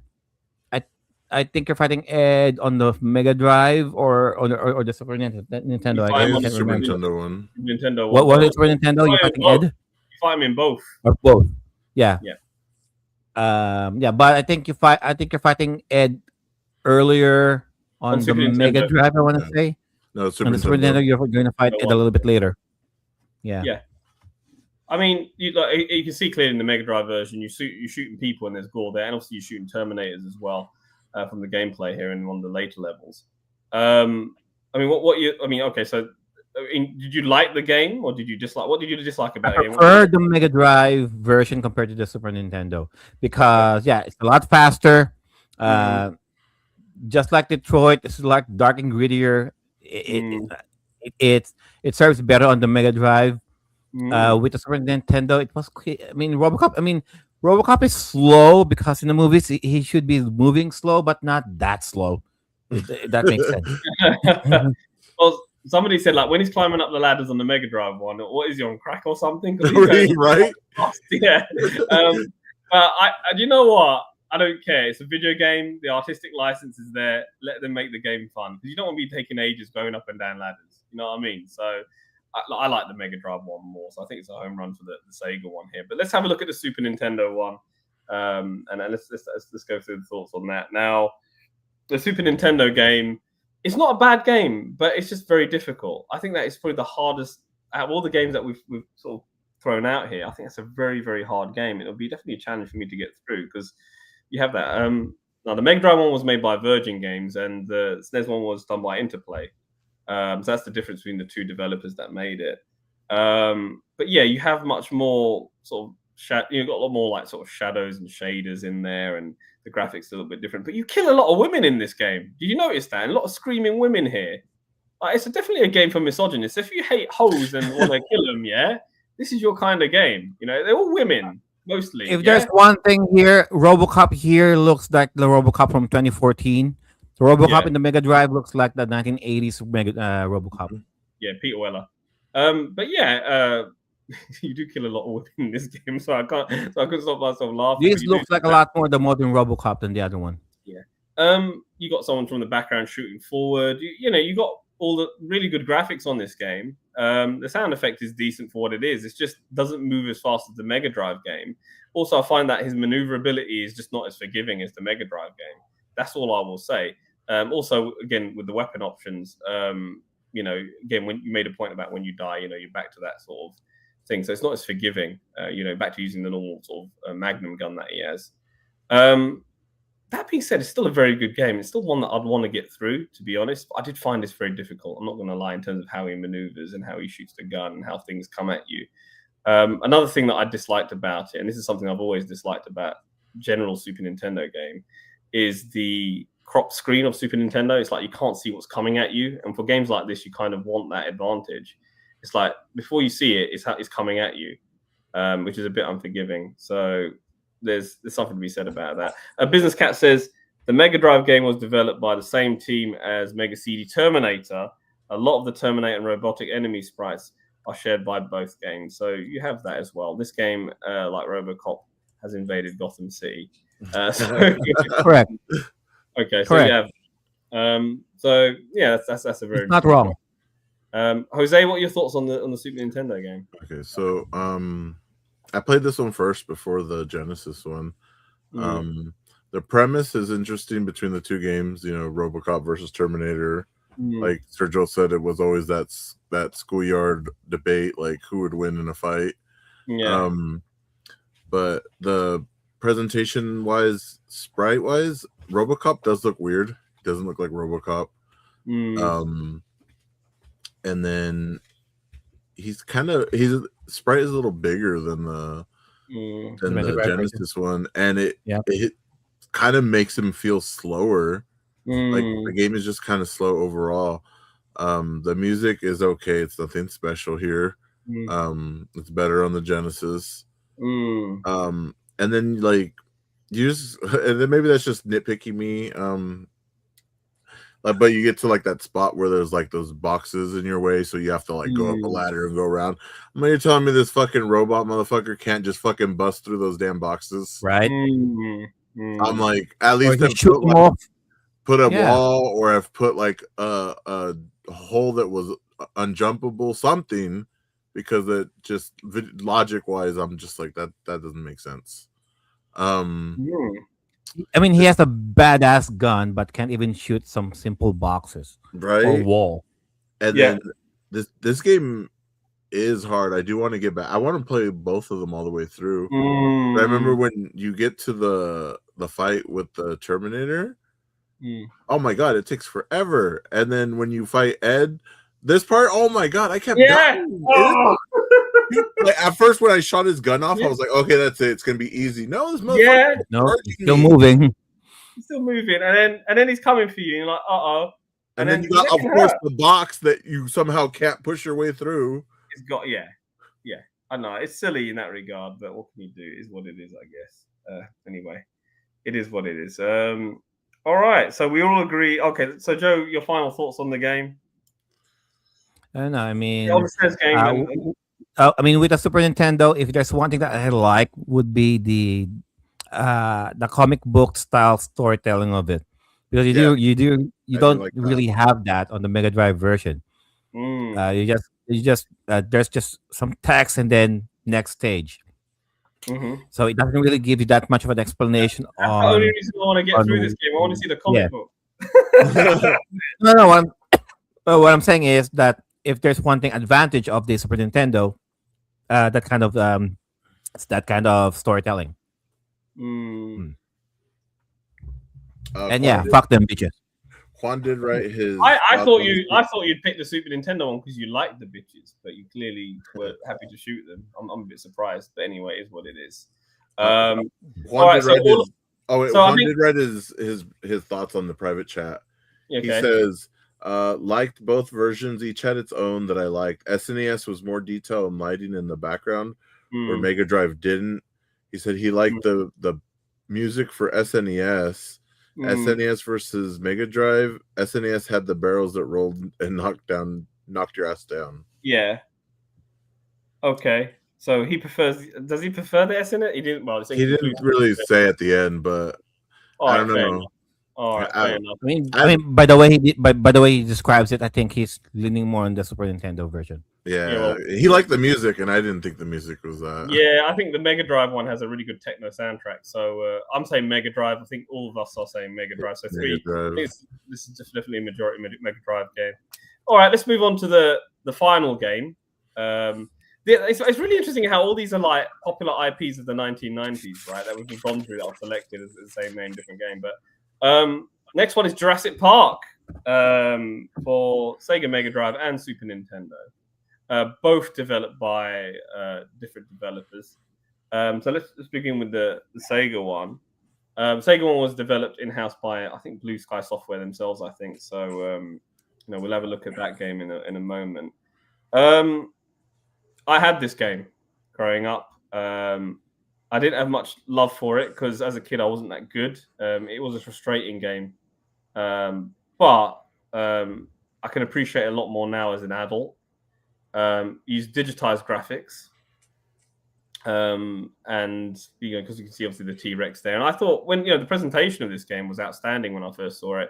I I think you're fighting Ed on the Mega Drive or the Super Nintendo. You I fight guess him I on the can't Super remember. Nintendo one. Nintendo What one. was it, Super Nintendo? You're fighting both. Ed You fight him in both. or both? Yeah. Yeah. Yeah, but I think you're fighting Ed earlier On on the Super Mega Nintendo. Drive. I want to Yeah. say No, on Super the Super Nintendo. Nintendo you're going to fight No Ed a one. little bit later. Yeah. Yeah. I mean, you can see clearly in the Mega Drive version, you're shooting people and there's gore there, and obviously you're shooting Terminators as well from the gameplay here in one of the later levels. I mean, okay, so did you like the game or did you dislike? What did you dislike I about it? prefer the Mega Drive version compared to the Super Nintendo because yeah, it's a lot faster. Uh, just like Detroit, it's like dark and grittier. It serves better on the Mega Drive. With the Super Nintendo, it was. I mean, RoboCop. RoboCop is slow because in the movies he should be moving slow, but not that slow. That makes sense. Well, somebody said like when he's climbing up the ladders on the Mega Drive one, what is he on crack or something? 'Cause he's going Right? fast, yeah. But you know what? I don't care. It's a video game. The artistic license is there. Let them make the game fun because you don't want to be taking ages going up and down ladders. You know what I mean? So I like the Mega Drive one more. So I think it's a home run for the Sega one here. But let's have a look at the Super Nintendo one. And let's go through the thoughts on that now. The Super Nintendo game, it's not a bad game, but it's just very difficult. I think that is probably the hardest out of all the games that we've sort of thrown out here. I think it's a very, very hard game. It'll be definitely a challenge for me to get through because you have that. Now the Mega Drive one was made by Virgin Games, and the SNES one was done by Interplay. So that's the difference between the two developers that made it. But yeah, you have much more sort of you've got a lot more like sort of shadows and shaders in there, and the graphics are a little bit different. But you kill a lot of women in this game. Did you notice that? And a lot of screaming women here. Like, it's definitely a game for misogynists. If you hate hoes and want to kill them, yeah, this is your kind of game. You know, they're all women mostly. If there's one thing here, RoboCop here looks like the RoboCop from 2014. The RoboCop in the Mega Drive looks like the 1980s RoboCop. Yeah, Peter Weller. But yeah, you do kill a lot of women in this game, so I couldn't stop myself laughing. This looks like a lot more the modern RoboCop than the other one. Yeah. You got someone from the background shooting forward. You know, you got all the really good graphics on this game. The sound effect is decent for what it is. It just doesn't move as fast as the Mega Drive game. Also, I find that his maneuverability is just not as forgiving as the Mega Drive game. That's all I will say. Also, again, with the weapon options, you know, again, when you made a point about when you die, you know, you're back to that sort of thing. So it's not as forgiving, you know, back to using the normal sort of Magnum gun that he has. That being said, it's still a very good game. It's still one that I'd want to get through, to be honest. But I did find this very difficult. I'm not going to lie in terms of how he maneuvers and how he shoots the gun and how things come at you. Another thing that I disliked about it, and this is something I've always disliked about general Super Nintendo game, is the crop screen of Super Nintendo. It's like you can't see what's coming at you. And for games like this, you kind of want that advantage. It's like before you see it, it's coming at you, which is a bit unforgiving. So there's something to be said about that. Business Cat says the Mega Drive game was developed by the same team as Mega CD Terminator. A lot of the Terminator and robotic enemy sprites are shared by both games, so you have that as well. This game, like RoboCop, has invaded Gotham City. Correct. Okay, so you have. So yeah, that's a very not wrong. Jose, what are your thoughts on the Super Nintendo game? Okay, so I played this one first before the Genesis one. The premise is interesting between the two games, you know, RoboCop versus Terminator. Like Sergio said, it was always that schoolyard debate, like who would win in a fight. Yeah. But the presentation wise, sprite wise, RoboCop does look weird. It doesn't look like RoboCop. And then his sprite is a little bigger than the Genesis one, and it kind of makes him feel slower. Like the game is just kind of slow overall. The music is okay; it's nothing special here. It's better on the Genesis. And then like and then maybe that's just nitpicking me. But you get to like that spot where there's like those boxes in your way, so you have to like go up a ladder and go around. I mean, you're telling me this fucking robot motherfucker can't just fucking bust through those damn boxes, right? I'm like, at least put a wall, or have put like a hole that was unjumpable, something, because it just logic wise, I'm just like that doesn't make sense. I mean, he has a badass gun, but can't even shoot some simple boxes or wall. And then this game is hard. I do want to get back. I want to play both of them all the way through. But I remember when you get to the fight with the Terminator. Oh my god, it takes forever. And then when you fight Ed, this part, oh my god, I kept dying. Like, at first, when I shot his gun off, I was like, "Okay, that's it. It's gonna be easy." No, this motherfucker, he's still moving. He's still moving, and then he's coming for you. And you're like, "Uh-oh!" And then you got, of course, the box that you somehow can't push your way through. It's got, yeah. I know it's silly in that regard, but what can you do? It is what it is, I guess. Anyway, it is what it is. All right, so we all agree. Okay, so Joe, your final thoughts on the game? And I mean, I mean, with the Super Nintendo, if there's one thing that I like, would be the comic book style storytelling of it, because you don't really have that on the Mega Drive version. You just there's just some text and then next stage. Mm-hmm. So it doesn't really give you that much of an explanation That's the only on reason I want to get through this game. I want to see the yeah. comic book. No. What I'm saying is that if there's one thing advantage of the Super Nintendo, that kind of it's that kind of storytelling. Mm. And yeah, fuck them bitches. Juan did write his. I thoughts thought on you the- I thought you'd pick the Super Nintendo one because you liked the bitches, but you clearly were happy to shoot them. I'm a bit surprised, but anyway, it is what it is. Juan right, did so write all- his. Oh wait, so I Juan think- did write his thoughts on the private chat. Okay. He says, liked both versions. Each had its own that I liked. SNES was more detail and lighting in the background, where Mm. Mega Drive didn't. He said he liked the music for SNES. SNES versus Mega Drive. SNES had the barrels that rolled and knocked your ass down. Yeah. Okay. So he prefers. Does he prefer the SNES? He didn't. Well, He didn't really say at the end, but I don't know. All right, fair enough. I mean, by the way by the way he describes it, I think he's leaning more on the Super Nintendo version. Yeah, well, he liked the music, and I didn't think the music was that. Yeah, I think the Mega Drive one has a really good techno soundtrack. So I'm saying Mega Drive. I think all of us are saying Mega Drive. So Mega Drive. this is definitely a majority Mega Drive game. All right, let's move on to the final game. It's really interesting how all these are like popular IPs of the 1990s, right? That we've gone through that are selected as the same name, different game. But next one is Jurassic Park for Sega Mega Drive and Super Nintendo. Both developed by different developers. So let's begin with the Sega one. Sega one was developed in-house by, I think, Blue Sky Software themselves, I think. So, we'll have a look at that game in a moment. I had this game growing up. I didn't have much love for it because as a kid, I wasn't that good. It was a frustrating game. But I can appreciate it a lot more now as an adult. Use digitized graphics, and because you can see obviously the T-Rex there. And I thought when the presentation of this game was outstanding when I first saw it.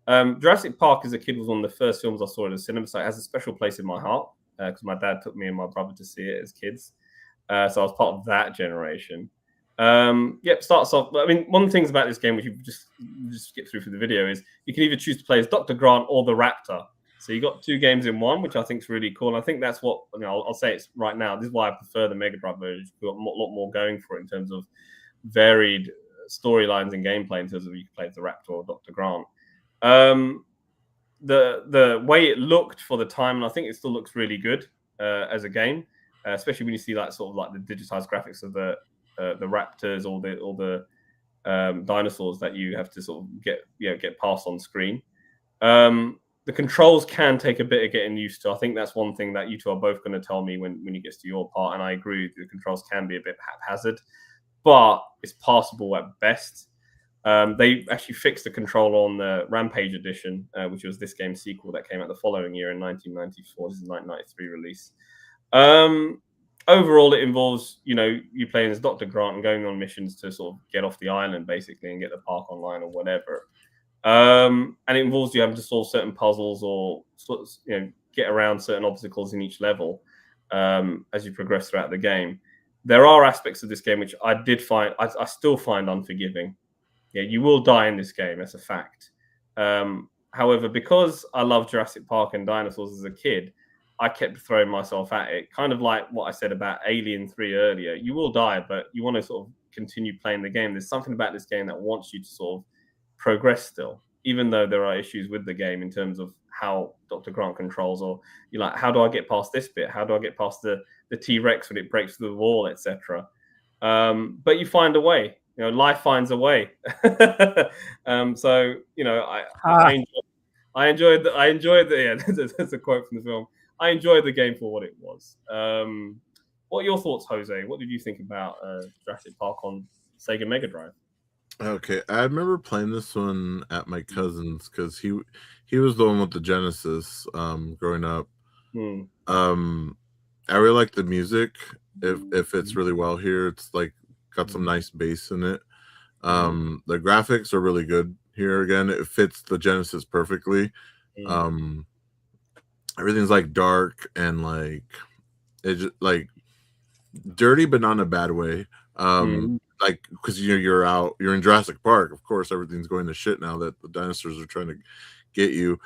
Jurassic Park as a kid was one of the first films I saw at the cinema, so it has a special place in my heart because my dad took me and my brother to see it as kids. So I was part of that generation. Starts off. I mean, one of the things about this game, which you just skip through for the video, is you can either choose to play as Dr. Grant or the Raptor. So you got two games in one, which I think is really cool. And I think that's what I'll say it's right now. This is why I prefer the Mega Drive version. We've got a lot more going for it in terms of varied storylines and gameplay in terms of you can play as the Raptor or Dr. Grant. The way it looked for the time, and I think it still looks really good as a game, especially when you see like sort of like the digitized graphics of the raptors or the dinosaurs that you have to sort of get past on screen. The controls can take a bit of getting used to. I think that's one thing that you two are both going to tell me when it gets to your part, and I agree. The controls can be a bit haphazard, but it's passable at best. They actually fixed the control on the Rampage edition, which was this game's sequel that came out the following year in 1994. This is a 1993 release. Overall, it involves, you playing as Dr. Grant and going on missions to sort of get off the island, basically, and get the park online or whatever. And it involves you having to solve certain puzzles or get around certain obstacles in each level as you progress throughout the game. There are aspects of this game which I still find unforgiving. Yeah, you will die in this game. That's a fact. However, because I love Jurassic Park and dinosaurs as a kid, I kept throwing myself at it. Kind of like what I said about Alien 3 earlier. You will die, but you want to sort of continue playing the game. There's something about this game that wants you to sort of progress still, even though there are issues with the game in terms of how Dr. Grant controls, or you're like, how do I get past this bit? How do I get past the T-Rex when it breaks through the wall, etc. But you find a way. Life finds a way. I enjoyed the that's a quote from the film. I enjoyed the game for what it was. What are your thoughts, Jose? What did you think about Jurassic Park on Sega Mega Drive? Okay, I remember playing this one at my cousin's because he was the one with the Genesis growing up. I really like the music. If it's really well here, it's like got some nice bass in it. The graphics are really good here. Again, it fits the Genesis perfectly. Everything's like dark and like it's just like dirty, but not in a bad way. Um, like because you're in Jurassic Park. Of course, everything's going to shit now that the dinosaurs are trying to get you.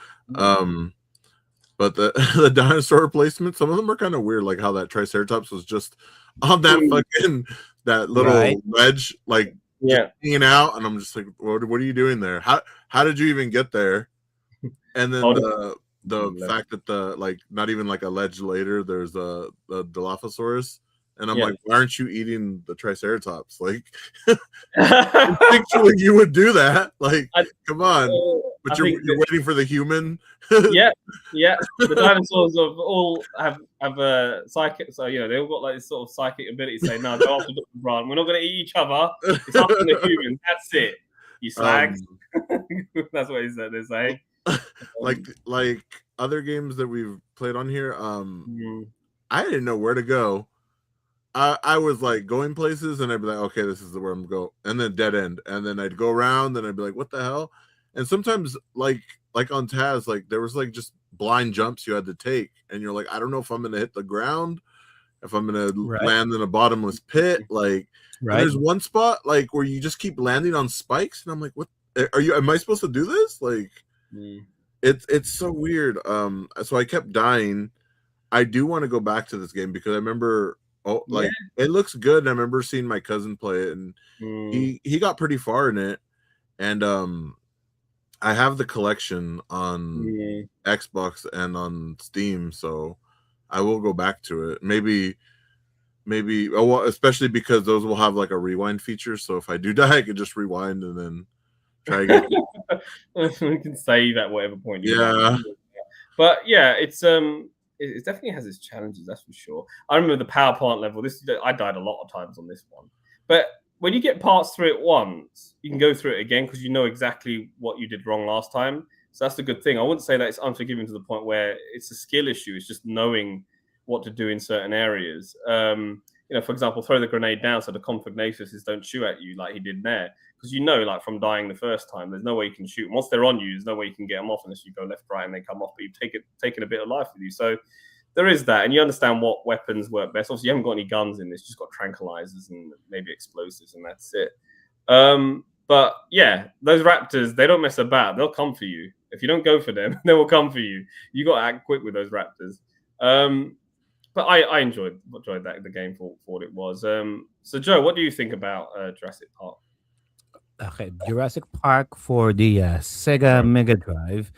But the the dinosaur replacements, some of them are kind of weird, like how that Triceratops was just on that fucking that little ledge, like hanging out, and I'm just like, what are you doing there? How did you even get there? And then the fact that the like not even like a ledge later, there's the Dilophosaurus, and I'm like, why aren't you eating the Triceratops? Like, instinctually you would do that. Like, come on. But you're waiting for the human. yeah. The dinosaurs all have a psychic, so they all got like this sort of psychic ability to say, no, go after Dr. Grant. We're not going to eat each other. It's up to the humans. That's it. You slags. That's what they're saying. Like other games that we've played on here, I didn't know where to go. I was like going places and I'd be like, okay, this is where I'm going, and then dead end, and then I'd go around and I'd be like, what the hell? And sometimes like on Taz, like there was like just blind jumps you had to take, and you're like, I don't know if I'm gonna hit the ground, if I'm gonna land in a bottomless pit. Like there's one spot like where you just keep landing on spikes, and I'm like, what are you? Am I supposed to do this? Like it's so weird. So I kept dying. I do want to go back to this game because I remember it looks good, and I remember seeing my cousin play it, and he got pretty far in it, and I have the collection on Xbox and on Steam, so I will go back to it. Maybe especially because those will have like a rewind feature, so if I do die I can just rewind and then try again. We can save at whatever point. Yeah. But yeah, it definitely has its challenges, that's for sure. I remember the power plant level. I died a lot of times on this one. But when you get parts through it once, you can go through it again because you know exactly what you did wrong last time. So that's the good thing. I wouldn't say that it's unforgiving to the point where it's a skill issue. It's just knowing what to do in certain areas. For example, throw the grenade down so the Confignatus don't shoot at you like he did there. Because like from dying the first time, there's no way you can shoot. Once they're on you, there's no way you can get them off unless you go left, right, and they come off. But you've taken a bit of life with you. So there is that, and you understand what weapons work best. Obviously, you haven't got any guns in this; you've just got tranquilizers and maybe explosives, and that's it. But yeah, those raptors, they don't mess about. They'll come for you. If you don't go for them, they will come for you. You got to act quick with those raptors. But I enjoyed the game for what it was. So Joe, what do you think about Jurassic Park? Okay, Jurassic Park for the Sega Megadrive.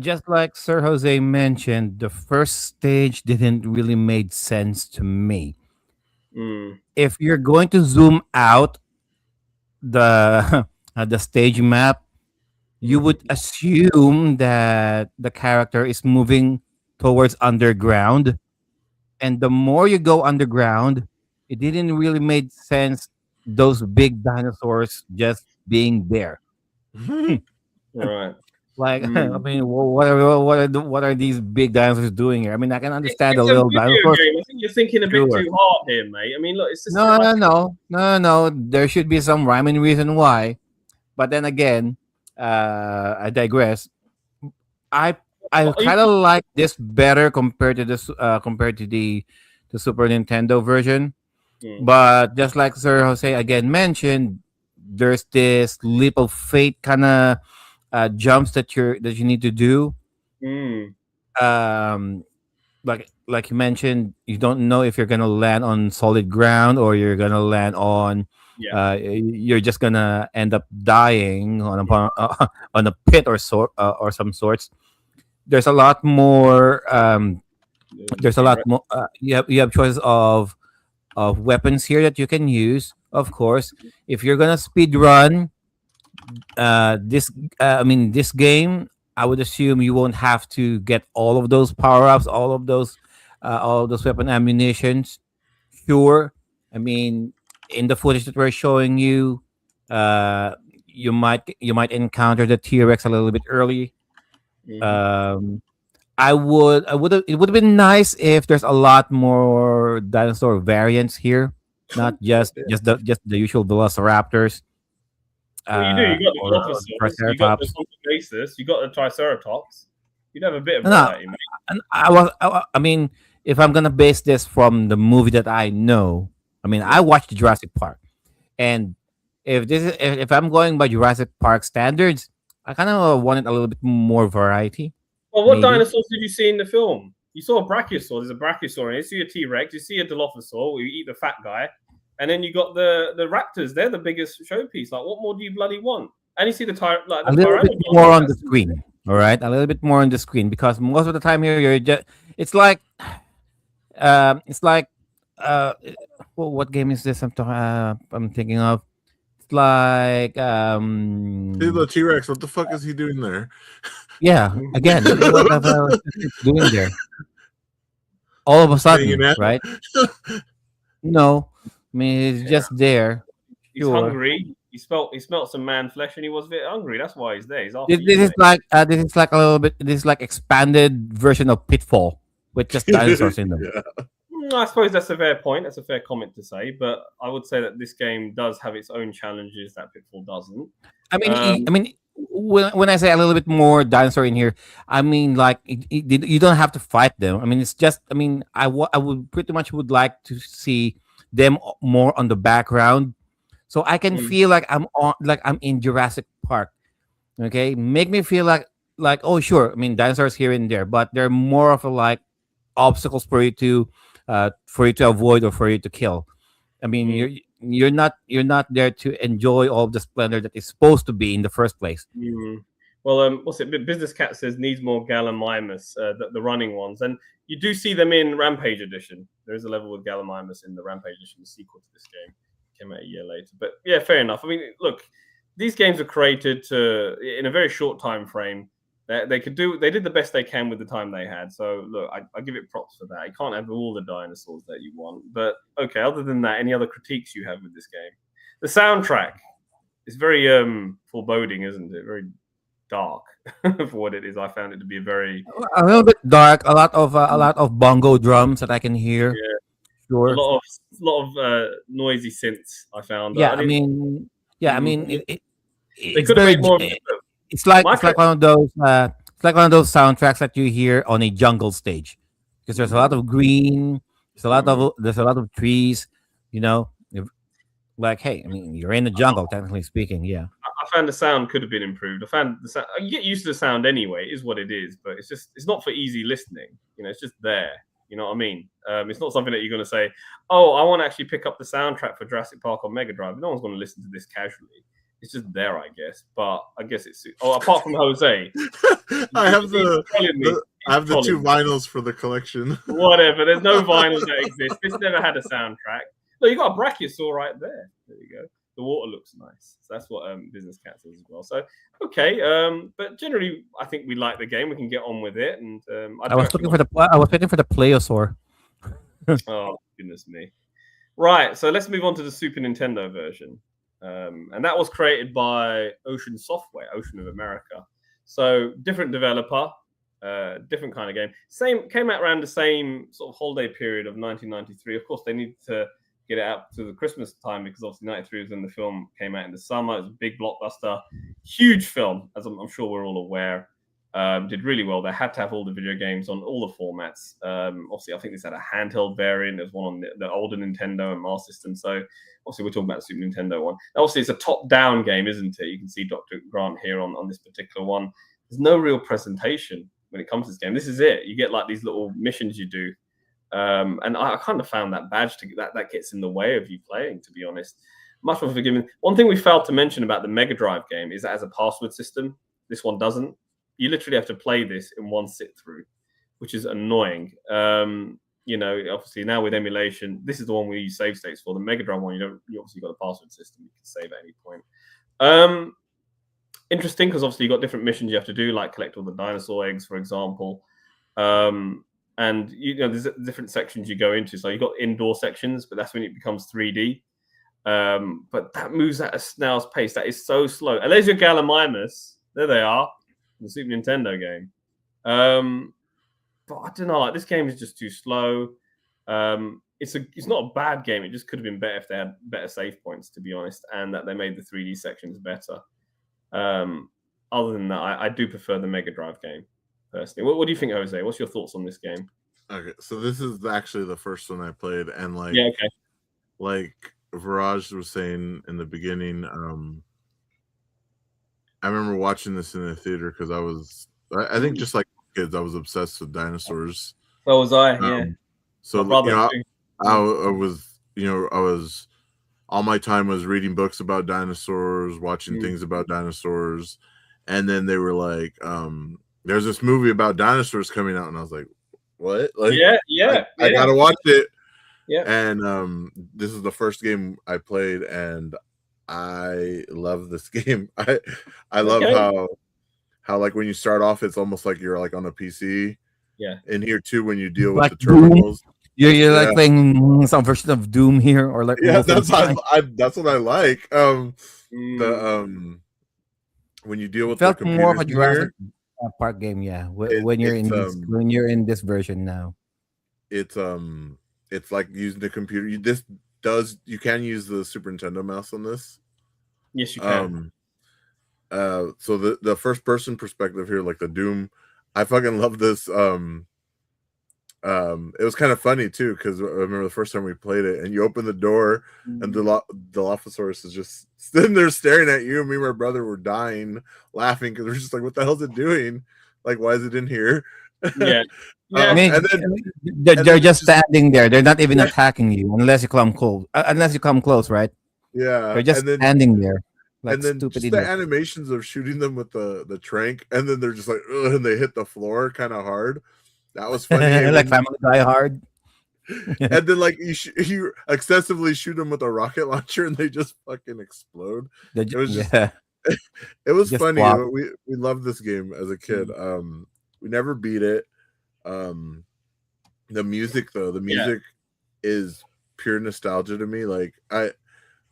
Just like Sir Jose mentioned, the first stage didn't really make sense to me. If you're going to zoom out the the stage map, you would assume that the character is moving towards underground, and the more you go underground, it didn't really make sense. Those big dinosaurs just being there. Right. Like, I mean, what are these big dinosaurs doing here? I mean, I can understand the little dinosaurs. I think you're thinking a bit too hard here, mate. I mean, look, it's just no. There should be some rhyme and reason why. But then again, I digress. I kind of like this better compared to the Super Nintendo version. But just like Sir Jose again mentioned, there's this leap of faith kind of jumps that you need to do. Like you mentioned, you don't know if you're gonna land on solid ground or you're gonna land on. You're just gonna end up dying on a pit or some sorts. There's a lot more. You have choices of weapons here that you can use. Of course, if you're gonna speed run this game, I would assume you won't have to get all of those power ups, all of those weapon ammunitions. Sure, I mean, in the footage that we're showing you, you might encounter the T-Rex a little bit early. It would have been nice if there's a lot more dinosaur variants here, not just the usual Velociraptors. Well, you do. You got the Triceratops. You got the Triceratops. You'd have a bit of variety, mate. I mean, if I'm gonna base this from the movie that I know, I mean, I watched Jurassic Park, and if I'm going by Jurassic Park standards, I kind of wanted a little bit more variety, Well, what maybe. dinosaurs did you see in the film? You saw a brachiosaur. There's a brachiosaur, and you see a T-Rex. You see a Dilophosaur. Where you eat the fat guy, and then you got the raptors. They're the biggest showpiece. Like, what more do you bloody want? And you see the A the little bit pteranodon. more Like, on the screen. All right, a little bit more on the screen because most of the time here you're just. It's like, it's like, uh, what game is this? I'm thinking of. It's like, See the T-Rex. What the fuck is he doing there? yeah. Again, what the hell is it doing there? All of a Hanging sudden, out. right? No, I mean it's just there. he's Sure. hungry. He smelt some man flesh, and he was a bit hungry. That's why he's there. He's after This you, is mate. like this is like a little bit. This is like expanded version of Pitfall with just dinosaurs in them. Yeah. I suppose that's a fair point. That's a fair comment to say, but I would say that this game does have its own challenges that Pitfall doesn't. I mean, when I say a little bit more dinosaur in here, I mean like you don't have to fight them. I mean, it's just. I mean, I would pretty much would like to see them more on the background, so I can feel like I'm in Jurassic Park. Okay, make me feel like oh sure. I mean, dinosaurs here and there, but they're more of a like obstacles for you to avoid or for you to kill. I mean, you're not there to enjoy all the splendor that is supposed to be in the first place. Well, what's it? Business Cat says needs more Gallimimus, the running ones, and you do see them in Rampage Edition. There is a level with Gallimimus in the Rampage Edition, the sequel to this game. Came out a year later, but yeah, fair enough. I mean, look, these games are created in a very short time frame. They did the best they can with the time they had. So look, I give it props for that. You can't have all the dinosaurs that you want, but okay. Other than that, any other critiques you have with this game? The soundtrack is very foreboding, isn't it? Very dark for what it is. I found it to be A little bit dark. A lot of bongo drums that I can hear. a Sure. lot of noisy synths. I found. Yeah. I mean. Yeah. I mean. They It's could have very. made more. It's like one of those. It's like one of those soundtracks that you hear on a jungle stage, because there's a lot of green. There's a lot of trees. You know. Like, hey, I mean, you're in the jungle, technically speaking. Yeah. I found the sound could have been improved. I found the sound. You get used to the sound anyway. It is what it is, but it's not for easy listening. You know, it's just there. You know what I mean? It's not something that you're going to say, "Oh, I want to actually pick up the soundtrack for Jurassic Park on Mega Drive." No one's going to listen to this casually. It's just there, I guess. But I guess it's apart from Jose, I have the telling two me. vinyls for the collection. Whatever. There's no vinyls that exist. This never had a soundtrack. Look, you got a brachiosaur right there. There you go. The water looks nice. So that's what Business Cat says as well. So okay, but generally, I think we like the game. We can get on with it. And I was looking for the plesiosaur. Oh goodness me! Right. So let's move on to the Super Nintendo version, and that was created by Ocean Software, Ocean of America. So different developer, different kind of game. Came out around the same sort of holiday period of 1993. Of course, they needed to get it out to the Christmas time because obviously 93 was when the film came out in the summer. It was a big blockbuster, huge film, as I'm sure we're all aware. Did really well. They had to have all the video games on all the formats. Obviously, I think this had a handheld variant. There's one on the older Nintendo and Master System. So obviously, we're talking about the Super Nintendo one. Obviously, it's a top-down game, isn't it? You can see Dr. Grant here on this particular one. There's no real presentation when it comes to this game. This is it. You get like these little missions you do. And I kind of found that badge that gets in the way of you playing, to be honest. Much more forgiving. One thing we failed to mention about the Mega Drive game is that it has a password system. This one doesn't. You literally have to play this in one sit through, which is annoying. You know, obviously now with emulation, this is the one we use save states for. The Mega Drive one, you obviously got a password system. You can save at any point. Interesting because obviously you've got different missions you have to do, like collect all the dinosaur eggs, for example. And there's different sections you go into. So you've got indoor sections, but that's when it becomes 3D. But that moves at a snail's pace. That is so slow. And there's your Gallimimus. There they are. The Super Nintendo game. But I don't know. Like, this game is just too slow. It's not a bad game. It just could have been better if they had better save points, to be honest, and that they made the 3D sections better. Other than that, I do prefer the Mega Drive game personally. What do you think, Jose? What's your thoughts on this game? Okay, so this is actually the first one I played, and like, Yeah, okay. like Viraj was saying in the beginning, I remember watching this in the theater because I think just like kids, I was obsessed with dinosaurs. So was I. Yeah, So my brother you know, too. I was, I was all my time was reading books about dinosaurs, watching things about dinosaurs, and then they were like, "There's this movie about dinosaurs coming out," and I was like, "What?" Like, I gotta watch it. Yeah. And this is the first game I played, and I love this game. I love how like when you start off, it's almost like you're like on a PC. Yeah. And here too, when you deal Like with the terminals, you're like playing some version of Doom here, or like that's what I like. Mm. When you deal with felt the more of a computers Jurassic here, Park game, yeah. When you're in this version now, it's like using the computer. You can use the Super Nintendo mouse on this. Yes, you can. So the first person perspective here, like the Doom, I fucking love this. It was kind of funny too because I remember the first time we played it, and you open the door, and the Dilophosaurus is just sitting there staring at you. And me and my brother were dying laughing because we're just like, "What the hell is it doing? Like, why is it in here?" Yeah. I mean, they're just standing there. They're not even attacking you unless you come close. Unless you come close, right? Yeah, They're just standing there, like and then stupid just idiots. the animations of shooting them with the trank, and then they're just like, ugh, and they hit the floor kind of hard. That was funny. And Like Family Die Hard. and then like you excessively shoot them with a rocket launcher, and they just fucking explode. It was just it was Just funny. flop. We loved this game as a kid. We never beat it. The music though, is pure nostalgia to me. Like I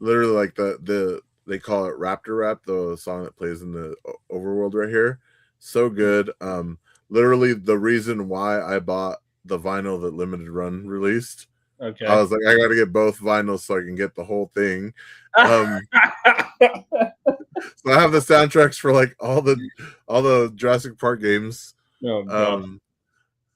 literally like the they call it Raptor Rap, the song that plays in the overworld right here. So good. Literally the reason why I bought the vinyl that Limited Run released. Okay. I was like, I gotta get both vinyls so I can get the whole thing. So I have the soundtracks for like all the Jurassic Park games. Oh god.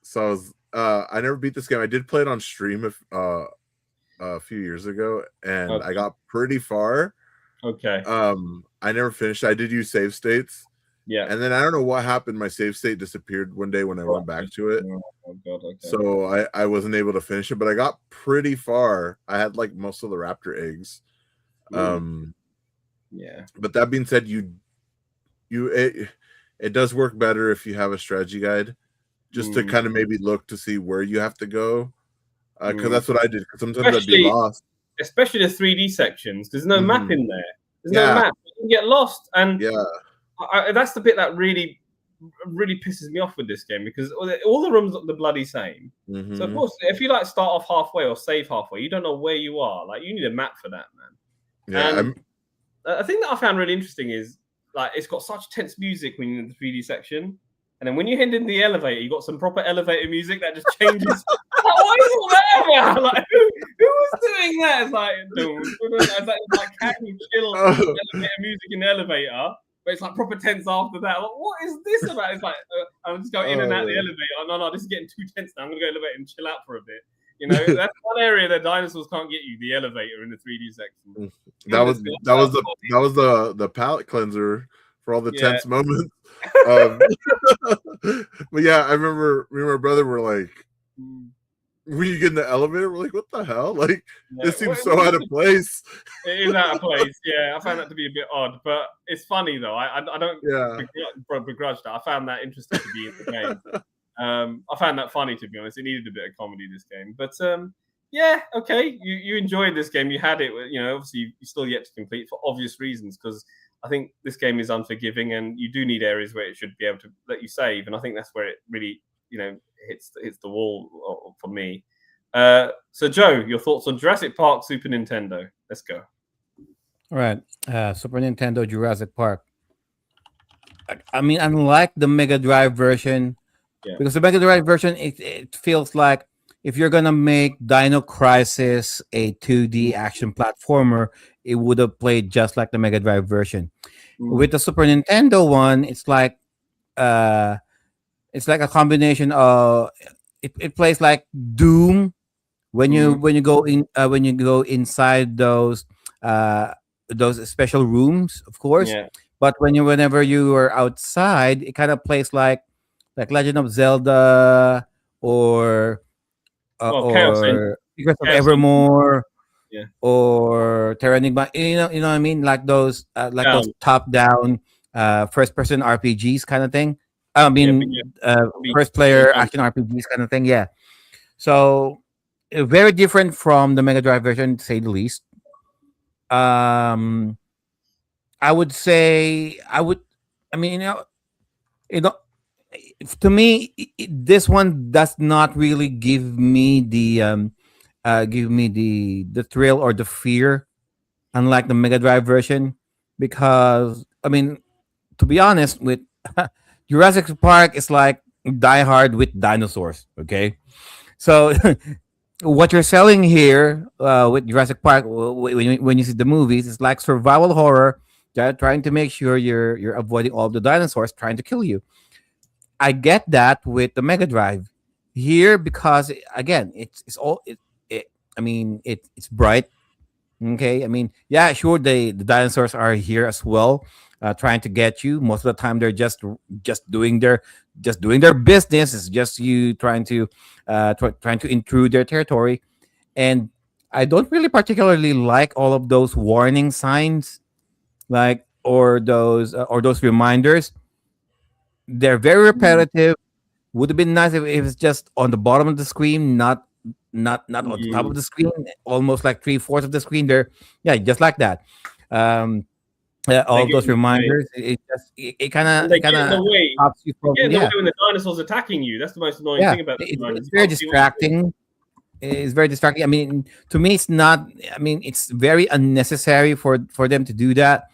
So I was I never beat this game. I did play it on stream a few years ago, and I got pretty far. Okay. I never finished. I did use save states. Yeah. And then I don't know what happened. My save state disappeared one day when I went back to it. Oh god. Okay. So I wasn't able to finish it, but I got pretty far. I had like most of the raptor eggs. Yeah. But that being said, it does work better if you have a strategy guide, just to kind of maybe look to see where you have to go. Because that's what I did. Sometimes I'd be lost. Especially the 3D sections. There's no map in there. There's no map. You can get lost. And that's the bit that really pisses me off with this game, because all the rooms look the bloody same. So of course, if you like start off halfway or save halfway, you don't know where you are. Like, you need a map for that, man. Yeah. And a thing that I found really interesting is, like, it's got such tense music when you're in the 3D section, and then when you head in the elevator, you got some proper elevator music that just changes. Like, what is all that about? Like, who was doing that? It's like, it's like casual chill elevator music in the elevator, but it's like proper tense after that. Like, what is this about? It's like, I'm just going in and out the elevator. No, this is getting too tense now. I'm gonna go elevator and chill out for a bit. You know, that's one area that dinosaurs can't get you, the elevator in the 3D section. That was the palate cleanser for all the tense moments. But yeah, I remember me and my brother were like, when you get in the elevator, we're like, what the hell? Like, this seems so out of place. It is out of place. Yeah, I found that to be a bit odd, but it's funny though. I don't begrudge that. I found that interesting to be in the game. I found that funny, to be honest. It needed a bit of comedy, this game, but yeah, okay. You enjoyed this game. You had it. You know, obviously you still yet to complete for obvious reasons, because I think this game is unforgiving, and you do need areas where it should be able to let you save, and I think that's where it really, you know, hits the wall for me. So Joe, your thoughts on Jurassic Park Super Nintendo? Let's go. All right, Super Nintendo Jurassic Park. I mean, unlike the Mega Drive version, because the Mega Drive version, it feels like if you're gonna make Dino Crisis a 2D action platformer, it would have played just like the Mega Drive version. With the Super Nintendo one, it's like a combination of it plays like Doom Mm. When you go inside those special rooms, of course. Yeah. But whenever you are outside, it kind of plays like Legend of Zelda or Well, Chaos Engine. Secrets of Chaos Engine. Evermore Yeah. or Terranigma. You know what I mean? Like those Down. top down first person RPGs kind of thing. I Yeah. But yeah. mean, Be first very player down. action RPGs kind of thing. Yeah. So very different from the Mega Drive version, to say the least. Um, I would say I would. I mean, you know, to me, this one does not really give me the thrill or the fear, unlike the Mega Drive version, because I mean, to be honest, with Jurassic Park is like Die Hard with dinosaurs. Okay, so what you're selling here with Jurassic Park when you see the movies is like survival horror. They're trying to make sure you're avoiding all the dinosaurs trying to kill you. I get that with the Mega Drive here because again, it's all it I mean it's bright. Okay, I mean yeah, sure the dinosaurs are here as well, trying to get you. Most of the time they're just doing their just doing their business. It's just you trying to intrude their territory, and I don't really particularly like all of those warning signs, like or those reminders. They're very Mm. repetitive. Would have been nice if it's just on the bottom of the screen, not on the top of Mm. the screen, almost like three-fourths of the screen. There, yeah, just like that. Um, They all get those in the way. reminders, it And kind they of get in the way. stops you They from, get in the way yeah, when the dinosaurs attacking you. That's the most annoying yeah. thing about the reminders. It's You very can't see what you're doing. distracting. It's very distracting. I mean, to me, it's not. I mean, it's very unnecessary for them to do that.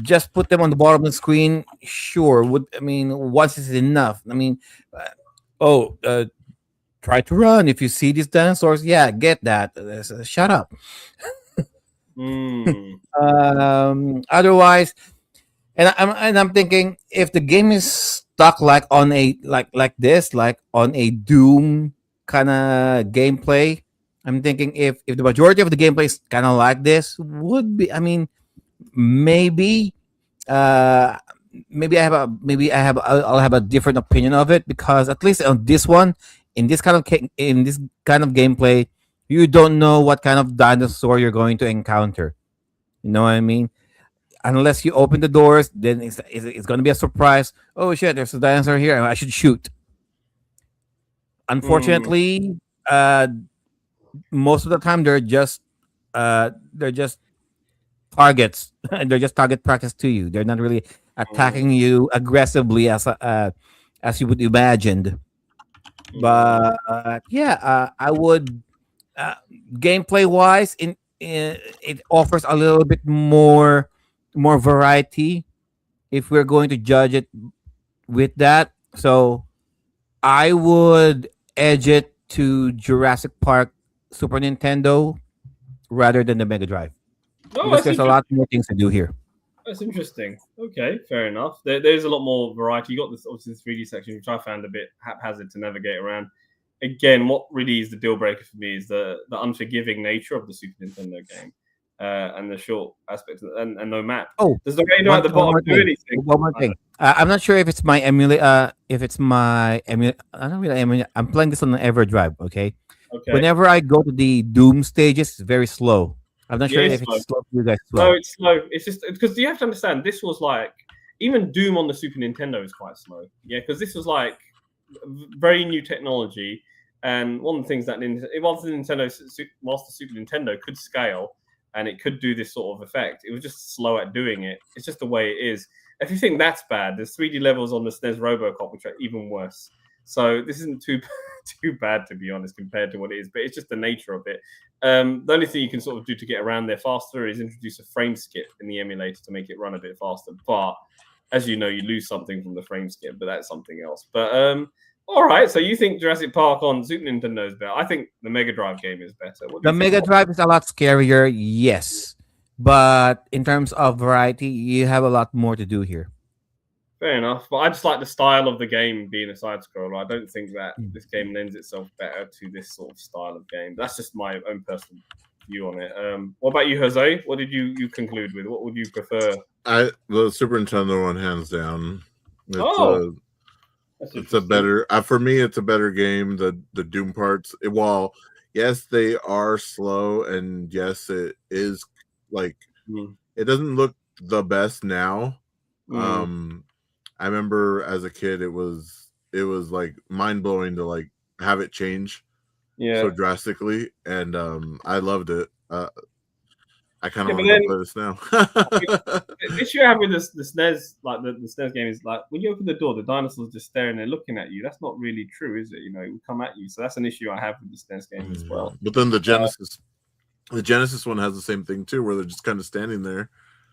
Just put them on the bottom of the screen. Sure, would I mean once is enough. I mean, uh, oh, try to run if you see these dinosaurs. Yeah, get that. Shut up. Mm. Otherwise, and I'm thinking if the game is stuck like on a like this, like on a Doom kind of gameplay. I'm thinking if the majority of the gameplay is kind of like this, would be. I mean, maybe uh maybe I'll have a different opinion of it because at least on this one in this kind of gameplay you don't know what kind of dinosaur you're going to encounter. You know what I mean? Unless you open the doors, then it's going to be a surprise. Oh shit, there's a dinosaur here. I should shoot. Mm. Unfortunately, most of the time they're just targets. They're just target practice to you. They're not really Mm. attacking you aggressively as you would imagined. Mm. But yeah, I would uh, gameplay wise, it offers a little bit more variety if we're going to judge it with that. So I would edge it to Jurassic Park Super Nintendo rather than the Mega Drive Oh, because that's there's a lot interesting. more things to do here. That's interesting. Okay, fair enough. There's a lot more variety. You got this obviously the 3D section, which I found a bit haphazard to navigate around. Again, what really is the deal breaker for me is the unforgiving nature of the Super Nintendo game, and the short aspects and no map. Oh, Does the radar at the one bottom more do thing. anything? One more I don't thing. I'm not sure if it's my emulate. If it's my emulate. I don't really emulate. I'm playing this on the EverDrive. Okay. know. Okay. Whenever I go to the Doom stages, it's very slow. I'm not Yeah, sure it's if slow. it's slow for you guys as No, well. it's slow. It's just because you have to understand this was like even Doom on the Super Nintendo is quite slow. Yeah, because this was like very new technology, and one of the things that whilst the Super Nintendo could scale and it could do this sort of effect, it was just slow at doing it. It's just the way it is. If you think that's bad, there's 3D levels on the SNES RoboCop which are even worse. So this isn't too too bad to be honest compared to what it is, but it's just the nature of it. The only thing you can sort of do to get around there faster is introduce a frame skip in the emulator to make it run a bit faster. But as you know, you lose something from the frame skip, but that's something else. But all right, so you think Jurassic Park on Super Nintendo is better? I think the Mega Drive game is better. What do The you think? Mega Drive is a lot scarier, yes, but in terms of variety, you have a lot more to do here. Fair enough, but I just like the style of the game being a side scroller. I don't think that this game lends itself better to this sort of style of game. That's just my own personal view on it. What about you, Jose? What did you conclude with? What would you prefer? The Super Nintendo one, hands down. It's a better for me. It's a better game. The Doom parts, while yes, they are slow, and yes, it is like it doesn't look the best now. I remember as a kid, it was like mind blowing to like have it change so drastically, and I loved it. I kind of want to play this now. The issue I have with the SNES, like the SNES game, is like when you open the door, the dinosaurs just staring there looking at you. That's not really true, is it? You know, it will come at you. So that's an issue I have with the SNES game as well. But then the Genesis one has the same thing too, where they're just kind of standing there.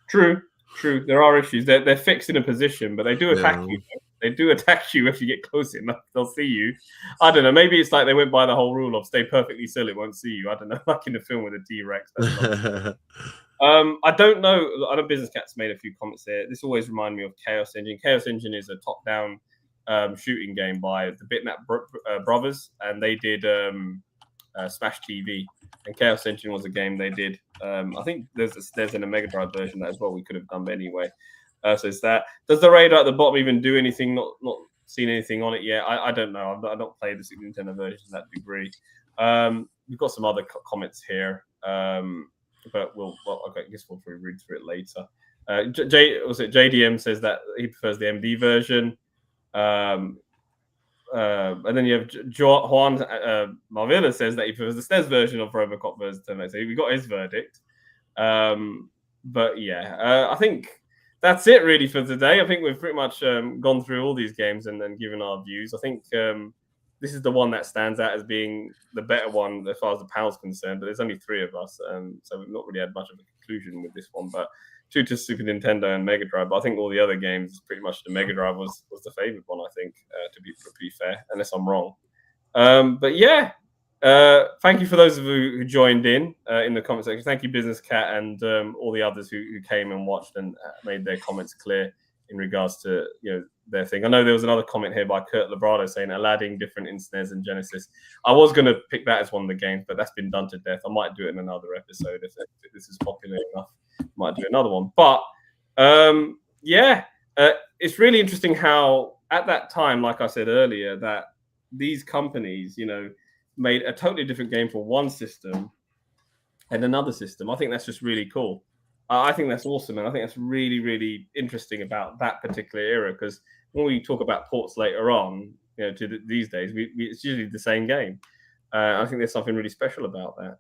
True. There are issues. They're fixed in a position, but they do attack you. They do attack you if you get close enough. They'll see you. I don't know. Maybe it's like they went by the whole rule of stay perfectly still, it won't see you. I don't know. Like in the film with the T-Rex. I don't know. I know Business Cat's made a few comments there. This always reminds me of Chaos Engine. Chaos Engine is a top-down shooting game by the Bitmap brothers, and they did Smash TV. And Chaos Engine was a game they did. I think there's in a Megadrive version that as well we could have done, but anyway. So it's that. Does the radar at the bottom even do anything? Not seen anything on it yet. I don't know. I've not played the Super Nintendo version to that degree. We've got some other comments here, but I guess we'll probably read through it later. JDM says that he prefers the MD version. And then you have Juan Marvilla says that he prefers the SNES version of Robocop versus Terminator. So we got his verdict. But yeah, I think that's it really for today. I think we've pretty much gone through all these games and then given our views. I think this is the one that stands out as being the better one as far as the panel's concerned. But there's only 3 of us, so we've not really had much of a conclusion with this one. But due to Super Nintendo and Mega Drive, but I think all the other games, pretty much the Mega Drive was the favorite one, I think, to be fair, unless I'm wrong. But yeah, thank you for those of you who joined in the comment section. Thank you, Business Cat, and all the others who came and watched and made their comments clear in regards to their thing. I know there was another comment here by Kurt Labrado saying Aladdin different in SNES and Genesis. I was going to pick that as one of the games, but that's been done to death. I might do it in another episode if this is popular enough. Might do another one, but it's really interesting how at that time, like I said earlier, that these companies, made a totally different game for one system and another system. I think that's just really cool. I think that's awesome, and I think that's really, really interesting about that particular era. Because when we talk about ports later on, these days, it's usually the same game. I think there's something really special about that.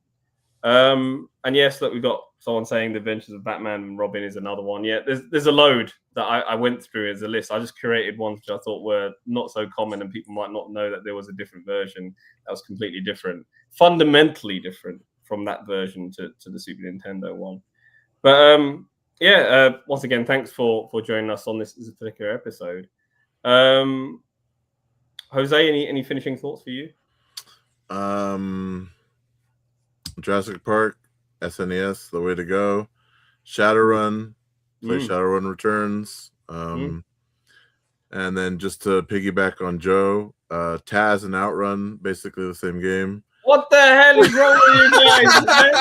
And yes, look, we've got someone saying The Adventures of Batman and Robin is another one. Yeah, there's a load that I went through as a list. I just curated ones which I thought were not so common and people might not know that there was a different version that was completely different, fundamentally different from that version to the Super Nintendo one. But once again, thanks for joining us on this particular episode. Jose, any finishing thoughts for you? Jurassic Park, SNES, the way to go. Shadowrun, play Shadowrun Returns. And then just to piggyback on Joe, Taz and Outrun, basically the same game. What the hell is wrong with you guys, man?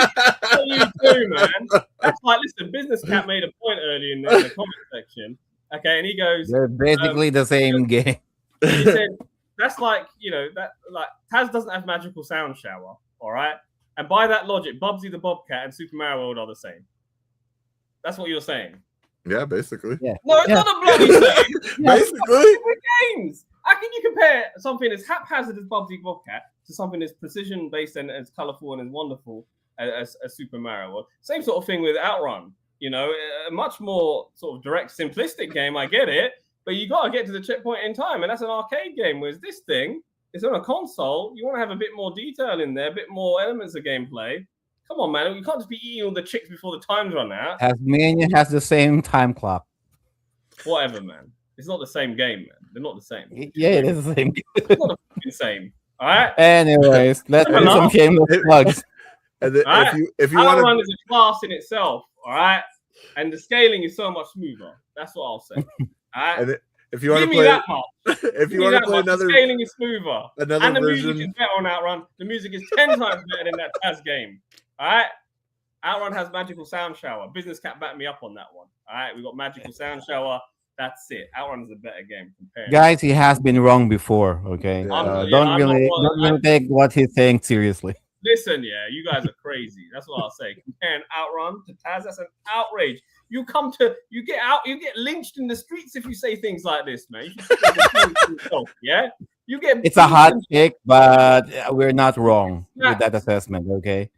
What do you do, man? That's like, listen, Business Cat made a point earlier in the comment section. Okay, and he goes, they're basically the same game. He said, that's like, Taz doesn't have magical sound shower, all right? And by that logic, Bubsy the Bobcat and Super Mario World are the same. That's what you're saying. Yeah, basically. Yeah. No, it's not a bloody same. Basically. Games. How can you compare something as haphazard as Bubsy Bobcat to something as precision-based and as colorful and as wonderful as Super Mario World? Same sort of thing with Outrun. A much more sort of direct, simplistic game. I get it, but you got to get to the checkpoint in time, and that's an arcade game. Whereas this thing, it's on a console. You want to have a bit more detail in there, a bit more elements of gameplay. Come on, man. You can't just be eating all the chicks before the time's run out. Tasmania has the same time clock. Whatever, man. It's not the same game, man. They're not the same. Yeah, it is the same game. It's not the same. All right? Anyways, let's do some shameless plugs. And then right? if you want Outrun is a class in itself, all right? And the scaling is so much smoother. That's what I'll say. All right? if you want Give to me play, that much. if you Give me want to that play much. The another scaling is smoother. another And the version, music is better on Outrun. The music is 10 times better than that Taz game. All right? Outrun has magical sound shower. Business Cat backed me up on that one. All right? We got magical sound shower. That's it. Outrun is a better game. Guys, he has been wrong before. Okay, Yeah. don't I'm not really one- don't really take what he's saying seriously. Listen, yeah, you guys are crazy. That's what I'll say. Comparing Outrun to Taz, that's an outrage. You get lynched in the streets if you say things like this, man. Yeah, you get. It's a hot take, but we're not wrong with that assessment. Okay.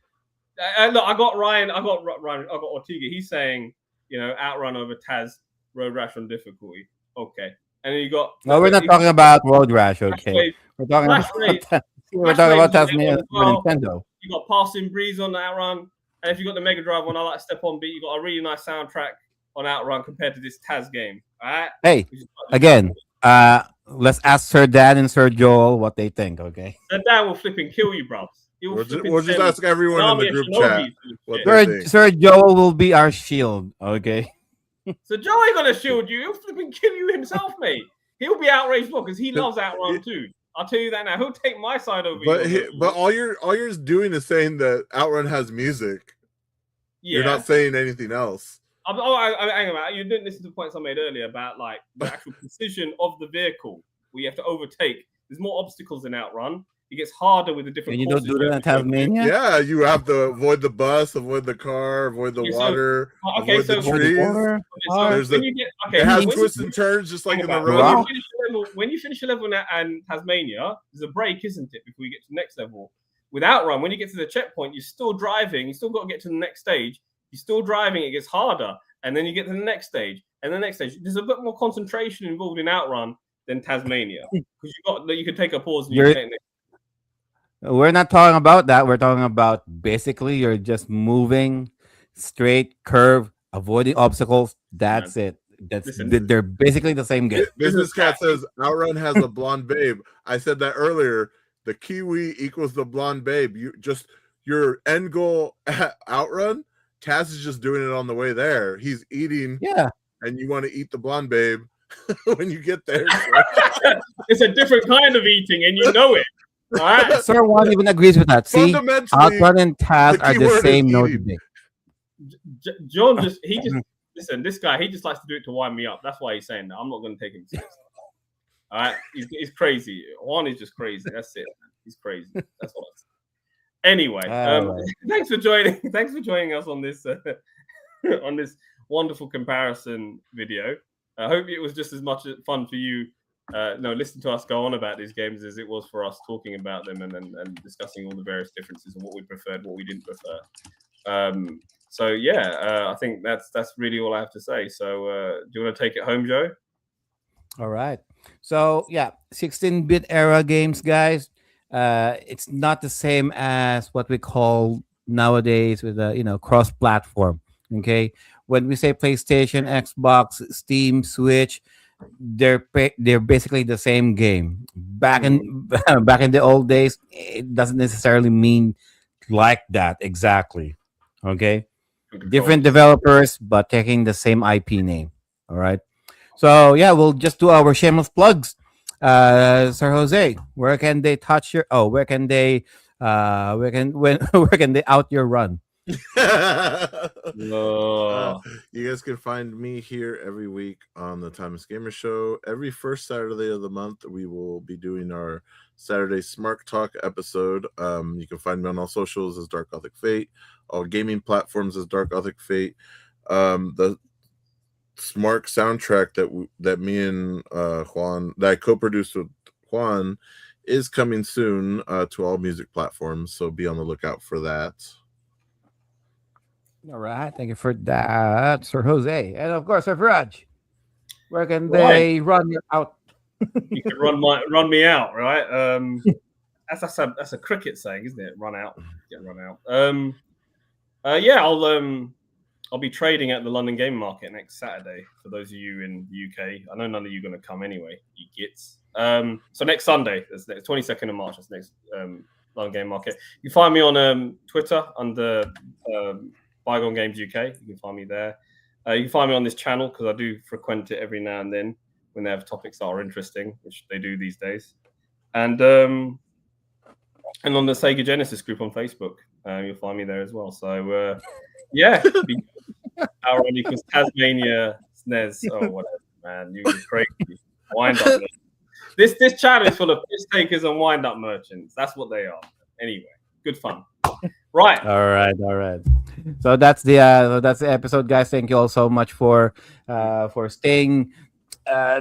Look, I got Ortega. He's saying, Outrun over Taz, Road Rash on difficulty. Okay, and then you got. No, we're not talking about Road Rash. Okay, we're talking about we're talking about Tasmania for Nintendo. You got Passing Breeze on the Outrun, and if you got the Mega Drive one, I like Step On Beat. You got a really nice soundtrack on Outrun compared to this Taz game. All right. Hey, again, let's ask Sir Dan and Sir Joel what they think. Okay. Sir Dan will flipping kill you, bro. We'll just ask everyone in the group chat what they think. Sir Joel will be our shield. Okay. So Joe ain't gonna shield you. He'll flipping kill you himself, mate. He'll be outraged because he loves Outrun too. I'll tell you that now. He'll take my side over you. But all you're doing is saying that Outrun has music. Yeah. You're not saying anything else. Hang on, you didn't listen to the points I made earlier about like the actual precision of the vehicle where you have to overtake. There's more obstacles in Outrun. It gets harder with the different. And you don't do that in Tasmania? Yeah, you have to avoid the bus, avoid the car, avoid the water, avoid the trees. It has twists and turns just like in the road. When you finish a level in Tasmania, there's a break, isn't it, before you get to the next level? With Outrun, when you get to the checkpoint, you're still driving. You still got to get to the next stage. You're still driving. It gets harder, and then you get to the next stage, and the next stage. There's a bit more concentration involved in Outrun than Tasmania because you can take a pause and you can take next. We're not talking about that. We're talking about basically you're just moving straight, curve, avoiding obstacles. That's it. They're basically the same game. Business Cat says Outrun has a blonde babe. I said that earlier. The Kiwi equals the blonde babe. Your end goal at Outrun. Taz is just doing it on the way there. He's eating. Yeah. And you want to eat the blonde babe when you get there. It's a different kind of eating, and you know it. All right. Sir Juan even agrees with that. See, Outrun and Taz are the same. No debate. John listen. This guy, he just likes to do it to wind me up. That's why he's saying that. I'm not going to take him seriously. All right, he's crazy. Juan is just crazy. That's it. He's crazy. That's all. Anyway, thanks for joining. Thanks for joining us on this on this wonderful comparison video. I hope it was just as much fun for you. Listen to us go on about these games as it was for us talking about them and discussing all the various differences and what we preferred, what we didn't prefer. I think that's really all I have to say. So, do you want to take it home, Joe? All right. So 16-bit era games, guys. It's not the same as what we call nowadays with cross-platform. Okay, when we say PlayStation, Xbox, Steam, Switch, they're basically the same game. Back in the old days, it doesn't necessarily mean like that exactly. Okay, different developers but taking the same IP name. All right. So we'll just do our shameless plugs. Sir Jose, where can they touch your? Oh, where can they out your run? You guys can find me here every week on the Timeless Gamer Show. Every first Saturday of the month, we will be doing our Saturday Smart Talk episode. You can find me on all socials as Dark Gothic Fate, all gaming platforms as Dark Gothic Fate. The Smart soundtrack that me and Juan, that I co-produced with Juan, is coming soon to all music platforms. So be on the lookout for that. All right, thank you for that, Sir Jose, and of course, Sir Viraj. Where can they run you out? You can run me out, right? That's a cricket saying, isn't it? Run out, get run out. I'll be trading at the London Game Market next Saturday. For those of you in the UK, I know none of you are going to come anyway, you gits. So next Sunday, that's next 22nd of March. That's next London Game Market. You can find me on Twitter under Bygone Games UK. You can find me there. You can find me on this channel because I do frequent it every now and then when they have topics that are interesting, which they do these days. And on the Sega Genesis group on Facebook, you'll find me there as well. So yeah, Power Run equals Tasmania SNES or whatever, man. You're crazy. Wind up. This channel is full of piss takers and wind up merchants. That's what they are. Anyway, good fun. Right. All right. So that's the episode, guys. Thank you all so much for staying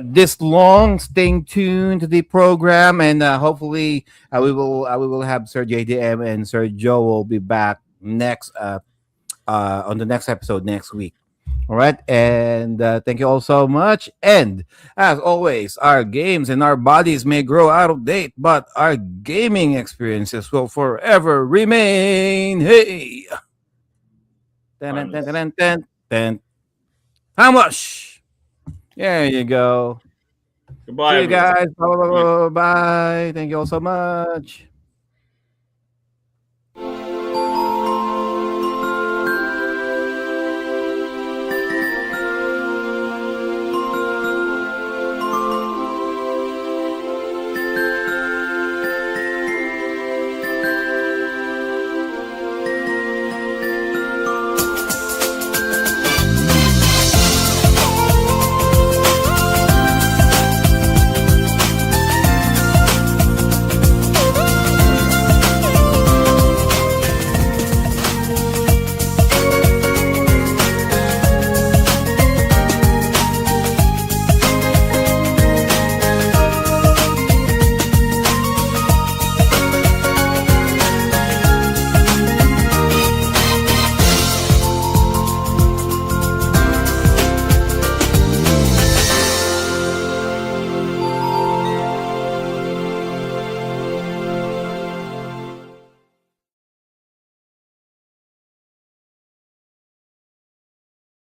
this long, staying tuned to the program, and hopefully we will have Sir JDM and Sir Joe will be back next on the next episode next week. All right, and thank you all so much. And as always, our games and our bodies may grow out of date, but our gaming experiences will forever remain. Hey, dun, dun, dun, dun, dun, dun. How much? There you go. Goodbye, See you everyone. guys. Bye. Thank you all so much.